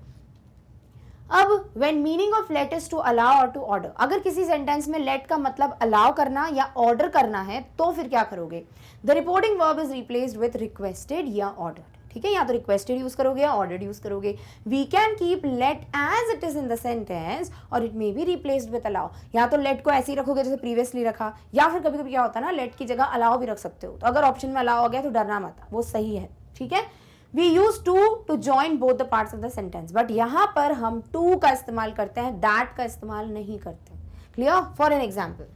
अब when meaning of let is to allow or to order, अगर किसी sentence में let का मतलब allow करना या order करना है, तो फिर क्या करोगे, the reporting verb is replaced with requested या ordered. ठीक है, या तो requested यूज करोगे या ordered यूज करोगे। We can keep let as it is in the sentence or it may be replaced with allow. या तो let को ऐसे ही रखोगे जैसे previously रखा, या फिर कभी कभी क्या होता है ना, let की जगह allow भी रख सकते हो। तो अगर ऑप्शन में allow हो गया तो डरना मत, वो सही है। ठीक है, We use to join both the parts of the sentence, but यहाँ पर हम to का इस्तेमाल करते हैं, that का इस्तेमाल नहीं करते। Clear? For an example,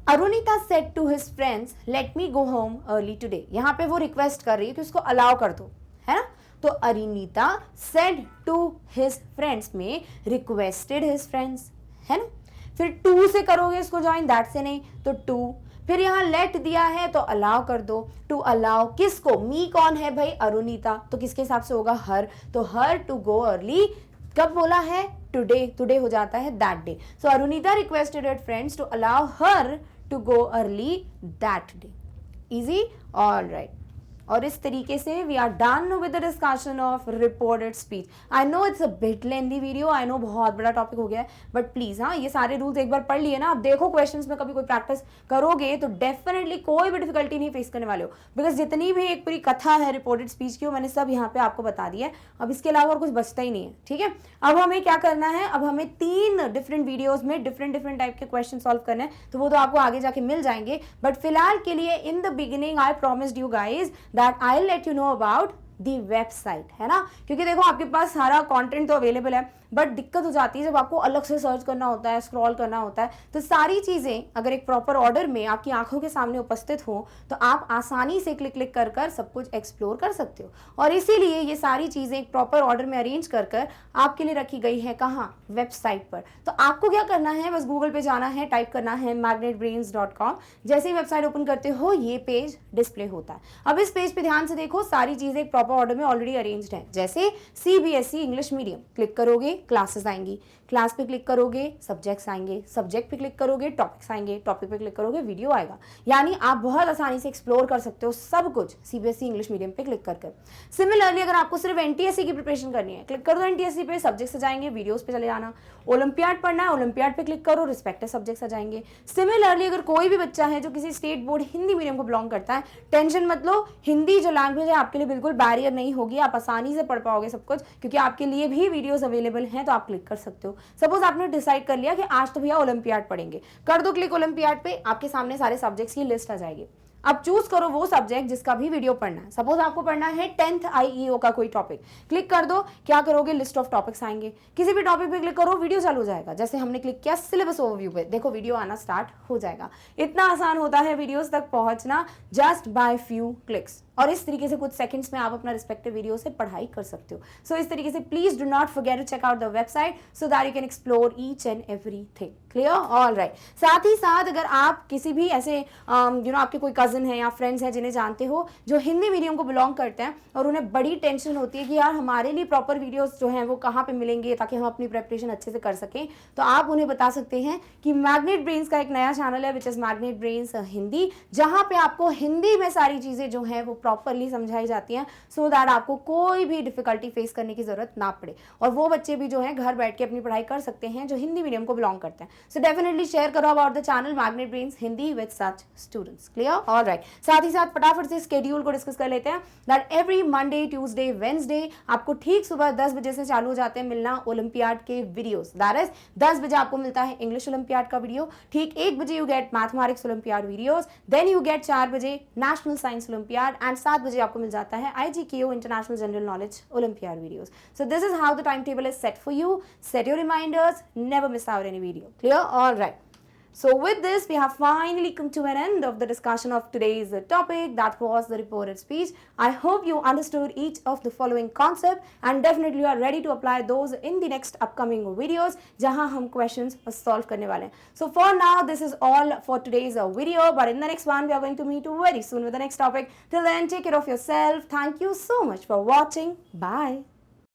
Arunita said to his friends let me go home early today. यहाँ पे वो रिक्वेस्ट कर रही है कि उसको अलाउ कर दो, है ना। तो Arunita said to his friends में रिक्वेस्टेड हिज फ्रेंड्स, है ना। फिर टू से करोगे इसको ज्वाइन, दैट से नहीं, तो टू। फिर यहाँ लेट दिया है तो अलाउ कर दो। टू अलाउ किसको, मी कौन है भाई, अरुणिता, तो किसके हिसाब से होगा, हर। तो हर टू गो अर्ली, कब बोला है, टुडे, टुडे हो जाता है that day. So Arunita requested her friends to allow her to go early that day. Easy, all right. और इस तरीके से we are done with the discussion of reported speech. I know it's a bit lengthy video, I know बहुत बड़ा topic हो गया है, but please हाँ ये सारे रूल्स एक बार पढ़ लिए ना, आप देखो क्वेश्चंस में कभी कोई प्रैक्टिस करोगे तो डेफिनेटली कोई भी डिफिकल्टी नहीं फेस करने वाले हो, बिकॉज जितनी भी एक पूरी कथा है रिपोर्टेड स्पीच की वो मैंने सब यहाँ पे आपको बता दिया है। अब इसके अलावा और कुछ बचता ही नहीं है, ठीक है। अब हमें क्या करना है, अब हमें 3 डिफरेंट वीडियोज में डिफरेंट टाइप के क्वेश्चन सॉल्व करने हैं, तो वो तो आपको आगे जाके मिल जाएंगे। बट फिलहाल के लिए in the beginning I promised you guys that I will let you know about the website, है ना। क्योंकि देखो आपके पास सारा कंटेंट तो अवेलेबल है, बट दिक्कत हो जाती है जब आपको अलग से सर्च करना होता है, स्क्रॉल करना होता है। तो सारी चीजें अगर एक प्रॉपर ऑर्डर में आपकी आंखों के सामने उपस्थित हो तो आप आसानी से क्लिक क्लिक कर कर सब कुछ एक्सप्लोर कर सकते हो। और इसीलिए ये सारी चीजें एक प्रॉपर ऑर्डर में अरेंज कर कर आपके लिए रखी गई है, कहाँ, वेबसाइट पर। तो आपको क्या करना है, बस गूगल पे जाना है, टाइप करना है magnetbrains.com। जैसे ही वेबसाइट ओपन करते हो ये पेज डिस्प्ले होता है। अब इस पेज पे ध्यान से देखो, सारी चीजें एक प्रॉपर ऑर्डर में ऑलरेडी अरेंज्ड है। जैसे CBSE इंग्लिश मीडियम क्लिक करोगे क्लासेस आएंगी, क्लास पे क्लिक करोगे सब्जेक्ट्स आएंगे, सब्जेक्ट पे क्लिक करोगे टॉपिक्स आएंगे, टॉपिक पे क्लिक करोगे वीडियो आएगा। यानी आप बहुत आसानी से एक्सप्लोर कर सकते हो सब कुछ CBSE इंग्लिश मीडियम पे क्लिक कर। सिमिलरली अगर आपको सिर्फ NTSE की प्रिपरेशन करनी है, क्लिक कर दो NTSE पे, सब्जेक्ट्स आ जाएंगे, वीडियोस पे चले जाना। ओलंपियाड पढ़ना है, ओलंपियाड पे क्लिक करो, रिस्पेक्टिव सब्जेक्ट्स आ जाएंगे। सिमिलरली अगर कोई भी बच्चा है जो किसी स्टेट बोर्ड हिंदी मीडियम को बिलोंग करता है, टेंशन मत लो, हिंदी जो लैंग्वेज है आपके लिए बिल्कुल बैरियर नहीं होगी, आप आसानी से पढ़ पाओगे सब कुछ, क्योंकि आपके लिए भी वीडियोस अवेलेबल हैं, तो आप क्लिक कर सकते हो। सपोज आपने डिसाइड कर लिया कि आज तो भैया ओलंपियाड पढ़ेंगे, कर दो क्लिक ओलंपियाड पे, आपके सामने सारे सब्जेक्ट्स की लिस्ट आ जाएगी। अब चूज करो वो सब्जेक्ट जिसका भी वीडियो पढ़ना है। सपोज आपको पढ़ना है 10th IEO का कोई टॉपिक, क्लिक कर दो, क्या करोगे, लिस्ट ऑफ टॉपिक्स आएंगे, किसी भी टॉपिक पे क्लिक करो, वीडियो चालू हो जाएगा। जैसे हमने क्लिक किया सिलेबस ओवरव्यू पे, देखो वीडियो आना स्टार्ट हो जाएगा। इतना आसान होता है वीडियोस तक पहुंचना जस्ट बाय फ्यू क्लिक्स। और इस तरीके से कुछ सेकंड्स में आप अपना रिस्पेक्टिव वीडियो से पढ़ाई कर सकते हो। सो इस तरीके से please do not forget to check out the website so that you can explore each and everything. Clear, all right. साथ ही साथ अगर आप किसी भी ऐसे आपके कोई कजन है या फ्रेंड्स हैं जिन्हें जानते हो जो हिंदी मीडियम को बिलोंग करते हैं और उन्हें बड़ी टेंशन होती है कि यार हमारे लिए प्रॉपर वीडियोस जो हैं वो कहाँ पे मिलेंगे ताकि हम अपनी प्रेपरेशन अच्छे से कर सकें, तो आप उन्हें बता सकते हैं कि मैग्नेट ब्रेन्स का एक नया चैनल है which is magnet brains Hindi, जहाँ पे आपको हिंदी में सारी चीजें जो हैं वो प्रॉपरली समझाई जाती हैं, सो दैट आपको कोई भी डिफिकल्टी फेस करने की जरूरत ना पड़े। और वो बच्चे भी जो हैं घर बैठ के अपनी पढ़ाई कर सकते हैं जो हिंदी मीडियम को बिलोंग करते हैं। सो डेफिनेटली शेयर करो about the channel magnet brains Hindi with such students. Clear, all right. साथ ही साथ फटाफट से स्केड्यूल को डिस्कस कर लेते हैं that every Monday, Tuesday, Wednesday आपको ठीक सुबह 10 बजे से चालू हो जाते हैं मिलना ओलंपियाड के वीडियोस। दैट इज 10 बजे आपको मिलता है इंग्लिश ओलंपियाड का वीडियो, ठीक 1 बजे you get mathematics olympiad videos, then you get 4 बजे नेशनल साइंस ओलंपियाड एंड 7 बजे आपको मिल जाता है IGKO international general knowledge olympiad videos. So this is how the time table is set for you. Set your reminders, never miss out any video. Clear, all right. So with this, we have finally come to an end of the discussion of today's topic. That was the reported speech. I hope you understood each of the following concept and definitely you are ready to apply those in the next upcoming videos जहाँ हम questions solve करने वाले हैं. So for now, this is all for today's video. But in the next one, we are going to meet very soon with the next topic. Till then, take care of yourself. Thank you so much for watching. Bye.